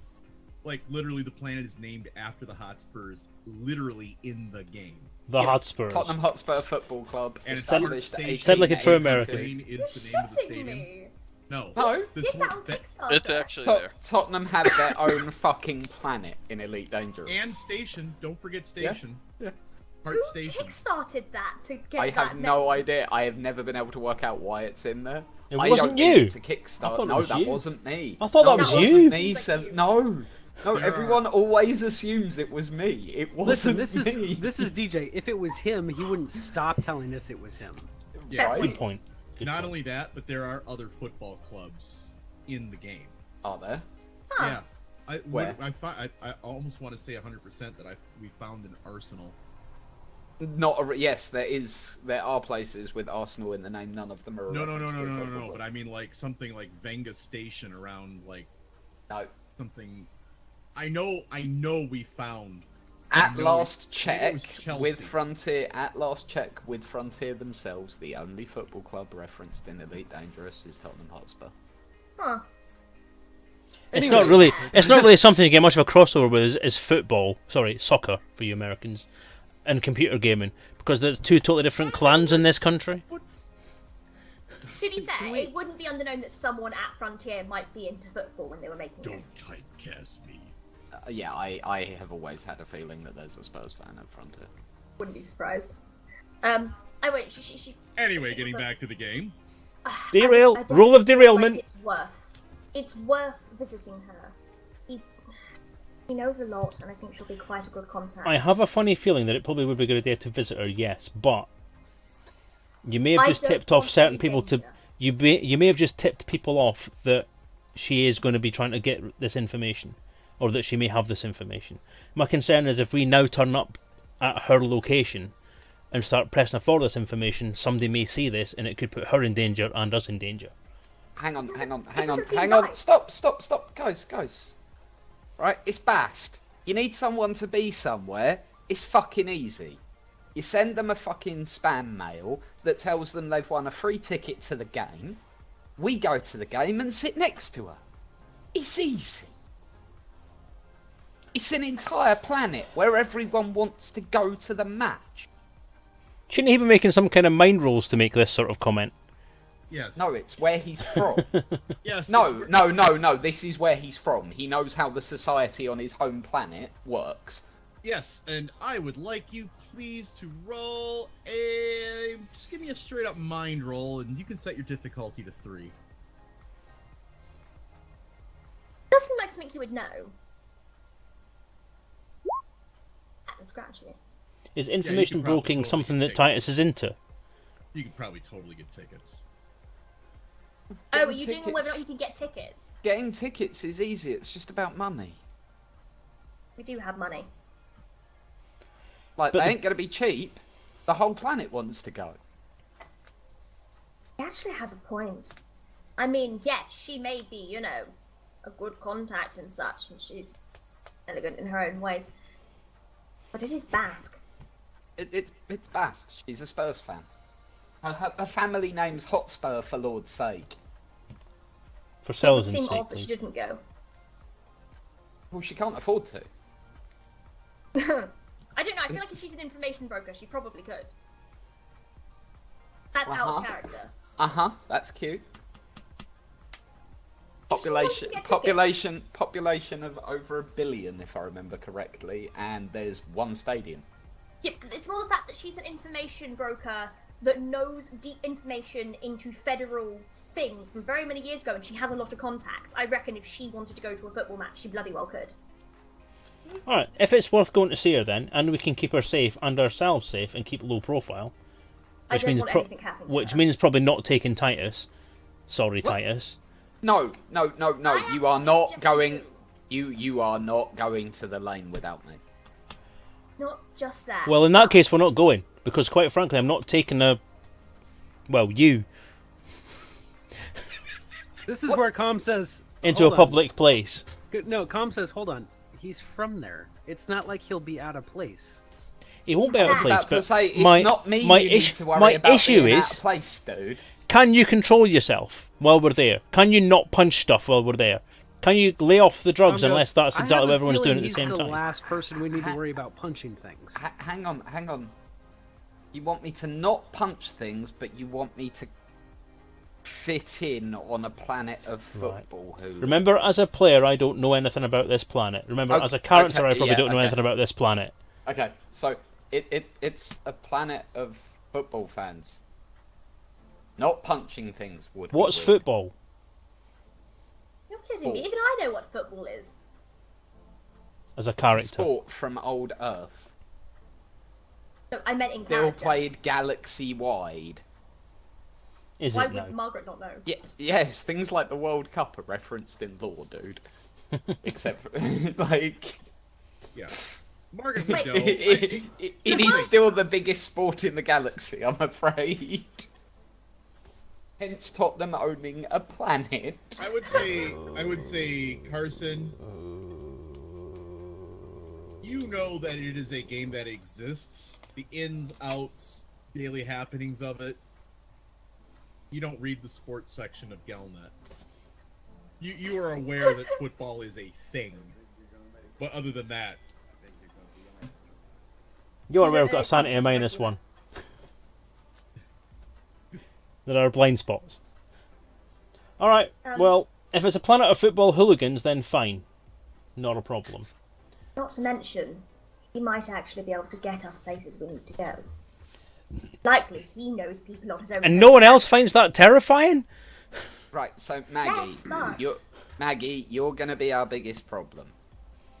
Like, literally the planet is named after the Hotspurs, literally in the game. The Yeah, Hotspurs. Tottenham Hotspur Football Club, And it's established Park in Station. Said like a true 1882. American. It's You're the name of the shitting stadium. me. No. No. This Did that on that- Kickstarter? It's actually there. Tottenham have their own fucking planet in Elite Dangerous. and station. Don't forget station. Yeah. Part Who station. kickstarted that to get I that have no name? idea. I have never been able to work out why it's in there. It I wasn't don't you. need it to I kickstart. thought it No, was that you. wasn't me. I thought that No, was it you. wasn't me. Seems So, like you. no, There everyone always assumes it was me. It Listen, wasn't me. this is DJ. If it was him, he wouldn't stop telling us it was him. Yeah. Right? Good point. Good Not point. only that, but there are other football clubs in the game. Are there? Huh. Yeah. Where? I almost want to say 100% that we found an Arsenal. Yes, there are places with Arsenal in the name. None of them are. a No. reference to a football But club. I mean, like something like Venga Station around like No. something. I know we found. At No, last maybe it check was Chelsea. with Frontier. At last check with Frontier themselves, the only football club referenced in Elite Dangerous is Tottenham Hotspur. Huh. It's Anyway. not really. It's not really something to get much of a crossover with. Is football? Sorry, soccer for you Americans, and computer gaming because there's two totally different clans in this country. To be fair, it wouldn't be unknown that someone at Frontier might be into football when they were making it. Don't typecast me. Yeah, I have always had a feeling that there's a Spurs fan at Frontier. Wouldn't be surprised. I won't. She Anyway, getting back to the game. Derail. I don't Rule of feel derailment. Like it's worth visiting her. He knows a lot, and I think she'll be quite a good contact. I have a funny feeling that it probably would be a good idea to visit her, yes, but you may have just tipped off certain people to. You may have just tipped people off that she is going to be trying to get this information, or that she may have this information. My concern is if we now turn up at her location and start pressing her for this information, somebody may see this, and it could put her in danger and us in danger. Hang on. right. Stop, guys. Right, it's Bast. You need someone to be somewhere. It's fucking easy. You send them a fucking spam mail that tells them they've won a free ticket to the game. We go to the game and sit next to her. It's easy. It's an entire planet where everyone wants to go to the match. Shouldn't he be making some kind of mind rolls to make this sort of comment? Yes. No, it's where he's from. Yes. No. This is where he's from. He knows how the society on his home planet works. Yes, and I would like you, please, to roll a... Just give me a straight-up mind roll, and you can set your difficulty to 3. Doesn't seem like something you would know. And scratching it. Is information probably broking totally something that take Titus is into? You could probably totally get tickets. Oh, are you doing whether or not you can get tickets? Getting tickets is easy. It's just about money. We do have money. Like, But they the- ain't going to be cheap. The whole planet wants to go. He actually has a point. I mean, yes, she may be, you know, a good contact and such, and she's elegant in her own ways. But it is Basque. It's Bast. She's a Spurs fan. Her family name's Hotspur, for Lord's sake. For It would Selezen's seem sake, odd that she please. didn't go. Well, she can't afford to. I don't know, I feel like if she's an information broker, she probably could. That's out of character. That's cute. If she wants to get Population of over 1 billion, if I remember correctly, and there's one stadium. Yep, it's more the fact that she's an information broker that knows deep information into federal things from very many years ago, and she has a lot of contacts. I reckon if she wanted to go to a football match, she bloody well could. Alright, if it's worth going to see her then, and we can keep her safe and ourselves safe and keep low profile, I which don't means want anything happening to which her. means probably not taking Titus. Sorry, Titus. No. You actually are not suggest going. you You are not going to the lane without me. Not just that. Well, in that case, we're not going, because quite frankly, I'm not taking a... Well, you This is where Com says into a hold on. public place. No, Com says, hold on. He's from there. It's not like he'll be out of place. He won't be out of I was place, About to but say, it's my, not me my, you is- need to worry my about issue being is, out of place, dude. can you control yourself while we're there? Can you not punch stuff while we're there? Can you lay off the drugs Com goes, unless that's "I exactly have what a everyone's doing feeling at the same he's the time? last person we need to worry about punching things. Hang on. You want me to not punch things, but you want me to fit in on a planet of football. Who? Remember, as a player, I don't know anything about this planet. Remember, as a character, I probably don't know anything about this planet. Okay, so it's a planet of football fans. Not punching things would be What's weird. football? You're kidding me. Even I know what football is. As a It's a character. sport from old Earth. No, I meant in Still character. played galaxy-wide. Is Why it would now? Margaret not know? Yes, things like the World Cup are referenced in lore, dude. Except for, like... Yeah. Margaret would Wait. know. It is still the biggest sport in the galaxy, I'm afraid. Hence Tottenham owning a planet. I would say, Carson, you know that it is a game that exists. The ins, outs, daily happenings of it. You don't read the sports section of Galnet. You are aware that football is a thing. But other than that, You're aware I've got a sanity of -1. There are blind spots. Alright, well, if it's a planet of football hooligans, then fine. Not a problem. Not to mention, he might actually be able to get us places we need to go. Likely he knows people on his own. And no one else finds that terrifying? Right, so Maggie, That's smart. you're gonna be our biggest problem.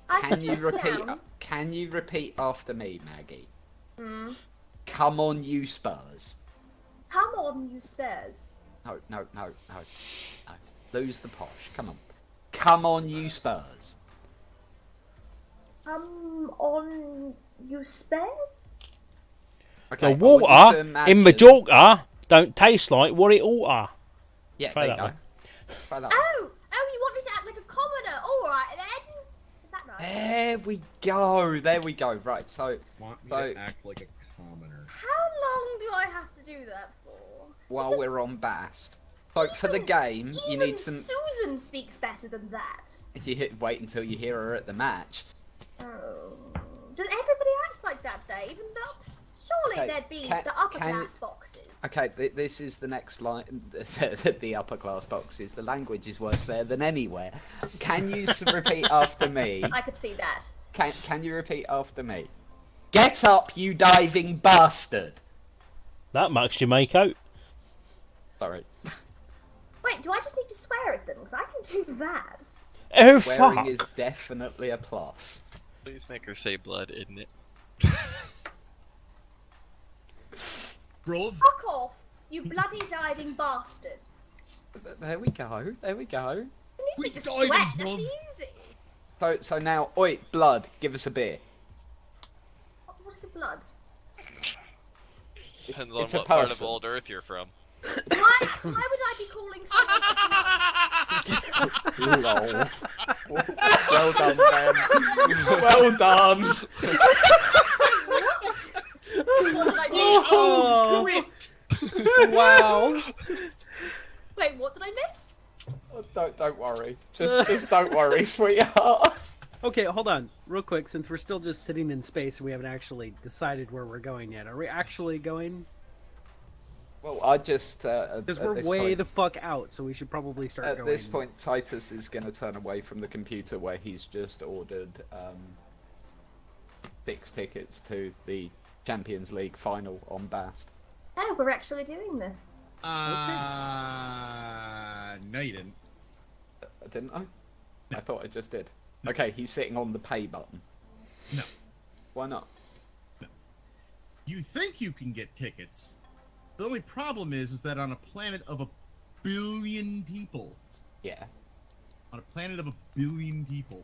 I Can put you this repeat? down. Can you repeat after me, Maggie? Hmm. Come on, you Spurs. Come on, you Spurs. No. Lose the posh. Come on. Come on, you Spurs. Come on, you Spurs. Okay, The I want you to water in imagine- Majorca don't taste like what it oughta. Yeah, Try there you that go. one. Try that one. Oh, you want me to act like a commoner? All right then. Is that right? There we go. Right, so Want me So- to act like a commoner? How long do I have to do that for? while we're on Bast, so for the game, you Even need some. Susan speaks better than that. Wait until you hear her at the match. Oh. Does everybody act like that, Dave? And surely Okay, there'd be can- the upper can- class boxes. Okay, this is the next line. The upper class boxes. The language is worse there than anywhere. Can you repeat after me? I could see that. Can you repeat after me? Get up, you diving bastard! That much you make out. Sorry. Wait, do I just need to swear at them? Because I can do that. Oh, Swearing fuck. is definitely a plus. Please make her say blood, isn't it? Grove? Fuck off, you bloody diving bastard. There we go. There we go. You We need to diving, sweat, that's bruv. easy. So now, oi, blood, give us a beer. What is the blood? Depends on it's a what part of person. Old Earth you're from. Why would I be calling someone Lol. Well done, Ben. Well done. What did I miss? Oh, Quit! wow. Wait, what did I miss? Don't worry. Just don't worry, sweetheart. Okay, hold on, real quick. Since we're still just sitting in space, and we haven't actually decided where we're going yet. Are we actually going? Well, I just Because at we're this way point, the fuck out, so we should probably start at going. this point, Titus is going to turn away from the computer where he's just ordered 6 tickets to the Champions League final on Bast. Oh, we're actually doing this. No, you didn't. Didn't I? I thought I just did. Okay, he's sitting on the pay button. No. Why not? You think you can get tickets. The only problem is that on a planet of 1 billion people, Yeah. on a planet of 1 billion people,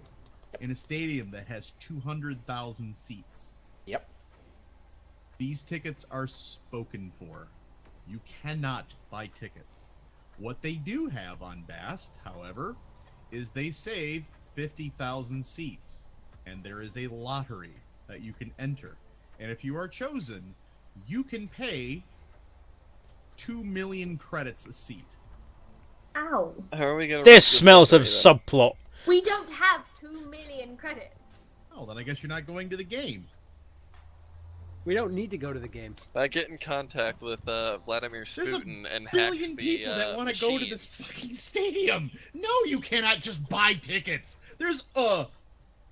in a stadium that has 200,000 seats, Yep. these tickets are spoken for. You cannot buy tickets. What they do have on Bast, however, is they save 50,000 seats, and there is a lottery that you can enter. And if you are chosen, you can pay 2 million credits a seat. Ow. How are we gonna? This smells of subplot. We don't have 2 million credits. Oh, then I guess you're not going to the game. We don't need to go to the game. I get in contact with Vladimir There's a Sputin and hack billion the people that want to go to this machines. fucking stadium. No, you cannot just buy tickets. There's I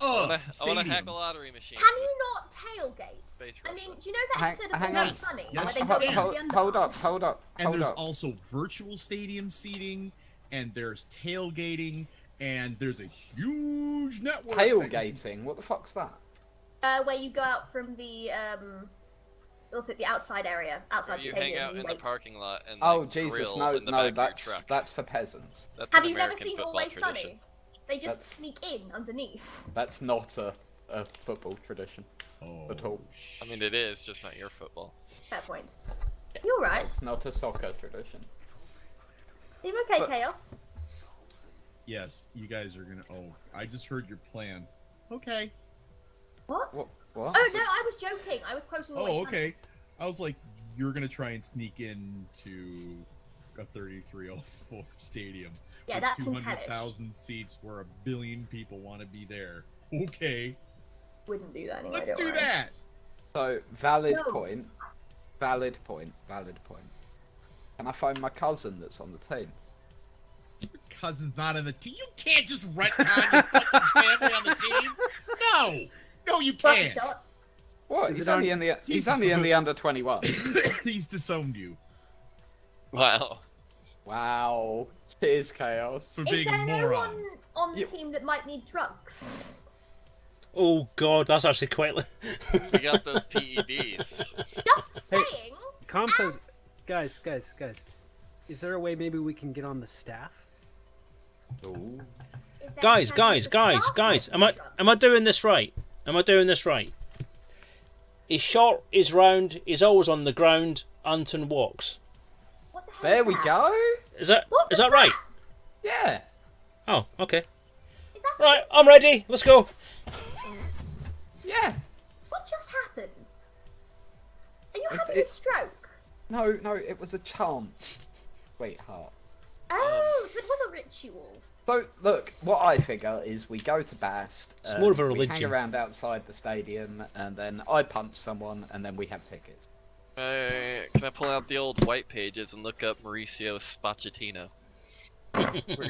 wanna stadium. hack a lottery machine. Can you not tailgate? Space I Russia. mean, do you know that Hang, episode of hang Always on. Sunny Yes, where they you go can. into the Hold up, underpass? hold up, And hold there's up. also virtual stadium seating, and there's tailgating, and there's a huge network. that you- Tailgating? What the fuck's that? Where you go out from the also the outside area, outside the You stadium. hang out and in the wait. parking lot and Oh like, Jesus, grill no, in the no, back of your that's truck. for peasants. That's Have an you never American seen football Always tradition. Sunny? They just That's- sneak in underneath. That's not a football tradition Oh, at all. I mean, it is just not your football. Fair point. You're right. It's not a soccer tradition. Are you okay, But- Chaos? yes, you guys are gonna. Oh, I just heard your plan. Okay. What? What? What? Oh no, I was joking. I was quoting. Always Oh, Sunny. okay. I was like, you're gonna try and sneak into a 3304 stadium. Yeah, with that's intelligent. 200,000 seats where 1 billion people want to be there. Okay, Wouldn't do that anyway. let's don't do worry. that. So valid No. point. Valid point. Valid point. Can I find my cousin that's on the team? Your cousin's not on the team. You can't just retcon your fucking family on the team. No, no, you Worth a can't. shot. What? Is He's it on- only in the he's only in the under 21. He's disowned you Wow. Wow. Cheers, Chaos. for Is being there a no moron. one on the You- team that might need drugs? Oh God, that's actually quite. We got those PEDs. Just Hey. saying. Com says, guys, is there a way maybe we can get on the staff? Ooh. Is there a Guys, chance that the staff guys, might need am I drugs? doing this right? Am I doing this right? He's short, he's round, he's always on the ground. Anton walks. What the hell There is we that? go. Is that What is was that right? that? Yeah. Oh, okay. Is that Right, I'm ready. Let's go. Yeah. What just happened? Are you It- having a it- stroke? No, it was a chant. Sweetheart. Oh, so it was a ritual. So, look, what I figure is we go to Bast. It's more of a We hang religion. around outside the stadium, and then I punch someone, and then we have tickets. Can I pull out the old white pages and look up Mauricio Spacciatino? we're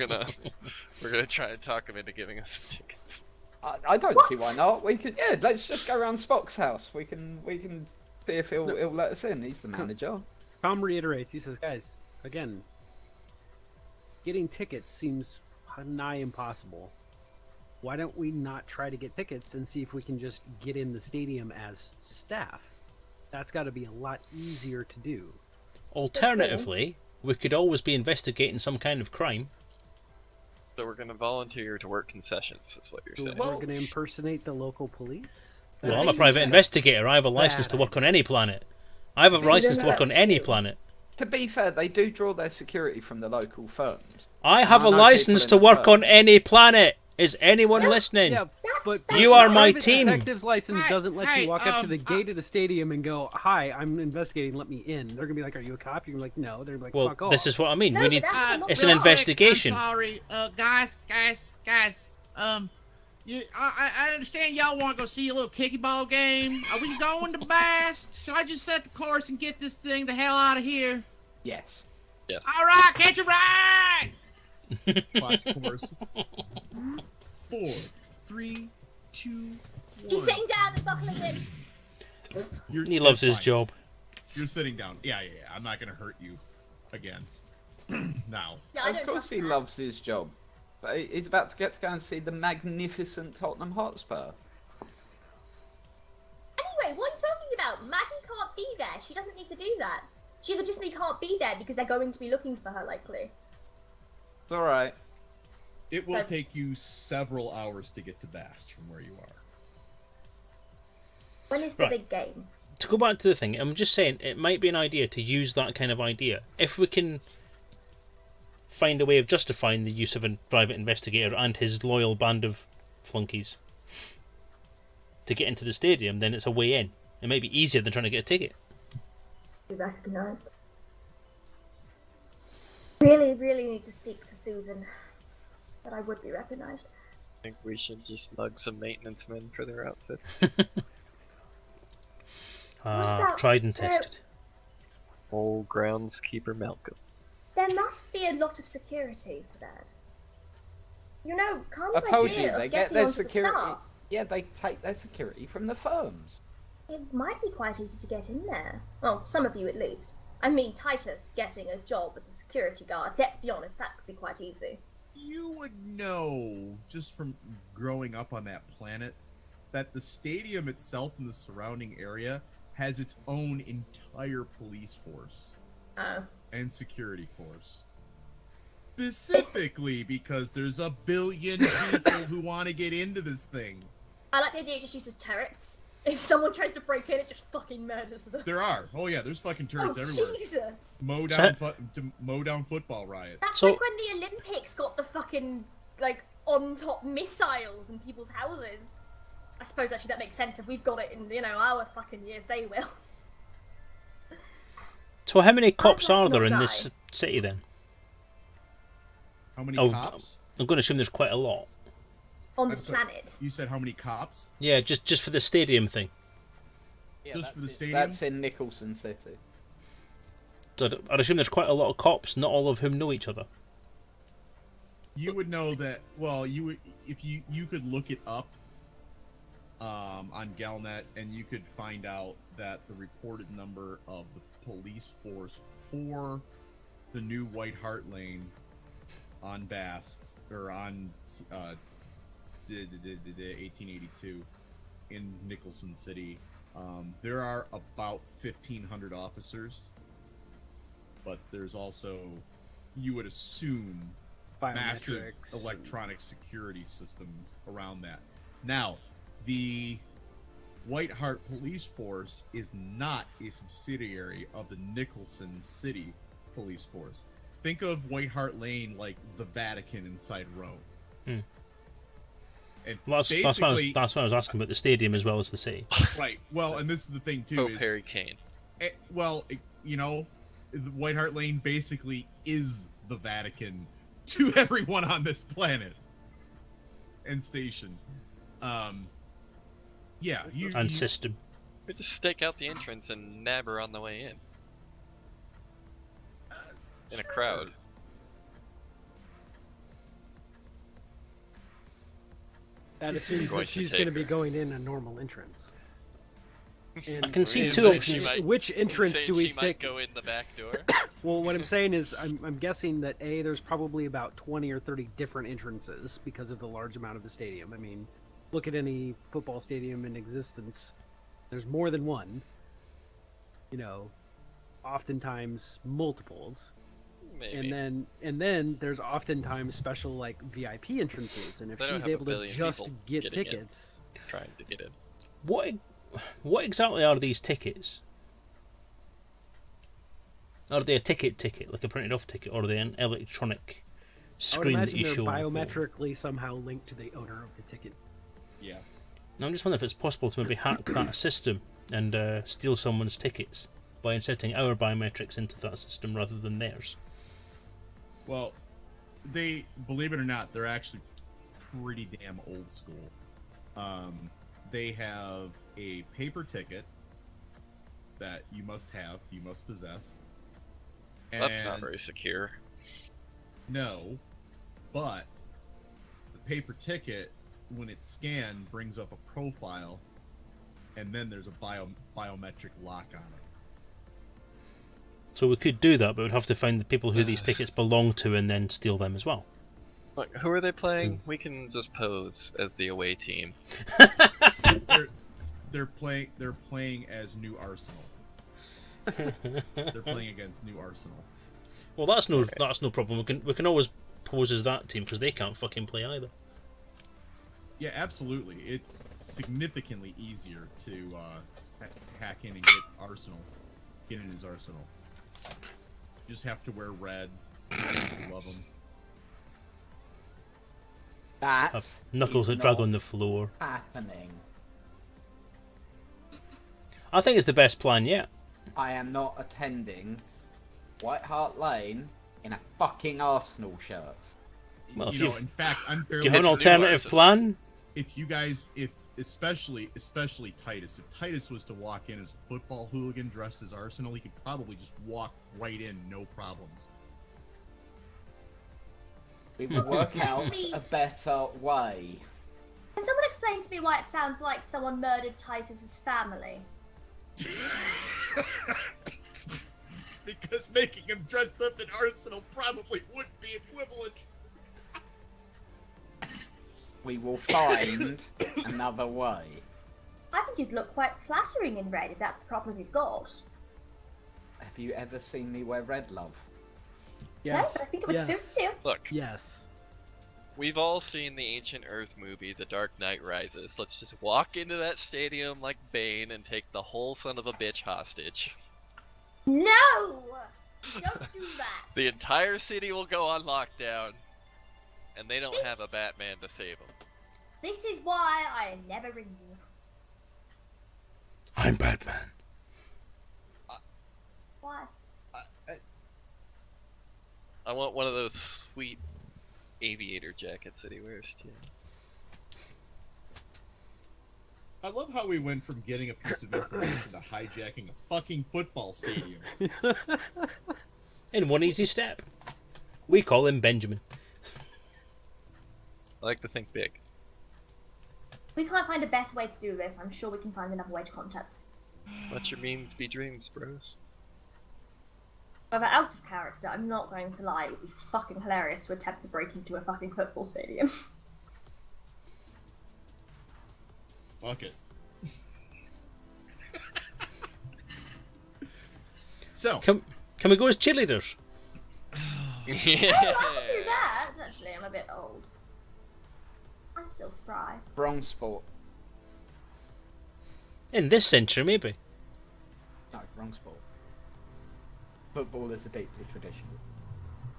gonna try and talk him into giving us some tickets. I don't see What? why not. We could, yeah. Let's just go around Spock's house. We can see if he'll let us in. He's the manager. Com reiterates. He says, guys, again, getting tickets seems nigh impossible. Why don't we not try to get tickets and see if we can just get in the stadium as staff? That's got to be a lot easier to do. Alternatively, we could always be investigating some kind of crime. So we're gonna volunteer to work concessions. Is what you're So saying? we're going to impersonate the local police? Well, I'm a That's- private investigator. I have a license to work on any planet. I have a license to work on any planet. To be fair, they do draw their security from the local firms. I have a I know license people to in the work firm. on any planet. Is anyone listening? Yeah, but You are my private team. detective's license Hey, doesn't let hey, you walk up to the gate of the stadium and go, "Hi, I'm investigating. Let me in." They're gonna be like, "Are you a cop?" You're like, "No." They're like, Well, "Fuck off." this is what I mean. No, We but need. that's a lot It's of an Real quick, investigation. I'm sorry, guys. I understand y'all want to go see a little kickball game. Are we going to Bass? Should I just set the course and get this thing the hell out of here? Yes. Yes. All right, catch a ride. Watch course. 4, 3, 2, 1. She's sitting down and buckling in. He loves his fine. job. You're sitting down. Yeah. I'm not gonna hurt you again. Now. Yeah, I Of don't course trust he that. loves his job. But he's about to get to go and see the magnificent Tottenham Hotspur. Anyway, what are you talking about? Maggie can't be there. She doesn't need to do that. She legitimately can't be there because they're going to be looking for her, likely. It's alright. It will Okay. take you several hours to get to Bast from where you are. When is the Right. big game? To go back to the thing, I'm just saying it might be an idea to use that kind of idea if we can find a way of justifying the use of a private investigator and his loyal band of flunkies to get into the stadium. Then it's a way in. It may be easier than trying to get a ticket. Be recognised. Really, really need to speak to Susan. But I would be recognised. I think we should just mug some maintenance men for their outfits. about- Tried and tested. Old groundskeeper Malcolm. There must be a lot of security for that. You know, I Carmen's told idea you, of they get getting their onto the security. staff, Yeah, they take their security from the firms. it might be quite easy to get in there. Well, some of you at least. I mean, Titus getting a job as a security guard, let's be honest, that could be quite easy. You would know, just from growing up on that planet, that the stadium itself and the surrounding area has its own entire police force Oh. and security force. Specifically because there's a billion people who want to get into this thing. I like the idea it just uses turrets. If someone tries to break in, it just fucking murders them. There are. Oh yeah, there's fucking turrets Oh, everywhere. Jesus! Mow So- down, to mow down football riots. That's So- like when the Olympics got the fucking, like, on-top missiles in people's houses. I suppose actually that makes sense. If we've got it in, our fucking years, they will. So how many cops like are to there not in this die. city then? How many Oh, cops? I'm going to assume there's quite a lot. On That's this what- planet. You said how many cops? Yeah, just for the stadium thing. Yeah, Just that's for the in- stadium? That's in Nicholson City. So I'd assume there's quite a lot of cops, not all of whom know each other. You would know that. Well, you would if you could look it up. On on Galnet, and you could find out that the reported number of the police force for the new White Hart Lane on Bast, or on the 1882 in Nicholson City. There are about 1,500 officers, but there's also, you would assume, massive Biometrics. electronic security systems around that. Now, the White Hart Police Force is not a subsidiary of the Nicholson City Police Force. Think of White Hart Lane like the Vatican inside Rome. Hmm. And Well, that's what I was asking about the stadium as well as the city. right. Well, and this is the thing too. Oh, is, Harry Kane. you know, White Hart Lane basically is the Vatican to everyone on this planet and station. Yeah, And system. We just stake out the entrance and nab her on the way in. In a crowd. That He's assumes going that to she's take going to be her. going in a normal entrance. And I can see You're two saying options. she might- which entrance you're saying do we she might stick? go in the back door? Well, what I'm saying is, I'm guessing that there's probably about 20 or 30 different entrances because of the large amount of the stadium. I mean, look at any football stadium in existence. There's more than one. You know, oftentimes multiples. Maybe. And then there's oftentimes special like VIP entrances, and if They don't she's have a able to billion just people get getting in. tickets, Trying to get in. What exactly are these tickets? Are they a ticket, like a printed off ticket, or are they an electronic I would screen that imagine you they're show? on the phone? biometrically somehow linked to the owner of the ticket. yeah. Now, I'm just wondering if it's possible to maybe hack that system and steal someone's tickets by inserting our biometrics into that system rather than theirs. Well, they, believe it or not, they're actually pretty damn old school. They have a paper ticket that you must have, you must possess. That's not And- very secure. No, but the paper ticket, when it's scanned, brings up a profile, and then there's a biometric lock on it. So we could do that, but we'd have to find the people who these tickets belong to and then steal them as well. Look, who are they playing? We can just pose as the away team. They're playing as New Arsenal. They're playing against New Arsenal. Well, that's no problem. We can always pose as that team because they can't fucking play either. Yeah, absolutely. It's significantly easier to hack in and get in his Arsenal. You just have to wear red. Love them. That's Knuckles that drag on the floor. happening. I think it's the best plan yet. I am not attending White Hart Lane in a fucking Arsenal shirt. Well, You know, in fact, I'm Do fairly you have an It's alternative Arsenal. plan? if you guys, especially Titus, if Titus was to walk in as a football hooligan dressed as Arsenal, he could probably just walk right in, no problems. We will work out Excuse me. a better way. Can someone explain to me why it sounds like someone murdered Titus's family? Because making him dress up in Arsenal probably would be equivalent. We will find another way. I think you'd look quite flattering in red if that's the problem you've got. Have you ever seen me wear red, love? Yes. No, but I think it would yes. suit you. Look, Yes. we've all seen the Ancient Earth movie, The Dark Knight Rises. Let's just walk into that stadium like Bane and take the whole son of a bitch hostage. No! Don't do that. The entire city will go on lockdown, and they don't have a Batman to save them. This is why I never ring you. I'm Batman. Why? I want one of those sweet aviator jackets that he wears too. I love how we went from getting a piece of information to hijacking a fucking football stadium. In one easy step. We call him Benjamin. I like to think big. we can't find a better way to do this, I'm sure we can find another way to contact us. Let your memes be dreams, bros. However, out of character, I'm not going to lie, it would be fucking hilarious to attempt to break into a fucking football stadium. Fuck it. So, Can we go as cheerleaders? Oh, I can do that! Actually, I'm a bit old. I'm still spry. Wrong sport. In this century, maybe. No, wrong sport. Football is a deeply traditional.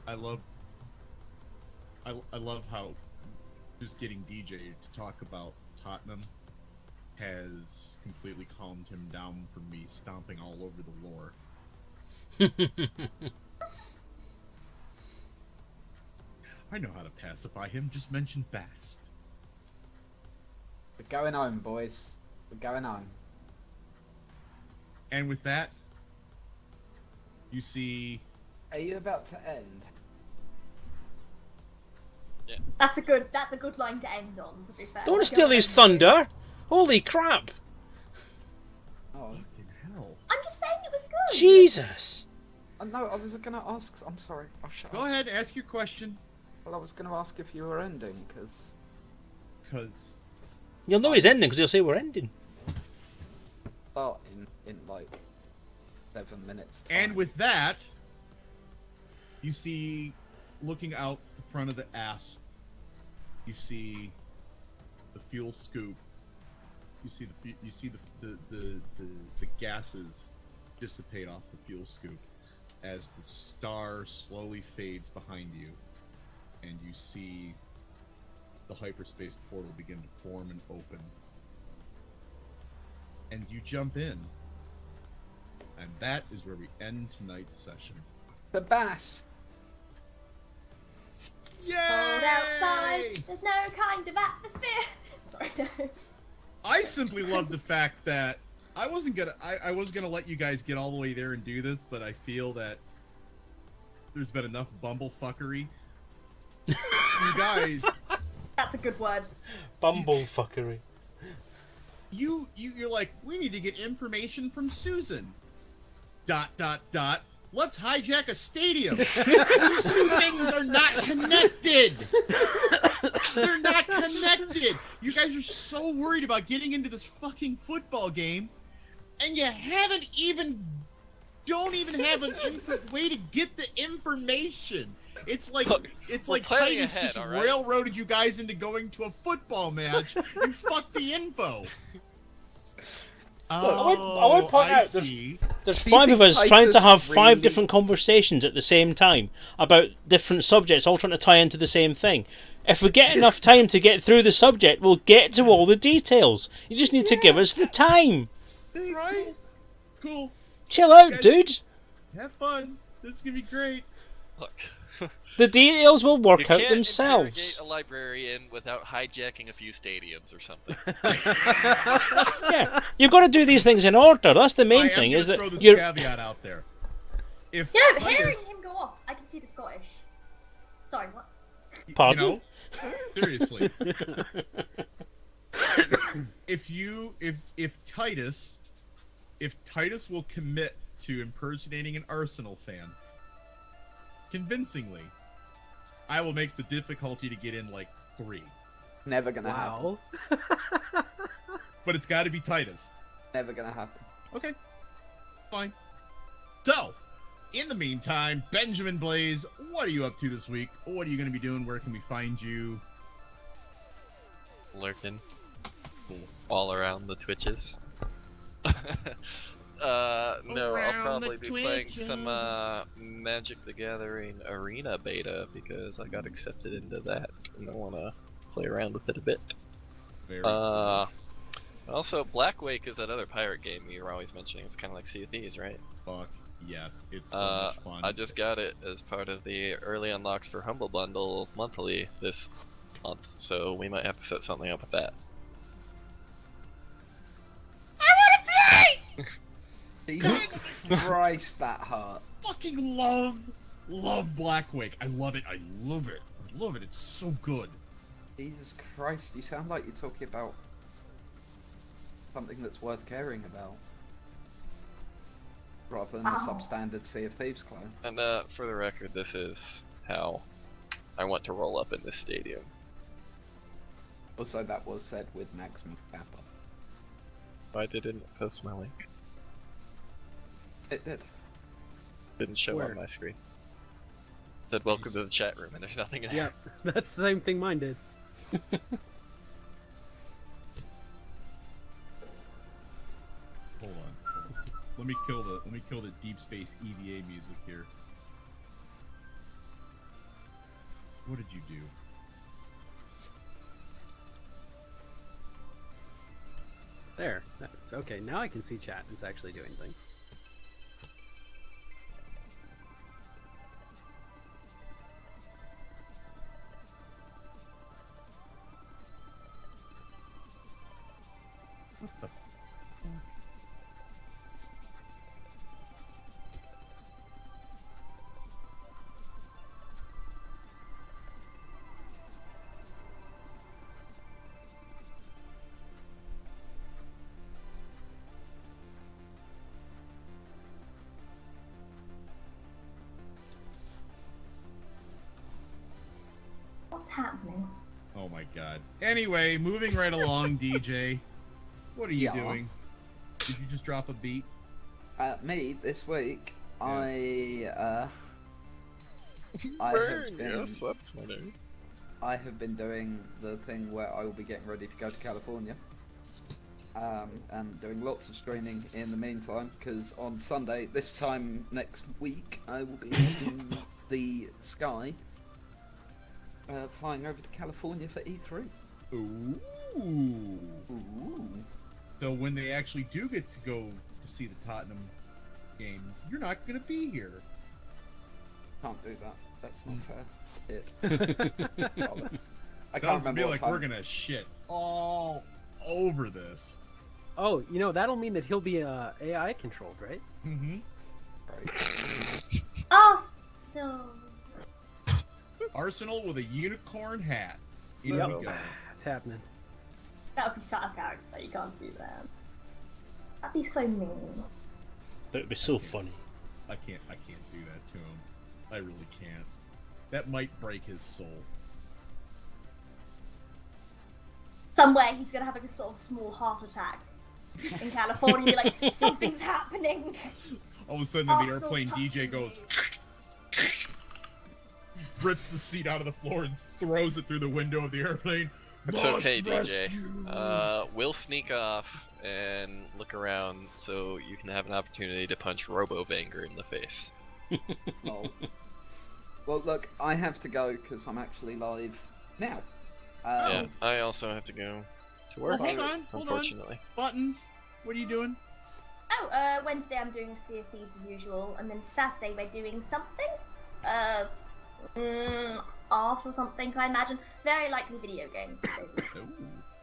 I love how just getting DJ to talk about Tottenham has completely calmed him down from me stomping all over the lore. I know how to pacify him, just mention Bast. We're going home, boys. We're going home. And with that, you see... Are you about to end? That's a good line to end on, to be fair. Don't Like, steal his thunder! Holy crap! Oh, Fucking hell. I'm just saying it was good! Jesus! no, I was gonna ask. I'm sorry. I'll shut Go up. ahead, ask your question. Well, I was gonna ask if you were ending, because Because... You'll know he's ending because he'll say we're ending. start in like 7 minutes. Time. And with that, you see, looking out the front of the asp, you see the fuel scoop. You see the gases dissipate off the fuel scoop as the star slowly fades behind you, and you see the hyperspace portal begin to form and open. And you jump in. And that is where we end tonight's session. the Bast. Yay! Cold outside, there's no kind of atmosphere. Sorry, no. I simply love the fact that I was gonna let you guys get all the way there and do this, but I feel that there's been enough bumblefuckery. You guys, That's a good word. Bumblefuckery. you're like, we need to get information from Susan. ... Let's hijack a stadium. These two things are not connected. They're not connected. You guys are so worried about getting into this fucking football game, and you don't even have an way to get the information. It's like Look, it's we're like planning Titus ahead, just all right? railroaded you guys into going to a football match and fucked the info. I would point out see. there's Do you 5 of think us trying to Titus have 5 really- different conversations at the same time about different subjects, all trying to tie into the same thing. If we get enough time to get through the subject, we'll get to all the details. You just need to give us the time. Right? Cool. Chill out, Guys- dude. Have fun. This is gonna be great. Look, The details will you work can't out themselves. interrogate a librarian without hijacking a few stadiums or something. Yeah, you've got to do these things in order. That's the I main am thing. gonna Is that throw this you're caveat out there. If You know, Titus- hearing him go off, I can see the Scottish. Sorry, what? Pardon? You know, seriously. if Titus will commit to impersonating an Arsenal fan convincingly, I will make the difficulty to get in like 3. Never gonna happen. Wow. But it's got to be Titus. Never gonna happen. Okay, fine. So, in the meantime, Benjamin Blaze, what are you up to this week? What are you going to be doing? Where can we find you? Lurking Cool. all around the Twitches. No, I'll Around probably the be playing Twitches. some Magic the Gathering Arena beta because I got accepted into that and I want to play around with it a bit. Very Also, Black Wake is that other pirate game you were always mentioning. It's kind of like Sea of Thieves, right? fuck yes, it's so much fun. I just got it as part of the early unlocks for Humble Bundle monthly this month, so we might have to set something up with that. Jesus Christ, that hurt. fucking love Black Wake. I love it. I love it. I love it. It's so good. Jesus Christ, you sound like you're talking about something that's worth caring about. Rather than the substandard Sea of Thieves clone. And for the record, this is how I want to roll up in this stadium. Also, that was said with maximum kappa. Why didn't it post my link? It did. Didn't show Where? on my screen. It said welcome to the chat room, and there's nothing in Yeah, there. that's the same thing mine did. Hold on. Let me kill the deep space EVA music here. What did you do? There. That's okay. Now I can see chat. It's actually doing things. What the? What's happening? Oh my god. Anyway, moving right along, DJ. What are you Yeah. doing? Did you just drop a beat? Me, this week, Yes. I Burn! have been, Yes, that's my name. I have been doing the thing where I will be getting ready to go to California. And doing lots of streaming in the meantime, because on Sunday, this time next week, I will be in the sky, flying over to California for E3. Ooh. Ooh. So when they actually do get to go to see the Tottenham game, you're not going to be here. Can't do that. That's not fair. Bollocks. I can't Sounds to remember me what like time. we're going to shit all over this. Oh, you know that'll mean that he'll be AI controlled, right? Mm-hmm. Right. Arsenal. Arsenal with a unicorn hat. In Yep. we go. It's happening. That would be so out of character. You can't do that. That'd be so mean. That would be so funny. I can't do that to him. I really can't. That might break his soul. Somewhere he's gonna have like a sort of small heart attack in California. Be like, something's happening. All of a sudden, in the Arsenal airplane, DJ touching goes, me. rips the seat out of the floor and throws it through the window of the airplane. It's Must okay, rescue. DJ. We'll sneak off and look around so you can have an opportunity to punch Robo-Vanger in the face. Oh. Well, look, I have to go because I'm actually live now. Yeah, I also have to go to work, Well, hold on. unfortunately. Buttons, what are you doing? Oh, Wednesday I'm doing Sea of Thieves as usual, and then Saturday we're doing something. Art or something, I imagine. Very likely video games. Ooh.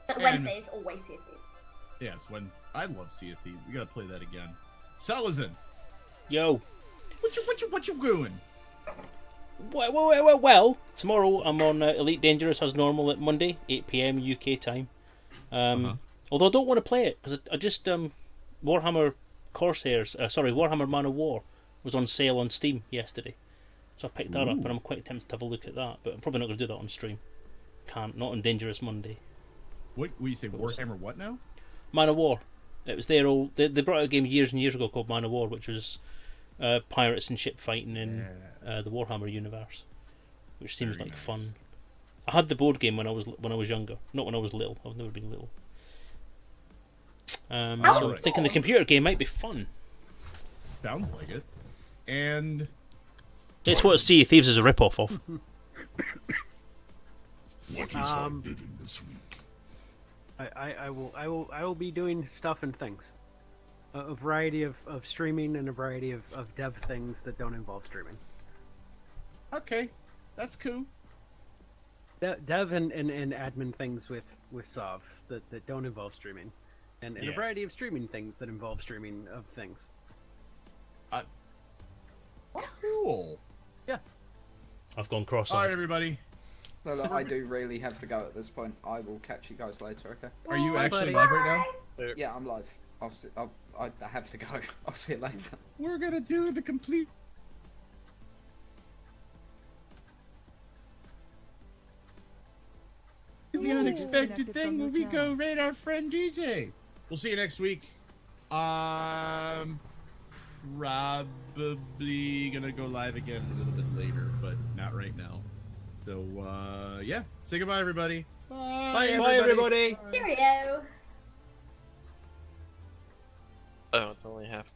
But And- Wednesday is always Sea of Thieves. Yes, Wednesday. I love Sea of Thieves. We gotta play that again. Selezen, Yo. what you doing? Well, tomorrow I'm on Elite Dangerous as normal at Monday, 8 PM UK time. Although I don't want to play it because I just Warhammer Warhammer Man of War was on sale on Steam yesterday, so I picked that up and I'm quite tempted to have a look at that. But I'm probably not going to do that on stream. Can't, not on Dangerous Monday. What you say? Warhammer what now? Man of War. It was their old. They brought out a game years and years ago called Man of War, which was pirates and ship fighting in the Warhammer universe, which seems Very like nice. fun. I had the board game when I was younger, not when I was little. I've never been little. So I'm Alright. thinking the computer game might be fun. Sounds like it. And It's what Sea of Thieves is a rip-off of. What is I did in this week? I will be doing stuff and things. A variety of streaming and a variety of dev things that don't involve streaming. okay, that's cool. Dev and admin things with SOV that don't involve streaming. And a Yes. variety of streaming things that involve streaming of things. Cool. I've gone cross-eyed. All right, everybody. No, look, I do really have to go at this point. I will catch you guys later, okay? Are you Bye, actually buddy. live right now? Yeah, I'm live. I have to go. I'll see you later. We're gonna do the complete. The unexpected thing when we go raid our friend DJ. We'll see you next week. Probably gonna go live again a little bit later, but not right now. So yeah, say goodbye, everybody. Bye, Bye, everybody. Cheerio. Oh, it's only half.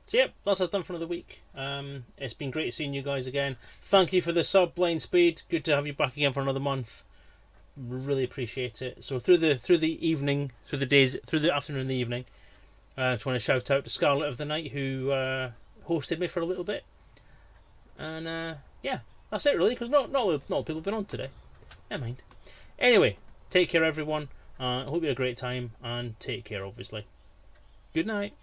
So yep, that's us done for another week. It's been great seeing you guys again. Thank you for the sub, Blind Speed. Good to have you back again for another month. Really appreciate it. So through the evening, through the afternoon and the evening, I just want to shout out to Scarlet of the Night, who hosted me for a little bit. And yeah, that's it really, because not a lot of people have been on today. Never mind. Anyway, take care everyone. I hope you had a great time, and take care obviously. Good night.